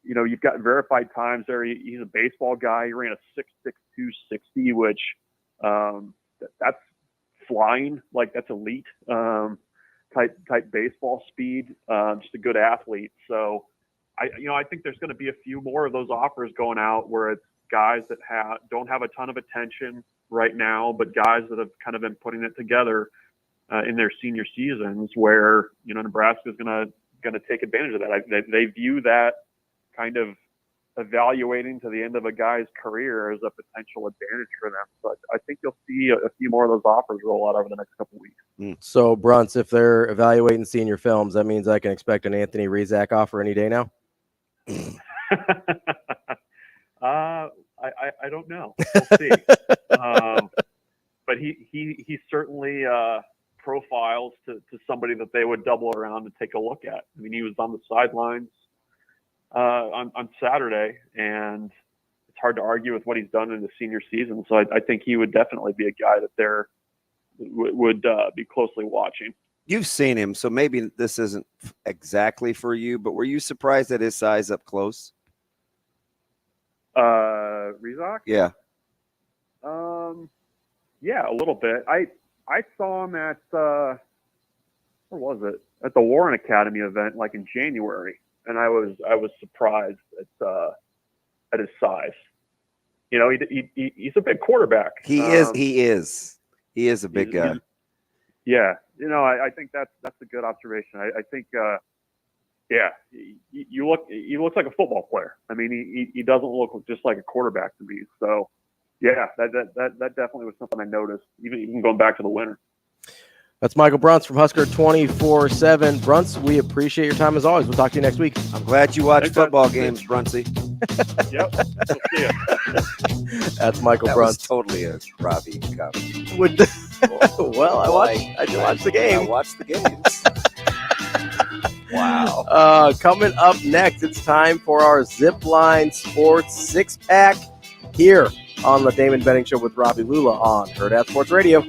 you've got verified times there. He's a baseball guy. He ran a 6.62 60, which that's flying, like that's elite. type baseball speed, just a good athlete. So I think there's going to be a few more of those offers going out where it's guys that don't have a ton of attention right now, but guys that have kind of been putting it together in their senior seasons, where Nebraska is going to take advantage of that. They view that kind of evaluating to the end of a guy's career as a potential advantage for them. So I think you'll see a few more of those offers roll out over the next couple of weeks. So Bruntz, if they're evaluating senior films, that means I can expect an Anthony Rizak offer any day now. I don't know. We'll see. But he certainly profiles to somebody that they would double around and take a look at. I mean, he was on the sidelines on Saturday, and it's hard to argue with what he's done in the senior season. So I think he would definitely be a guy that would be closely watching. You've seen him, so maybe this isn't exactly for you, but were you surprised at his size up close? Rizak? Yeah. Yeah, a little bit. I saw him at where was it? At the Warren Academy event, like in January, and I was surprised at his size. He's a big quarterback. He is a big guy. Yeah, I think that's a good observation. I think, he looks like a football player. I mean, he doesn't look just like a quarterback to me. So, yeah, that definitely was something I noticed, even going back to the winter. That's Michael Bruntz from Husker 24/7. Bruntz, we appreciate your time as always. We'll talk to you next week. I'm glad you watch football games, Bruntsy. Yep. We'll see you. That's Michael That Bruntz. was totally a Ravi comment. Well, I watched the game. I watched the games. Wow. Coming up next, it's time for our Zipline Sports six-pack here on the Damon Benning Show with Ravi Lulla on Hurrdat Sports Radio.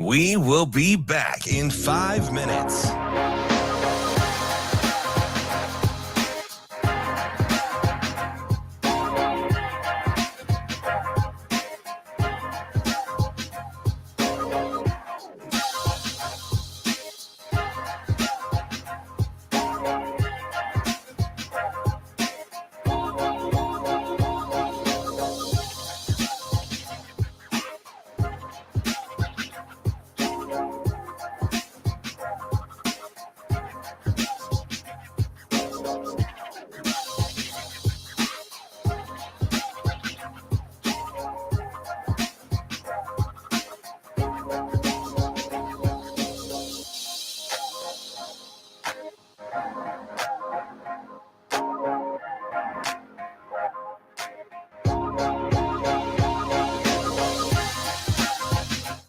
We will be back in 5 minutes.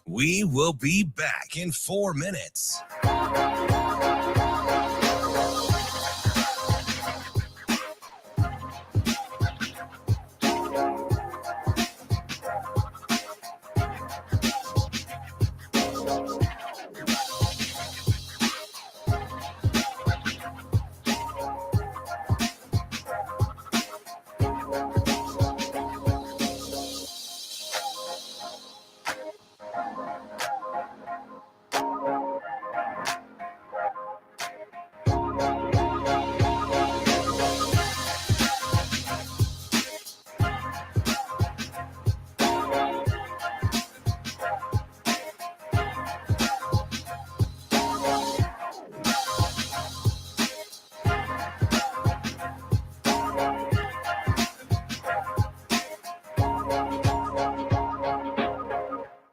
We will be back in 4 minutes.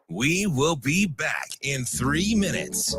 We will be back in 3 minutes.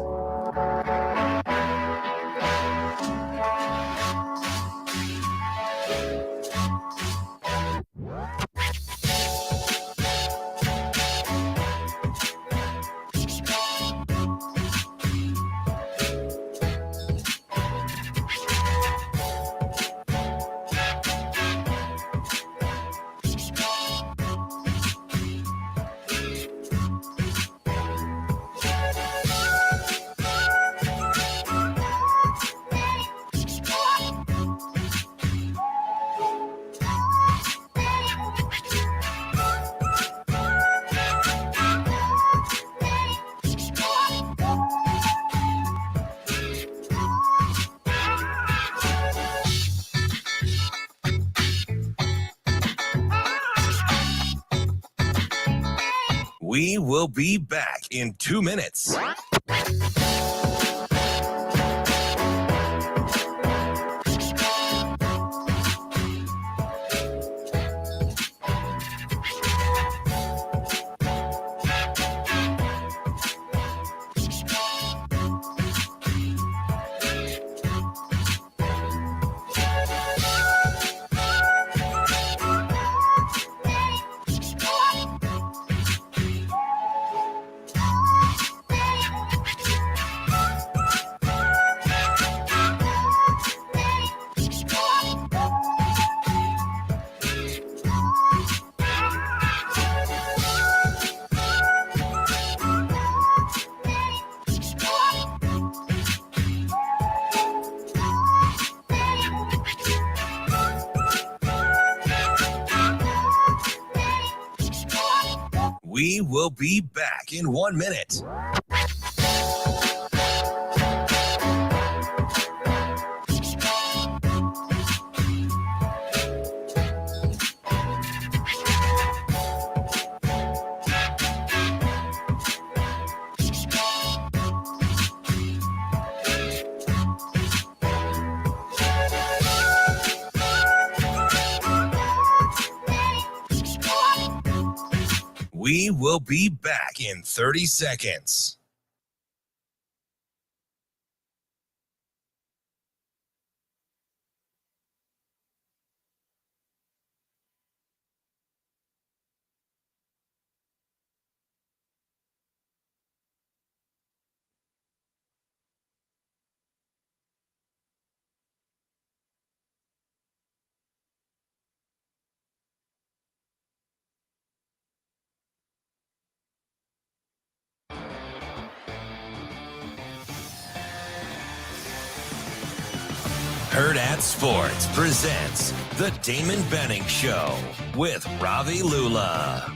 We will be back in 2 minutes. We will be back in 1 minute. We will be back in 30 seconds. Hurrdat Sports presents the Damon Benning Show with Ravi Lulla.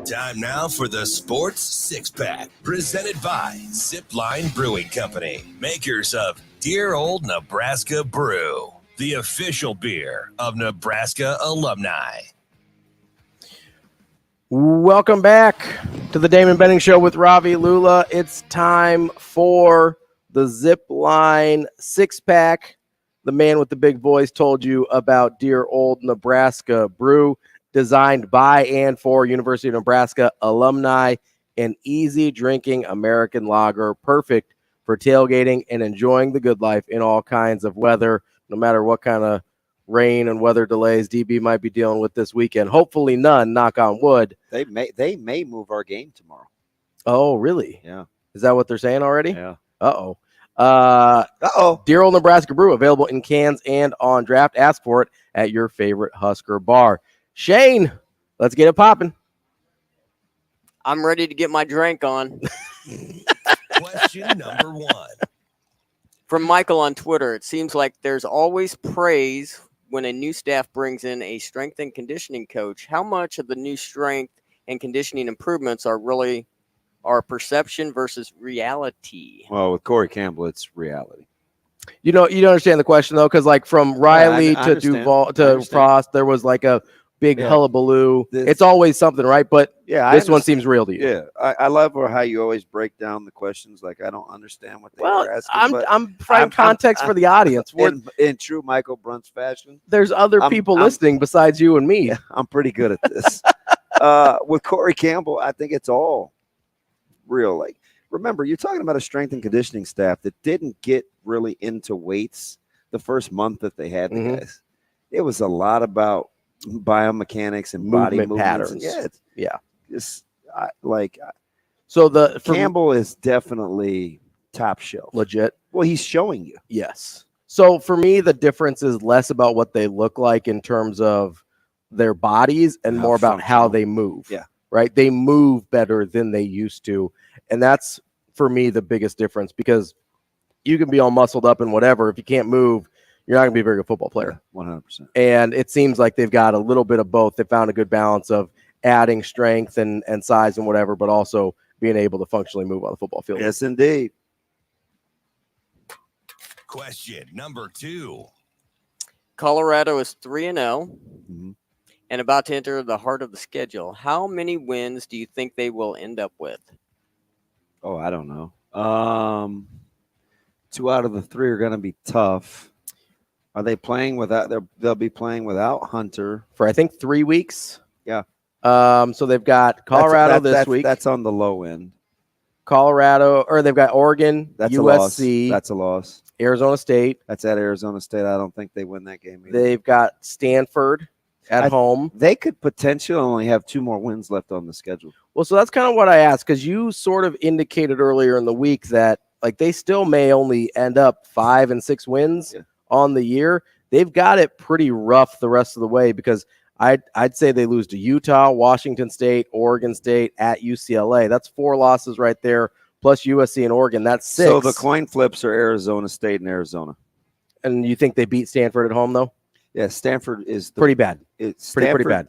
Time now for the Sports Six-Pack, presented by Zipline Brewing Company, makers of Dear Old Nebraska Brew, the official beer of Nebraska alumni. Welcome back to the Damon Benning Show with Ravi Lulla. It's time for the Zipline Six-Pack. The man with the big voice told you about Dear Old Nebraska Brew, designed by and for University of Nebraska alumni, an easy drinking American lager, perfect for tailgating and enjoying the good life in all kinds of weather, no matter what kind of rain and weather delays DB might be dealing with this weekend. Hopefully none, knock on wood. They may move our game tomorrow. Oh, really? Yeah. Is that what they're saying already? Yeah. Uh-oh. Dear Old Nebraska Brew, available in cans and on draft. Ask for it at your favorite Husker bar. Shane, let's get it popping. I'm ready to get my drink on. Question number 1. From Michael on Twitter, it seems like there's always praise when a new staff brings in a strength and conditioning coach. How much of the new strength and conditioning improvements are really our perception versus reality? Well, with Corey Campbell, it's reality. You don't understand the question, though, because like from Riley to Duval to Frost, there was like a big hullabaloo. It's always something, right? But this one seems real to you. Yeah, I love how you always break down the questions. Like I don't understand what they were asking. I'm providing context for the audience. In true Michael Bruntz fashion, there's other people listening besides you and me. Yeah, I'm pretty good at this. With Corey Campbell, I think it's all real. Like, remember, you're talking about a strength and conditioning staff that didn't get really into weights the first month that they had the guys. It was a lot about biomechanics and body movements patterns. Campbell is definitely top shelf, legit. Well, he's showing you. Yes. So for me, the difference is less about what they look like in terms of their bodies and more about how they move. Yeah. Right. They move better than they used to. And that's for me the biggest difference, because you can be all muscled up and whatever. If you can't move, you're not going to be a very good football player. 100%. And it seems like they've got a little bit of both. They found a good balance of adding strength and size and whatever, but also being able to functionally move on the football field. Yes, indeed. Question number 2. Colorado is 3-0. and about to enter the heart of the schedule. How many wins do you think they will end up with? Oh, I don't know. 2 out of the 3 are going to be tough. Are they playing without? They'll be playing without Hunter for I think 3 weeks. Yeah. So they've got Colorado this week. That's on the low end. Colorado, or they've got Oregon, That's USC. a loss. That's a loss. Arizona State. That's at Arizona State. I don't think they win that game either. They've got Stanford at home. They could potentially only have 2 more wins left on the schedule. Well, so that's kind of what I asked, because you sort of indicated earlier in the week that like they still may only end up 5 and 6 wins on the year. They've got it pretty rough the rest of the way, because I'd say they lose to Utah, Washington State, Oregon State, at UCLA. That's 4 losses right there, plus USC and Oregon. That's 6. So the coin flips are Arizona State and Arizona. And you think they beat Stanford at home, though? Yeah, Stanford is pretty bad. It's pretty bad.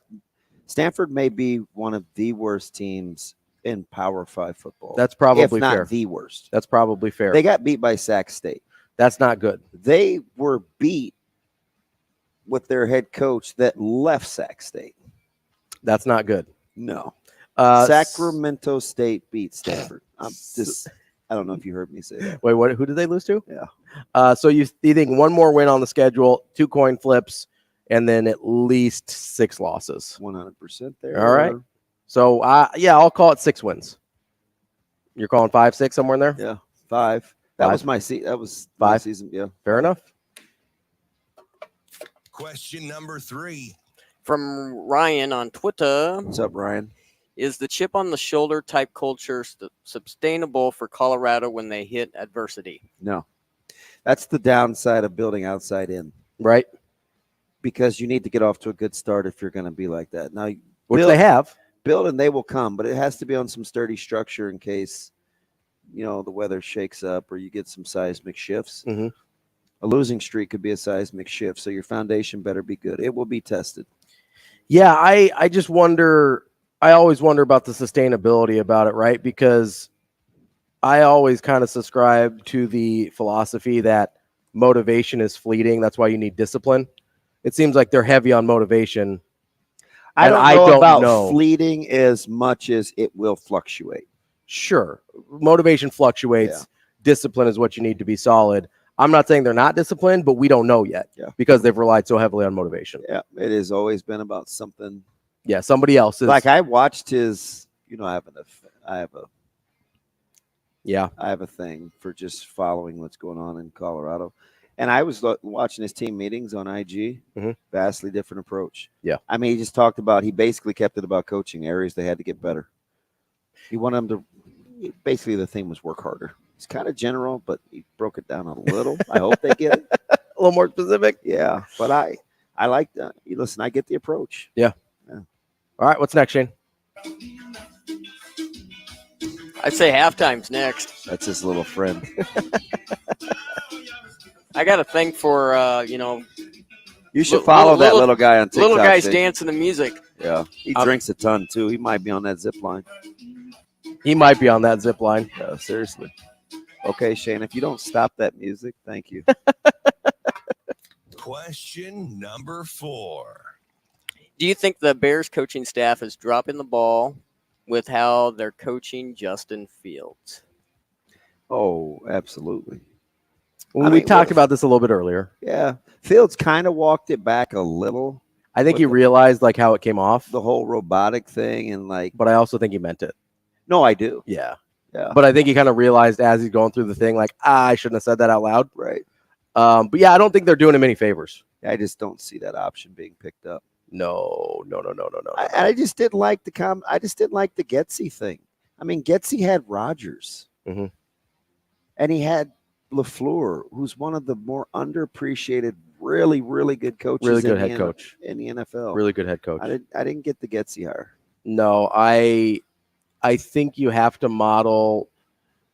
Stanford may be one of the worst teams in Power 5 football. That's probably if not fair. The worst. That's probably fair. They got beat by Sac State. That's not good. They were beat with their head coach that left Sac State. That's not good. No. Sacramento State beat Stanford. I don't know if you heard me say that. Wait, what? Who did they lose to? Yeah. So you think 1 more win on the schedule, 2 coin flips, and then at least 6 losses. 100% there. All right. So I'll call it 6 wins. You're calling 5, 6 somewhere in there? Yeah, 5. That was my season. That was 5 my season. Yeah. Fair enough. Question number 3 from Ryan on Twitter. What's up, Ryan? Is the chip on the shoulder type culture sustainable for Colorado when they hit adversity? No. That's the downside of building outside in. Right. Because you need to get off to a good start if you're going to be like that. Now, which they have. Build and they will come, but it has to be on some sturdy structure in case, the weather shakes up or you get some seismic shifts. Mm-hmm. A losing streak could be a seismic shift, so your foundation better be good. It will be tested. Yeah, I just wonder. I always wonder about the sustainability about it, right? Because I always kind of subscribe to the philosophy that motivation is fleeting. That's why you need discipline. It seems like they're heavy on motivation. I don't know about fleeting as much as it will fluctuate. Sure. Motivation fluctuates. Yeah. Discipline is what you need to be solid. I'm not saying they're not disciplined, but we don't know yet because they've relied so heavily on motivation. Yeah, it has always been about something. Yeah, somebody else's. Like I watched his, I have a thing for just following what's going on in Colorado. And I was watching his team meetings on IG. Mm-hmm. Vastly different approach. Yeah. I mean, he just talked about, he basically kept it about coaching areas they had to get better. He wanted them to, basically the thing was work harder. It's kind of general, but he broke it down a little. I hope they get it. A little more specific. Yeah. But I like that. Listen, I get the approach. Yeah. All right. What's next, Shane? I'd say halftime's next. That's his little friend. I got a thing for, You should follow that little guy on TikTok. Little guys dancing to music. Yeah. He drinks a ton, too. He might be on that zip line. He might be on that zip line. No, seriously. Okay, Shane, if you don't stop that music, thank you. Question number 4. Do you think the Bears coaching staff is dropping the ball with how they're coaching Justin Fields? Oh, absolutely. We talked about this a little bit earlier. Yeah. Fields kind of walked it back a little. I think he realized how it came off. The whole robotic thing and But I also think he meant it. No, I do. Yeah. Yeah. But I think he kind of realized as he's going through the thing, I shouldn't have said that out loud. Right. But yeah, I don't think they're doing him any favors. I just don't see that option being picked up. No. I just didn't like I just didn't like the Getsy thing. I mean, Getsy had Rodgers. Mm-hmm. And he had LaFleur, who's one of the more underappreciated, really, really good coaches. Really good head coach in the NFL. Really good head coach. I didn't get the Getsy hire. No, I think you have to model.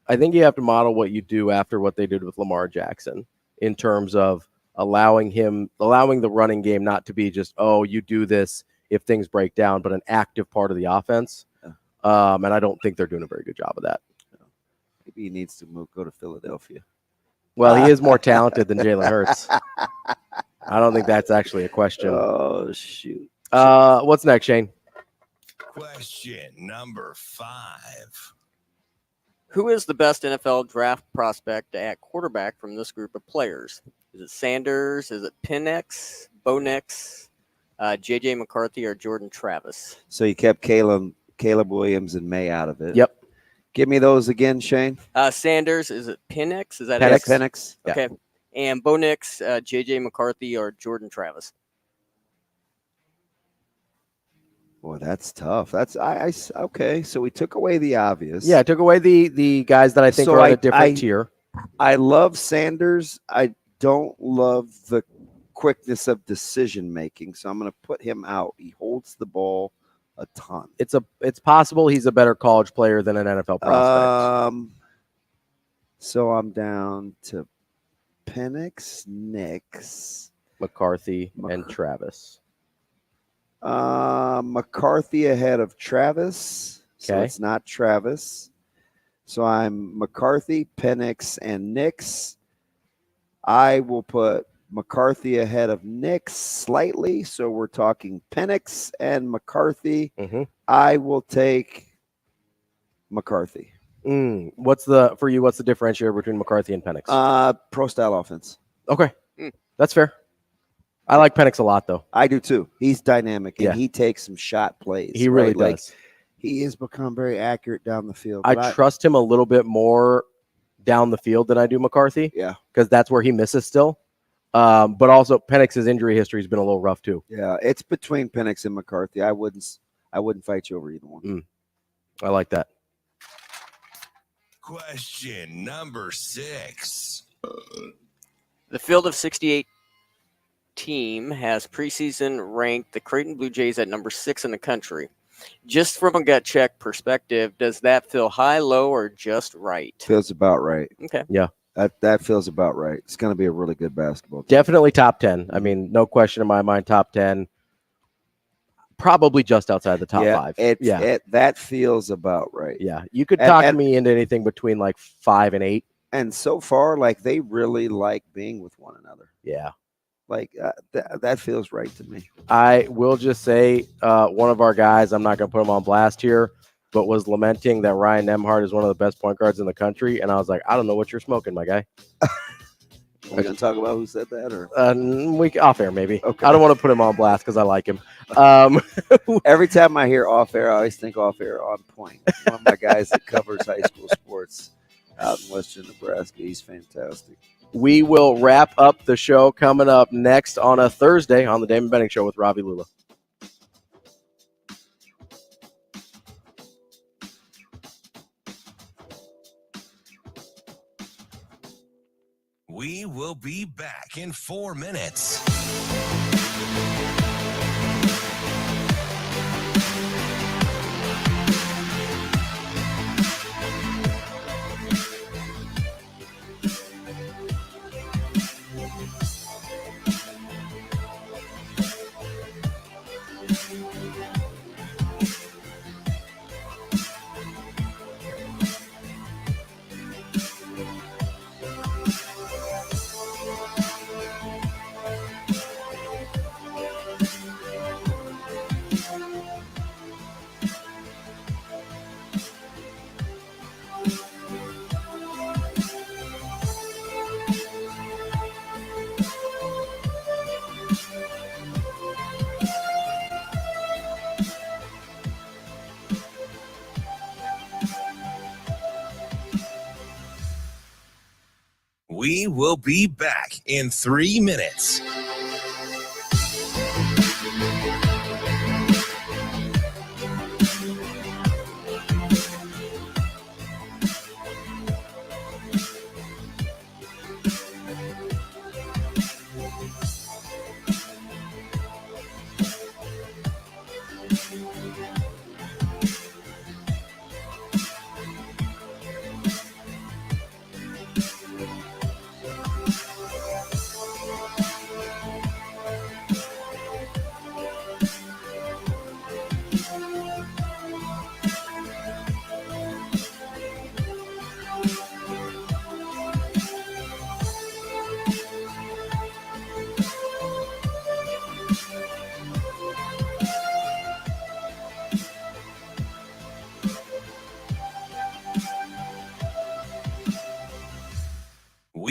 I think you have to model what you do after what they did with Lamar Jackson in terms of allowing the running game not to be just, you do this if things break down, but an active part of the offense. Yeah. And I don't think they're doing a very good job of that. Maybe he needs to go to Philadelphia. Well, he is more talented than Jalen Hurts. I don't think that's actually a question. Oh, shoot. What's next, Shane? Question number 5. Who is the best NFL draft prospect at quarterback from this group of players? Is it Sanders? Is it Penix, Bo Nix, J.J. McCarthy, or Jordan Travis? So you kept Caleb Williams and May out of it. Yep. Give me those again, Shane. Sanders, is it Penix? Is that Penix? it? Penix. Okay. And Bo Nix, J.J. McCarthy, or Jordan Travis? Boy, that's tough. That's okay. So we took away the obvious. Yeah, I took away the guys that I think are on a different tier. I love Sanders. I don't love the quickness of decision making, so I'm going to put him out. He holds the ball a ton. It's possible he's a better college player than an NFL prospect. So I'm down to Penix, Nix, McCarthy, and Travis. McCarthy ahead of Travis. So Okay. it's not Travis. So I'm McCarthy, Penix, and Nix. I will put McCarthy ahead of Nix slightly. So we're talking Penix and McCarthy. Mm-hmm. I will take McCarthy. What's the differentiator between McCarthy and Penix? Pro style offense. Okay. That's fair. I like Penix a lot, though. I do too. He's dynamic and Yeah. he takes some shot plays. He really right? Like, does. he has become very accurate down the field. I trust him a little bit more down the field than I do McCarthy. Yeah. Because that's where he misses still. But also Penix's injury history has been a little rough too. Yeah, it's between Penix and McCarthy. I wouldn't fight you over either one. I like that. Question number 6. The Field of 68 team has preseason ranked the Creighton Blue Jays at number 6 in the country. Just from a gut check perspective, does that feel high, low, or just right? Feels about right. Okay. Yeah. That feels about right. It's going to be a really good basketball team. Definitely top 10. I mean, no question in my mind, top 10. Probably just outside the top 5. That feels about right. Yeah. You could talk me into anything between like 5 and 8. And so far, like, they really like being with one another. Yeah. Like, that feels right to me. I will just say one of our guys, I'm not going to put him on blast here, but was lamenting that Ryan Nembhard is one of the best point guards in the country. And I was like, I don't know what you're smoking, my guy. We're going to talk about who said that? Or off air, maybe. Okay. I don't want to put him on blast because I like him. Every time I hear off air, I always think off air on point. One of my guys that covers high school sports out in western Nebraska. He's fantastic. We will wrap up the show coming up next on a Thursday on the Damon Benning Show with Ravi Lulla. We will be back in 4 minutes. We will be back in 3 minutes.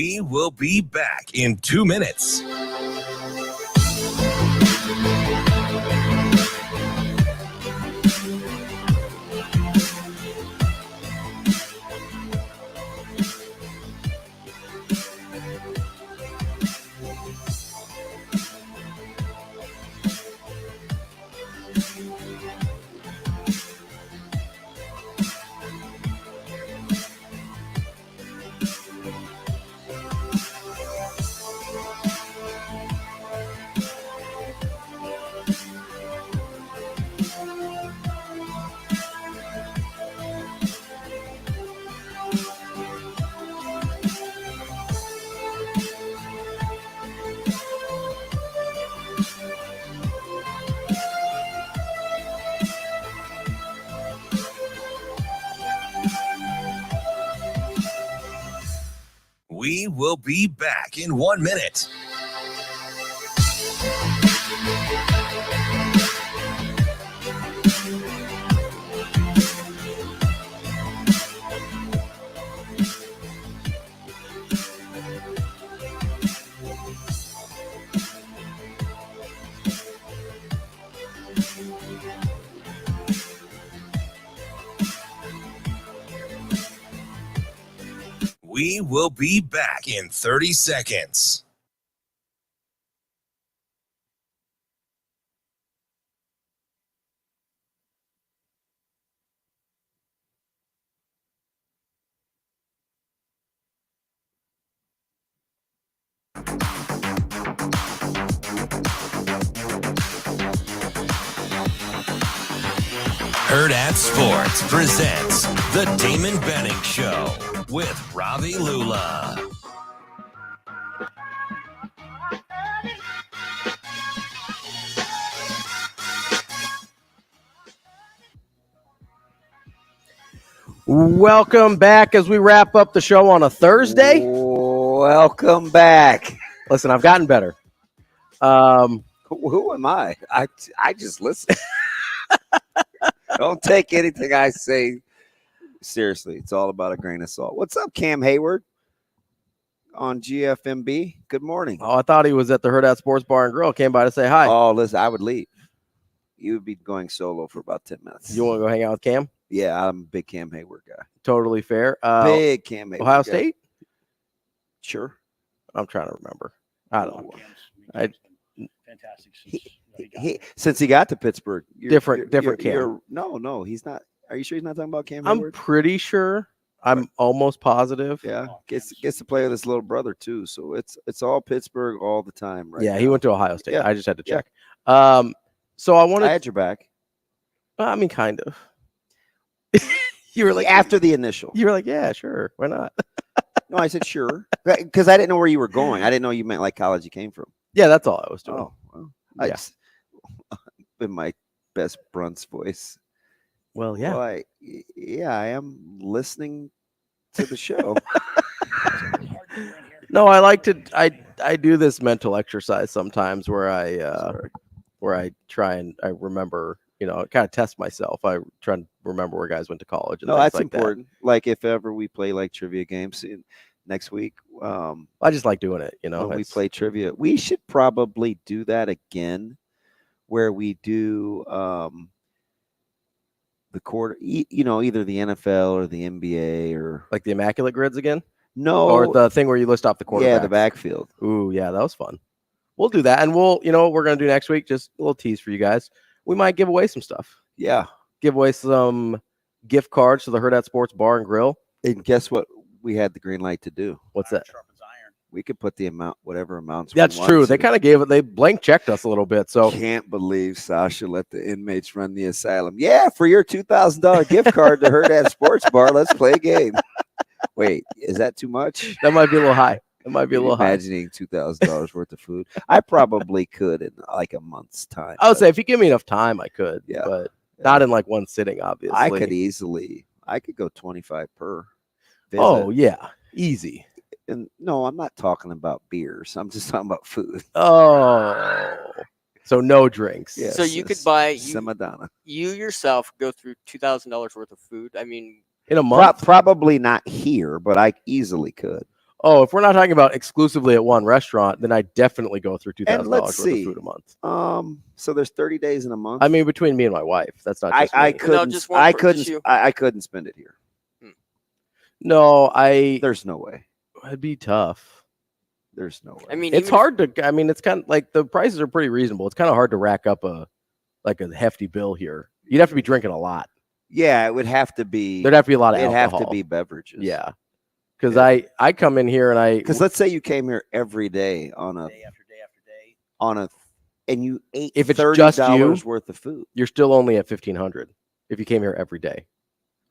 We will be back in 2 minutes. We will be back in 1 minute. We will be back in 30 seconds. Hurrdat Sports presents the Damon Benning Show with Ravi Lulla. Welcome back as we wrap up the show on a Thursday. Welcome back. Listen, I've gotten better. Who am I? I just listen. Don't take anything I say seriously. It's all about a grain of salt. What's up, Cam Hayward on GFMB? Good morning. Oh, I thought he was at the Hurrdat Sports Bar and Grill. Came by to say hi. Oh, listen, I would leave. You would be going solo for about 10 minutes. You want to go hang out with Cam? Yeah, I'm a big Cam Hayward guy. Totally fair. Big Cam Hayward Ohio guy. State? Sure. I'm trying to remember. I don't know. Fantastic. Since he got to Pittsburgh. Different Cam. No, he's not. Are you sure he's not talking about Cam I'm Hayward? pretty sure. I'm almost positive. Yeah, gets to play with his little brother too. So it's all Pittsburgh all the time, right? Yeah, he now. went to Ohio State. Yeah. I just had to check. Yeah. So I wanted. I had your back. I mean, kind of. You were like after the initial. You were like, yeah, sure, why not? No, I said sure because I didn't know where you were going. I didn't know you meant like college you came from. Yeah, that's all I was doing. Oh, well, yeah. In my best Bruntz voice. Well, yeah. Well, I am listening to the show. No, I like to. I do this mental exercise sometimes where I try and I remember. You know, kind of test myself. I try and remember where guys went to college. And no, things that's like important. That. Like if ever we play like trivia games next week. I just like doing it. You know, when we play trivia, we should probably do that again, where we do the quarter. You know, either the NFL or the NBA or like the Immaculate Grids again. No, or the thing where you list off the quarterbacks. Yeah, the backfield. Ooh, yeah, that was fun. We'll do that, and you know what we're gonna do next week? Just a little tease for you guys. We might give away some stuff. Yeah. Give away some gift cards to the Hurrdat Sports Bar and Grill. And guess what we had the green light to do? What's that? We could put the amount, whatever amounts. That's true. They kind of gave it. They blank checked us a little bit. So can't believe Sasha let the inmates run the asylum. Yeah, for your $2,000 gift card to Hurrdat Sports Bar, let's play a game. Wait, is that too much? That might be a little high. It might be a little high. Imagining $2,000 worth of food. I probably could in like a month's time. I would say if you give me enough time, I could. Yeah, but not in like one sitting. Obviously, I could go 25 per visit. Oh yeah, easy. And no, I'm not talking about beers. I'm just talking about food. Oh, so no drinks. Yes, so you could buy you yourself go through $2,000 worth of food. I mean, in a month, probably not here, but I easily could. Oh, if we're not talking about exclusively at one restaurant, then I definitely go through $2,000 worth of food a month. So there's 30 days in a month. I mean, between me and my wife, that's not just I me. couldn't spend it here. No, there's no way. It'd be tough. There's no way. I mean, it's hard to. I mean, it's kind of like the prices are pretty reasonable. It's kind of hard to rack up a hefty bill here. You'd have to be drinking a lot. Yeah, it would have to be. There'd have to be a lot of It'd alcohol. have to be beverages. Yeah, because I come in here and because let's say you came here every day on a day after day, and you ate if it's $30 just you worth of food, you're still only at 1,500 if you came here every day,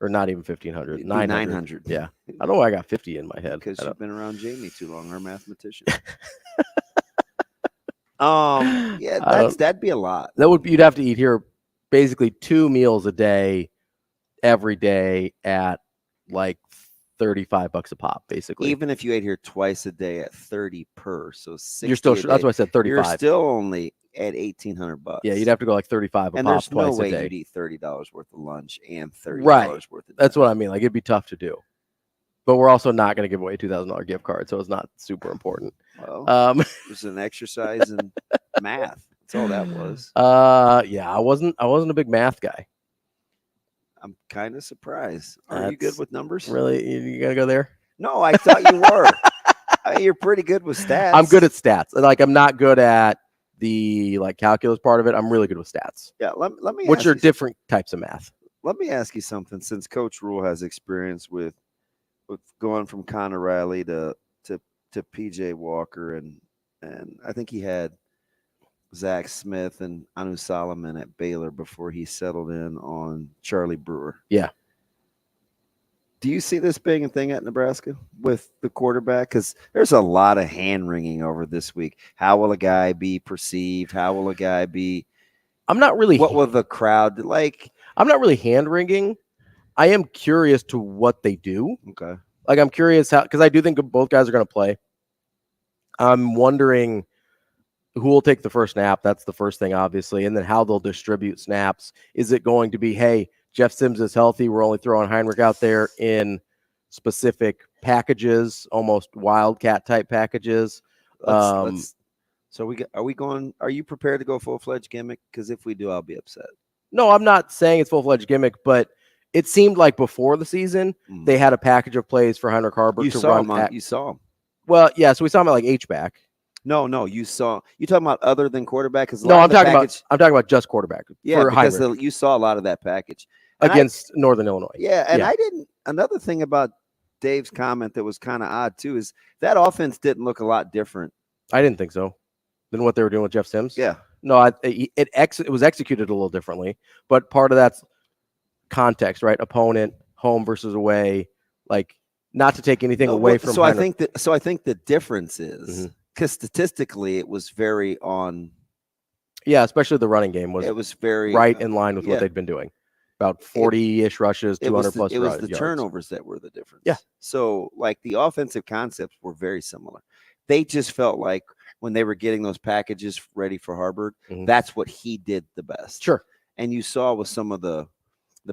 or not even 1,500, 900. Yeah, I don't know why I got 50 in my head because you've been around Jamie too long, our mathematician. That'd be a lot. You'd have to eat here basically 2 meals a day, every day at like $35 a pop, basically. Even if you ate here twice a day at 30 per, so 60 you're still. That's why I said 35. You're still only at $1,800. Yeah, you'd have to go like 35 a and pop there's twice no way a day. you'd eat $30 worth of lunch and $30 worth of dinner. That's what I mean. Like it'd be tough to do. But we're also not going to give away a $2,000 gift card, so it's not super important. Well, it was an exercise in math. That's all that was. Yeah, I wasn't a big math guy. I'm kind of surprised. Are you good with numbers? Really? You gonna go there? No, I thought you were. You're pretty good with stats. I'm good at stats. Like I'm not good at the calculus part of it. I'm really good with stats. Yeah, let me. Which are different types of math. Let me ask you something. Since Coach Rhule has experience with going from Connor Riley to PJ Walker and I think he had Zach Smith and Anu Solomon at Baylor before he settled in on Charlie Brewer. Yeah. Do you see this being a thing at Nebraska with the quarterback? Because there's a lot of hand-wringing over this week. How will a guy be perceived? How will a guy be – I'm not really – what will the crowd – like – I'm not really hand-wringing. I am curious to what they do. Okay. Like I'm curious how – because I do think both guys are going to play. I'm wondering who will take the first snap. That's the first thing, obviously. And then how they'll distribute snaps. Is it going to be, hey, Jeff Sims is healthy, we're only throwing Heinrich out there in specific packages, almost Wildcat type packages? Are you prepared to go full-fledged gimmick? Because if we do, I'll be upset. No, I'm not saying it's full-fledged gimmick, but it seemed like before the season, they had a package of plays for Heinrich Harburg to run. You saw him. Well, yeah, so we saw him at H-back. No, you talking about other than quarterback? No, I'm talking about just quarterback. Yeah, because you saw a lot of that package against Northern Illinois. Yeah, and I didn't. Another thing about Dave's comment that was kind of odd too is that offense didn't look a lot different. I didn't think so than what they were doing with Jeff Sims. Yeah, no, it was executed a little differently, but part of that's context, right? Opponent, home versus away, not to take anything away from. So Heinrich. I think the difference is because statistically it was very on. Yeah, especially the running game was very right in line with what they'd been doing. About 40-ish rushes, 200 plus. It was the yards. turnovers that were the difference. Yeah. So the offensive concepts were very similar. They just felt like when they were getting those packages ready for Harburg, that's what he did the best. Sure. And you saw with some of the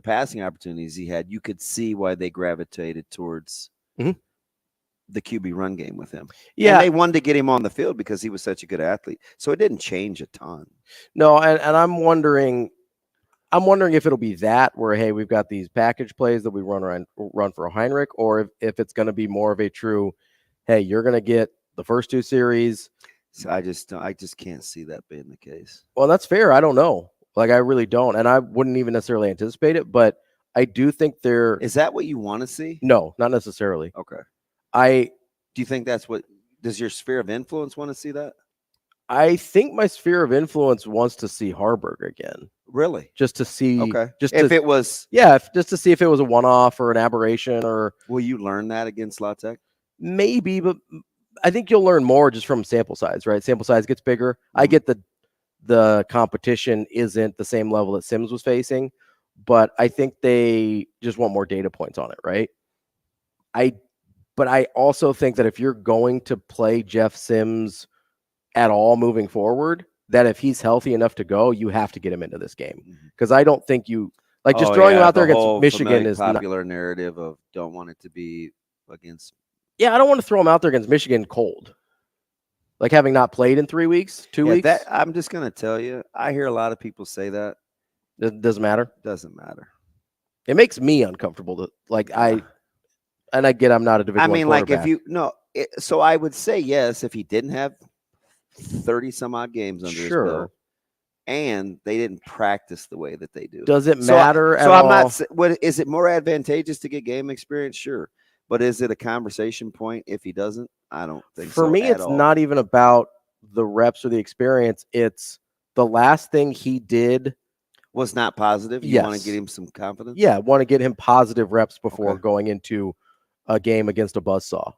passing opportunities he had, you could see why they gravitated towards the QB run game with him. Yeah. And they wanted to get him on the field because he was such a good athlete. So it didn't change a ton. No, and I'm wondering if it'll be that where, hey, we've got these package plays that we run for Heinrich, or if it's going to be more of a true, hey, you're going to get the first 2 series. So I just can't see that being the case. Well, that's fair. I don't know. I really don't. And I wouldn't even necessarily anticipate it, but I do think Is that what you want to see? No, not necessarily. Okay. Do you think does your sphere of influence want to see that? I think my sphere of influence wants to see Harburg again. Really? Just to see. Okay. Just if it was. Yeah, just to see if it was a one-off or an aberration or. Will you learn that against La Tech? Maybe, but I think you'll learn more just from sample size, right? Sample size gets bigger. I get the competition isn't the same level that Sims was facing, but I think they just want more data points on it, right? But I also think that if you're going to play Jeff Sims at all moving forward, that if he's healthy enough to go, you have to get him into this game. Because I don't think you just throwing him out there against Michigan is popular narrative of don't want it to be against Yeah, I don't want to throw him out there against Michigan cold. Like having not played in 3 weeks, 2 weeks. I'm just going to tell you, I hear a lot of people say that. It doesn't matter? Doesn't matter. It makes me uncomfortable. I'm not a Division I like if you, so I would say yes if he didn't have 30 some odd games under his belt and they didn't practice the way that they do. Does it matter at all? I'm not, is it more advantageous to get game experience? Sure. But is it a conversation point if he doesn't? I don't think so. For me, it's not even about the reps or the experience. It's the last thing he did was not positive. You want to get him some confidence? Yeah, I want to get him positive reps before going into a game against a buzzsaw.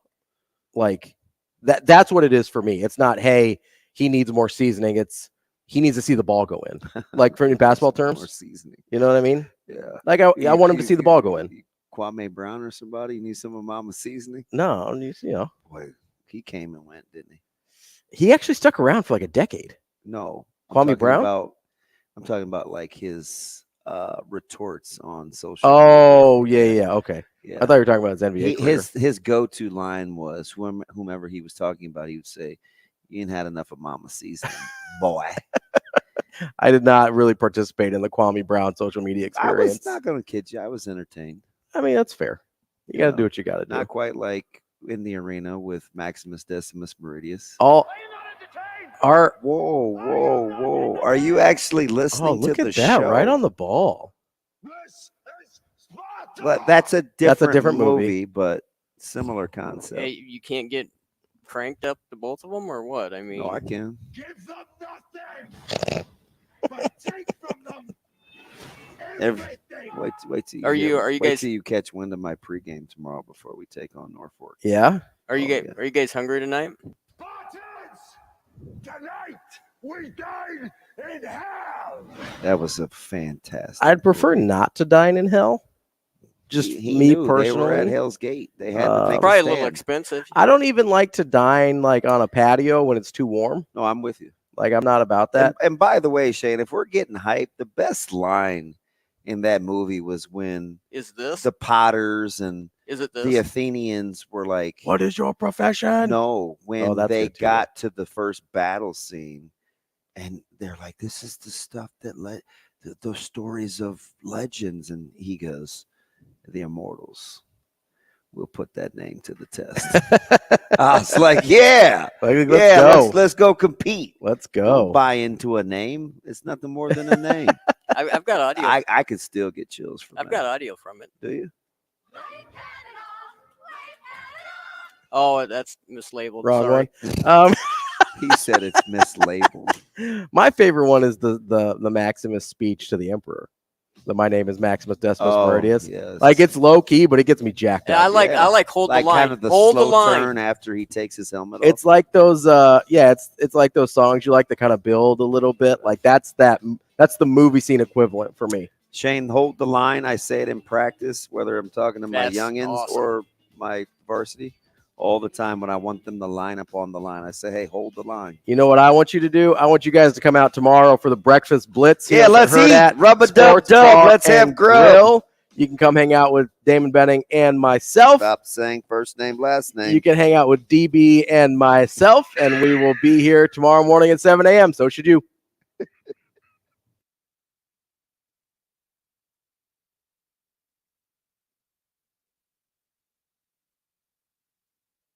Like that's what it is for me. It's not, hey, he needs more seasoning. It's he needs to see the ball go in. Like for in basketball terms. More seasoning. You know what I mean? Yeah. Like I want him to see the ball go in. Kwame Brown or somebody? You need some of Mama's seasoning? No, Boy, he came and went, didn't he? He actually stuck around for like a decade. No. Kwame Brown? I'm talking about like his retorts on social media. Yeah. Okay. Yeah. I thought you were talking about his NBA career. His go-to line was whomever he was talking about, he would say, "You ain't had enough of Mama's seasoning, boy." I did not really participate in the Kwame Brown social media experience. I was not going to kid you. I was entertained. I mean, that's fair. You got to do what you got to do. Not quite like in the arena with Maximus Decimus Meridius. Whoa. Are you actually listening to the show? Look at that, right on the ball. But that's a different movie, but similar concept. Hey, you can't get cranked up to both of them, or what? I mean, no, I can. Give them nothing, but take from them everything. Wait till you catch wind of my pregame tomorrow before we take on Norfolk. Yeah. Are you guys hungry tonight? Tonight we dine in hell. That was a fantastic. I'd prefer not to dine in hell. Just me personally. They were at Hell's Gate. They had to make probably a little expensive. I don't even like to dine like on a patio when it's too warm. No, I'm with you. Like I'm not about that. And by the way, Shane, if we're getting hyped, the best line in that movie was when the Potters and the Athenians were like, "What is your profession?" No, when they got to the first battle scene, and they're like, "This is the stuff that led those stories of legends," and he goes, "The Immortals. We'll put that name to the test." I was like, let's go compete. Let's go. Don't buy into a name. It's nothing more than a name. I've got audio. I could still get chills from I've got audio from it. Do you? Oh, that's mislabeled. Wrong Sorry. one. He said it's mislabeled. My favorite one is the Maximus speech to the Emperor. My name is Maximus Decimus Meridius. Yes. Like it's low key, but it gets me jacked up. I like hold the line. Kind of the hold slow the line. turn after he takes his helmet off. It's like those it's like those songs you like to kind of build a little bit. Like that's the movie scene equivalent for me. Shane, hold the line. I say it in practice, whether I'm talking to my youngins or my varsity. All the time when I want them to line up on the line, I say, "Hey, hold the line." You know what I want you to do? I want you guys to come out tomorrow for the breakfast blitz. Yeah, let's eat. Rub-a-dub-dub. Let's have grill. You can come hang out with Damon Benning and myself. Stop saying first name, last name. You can hang out with DB and myself, and we will be here tomorrow morning at 7 a.m. So should you.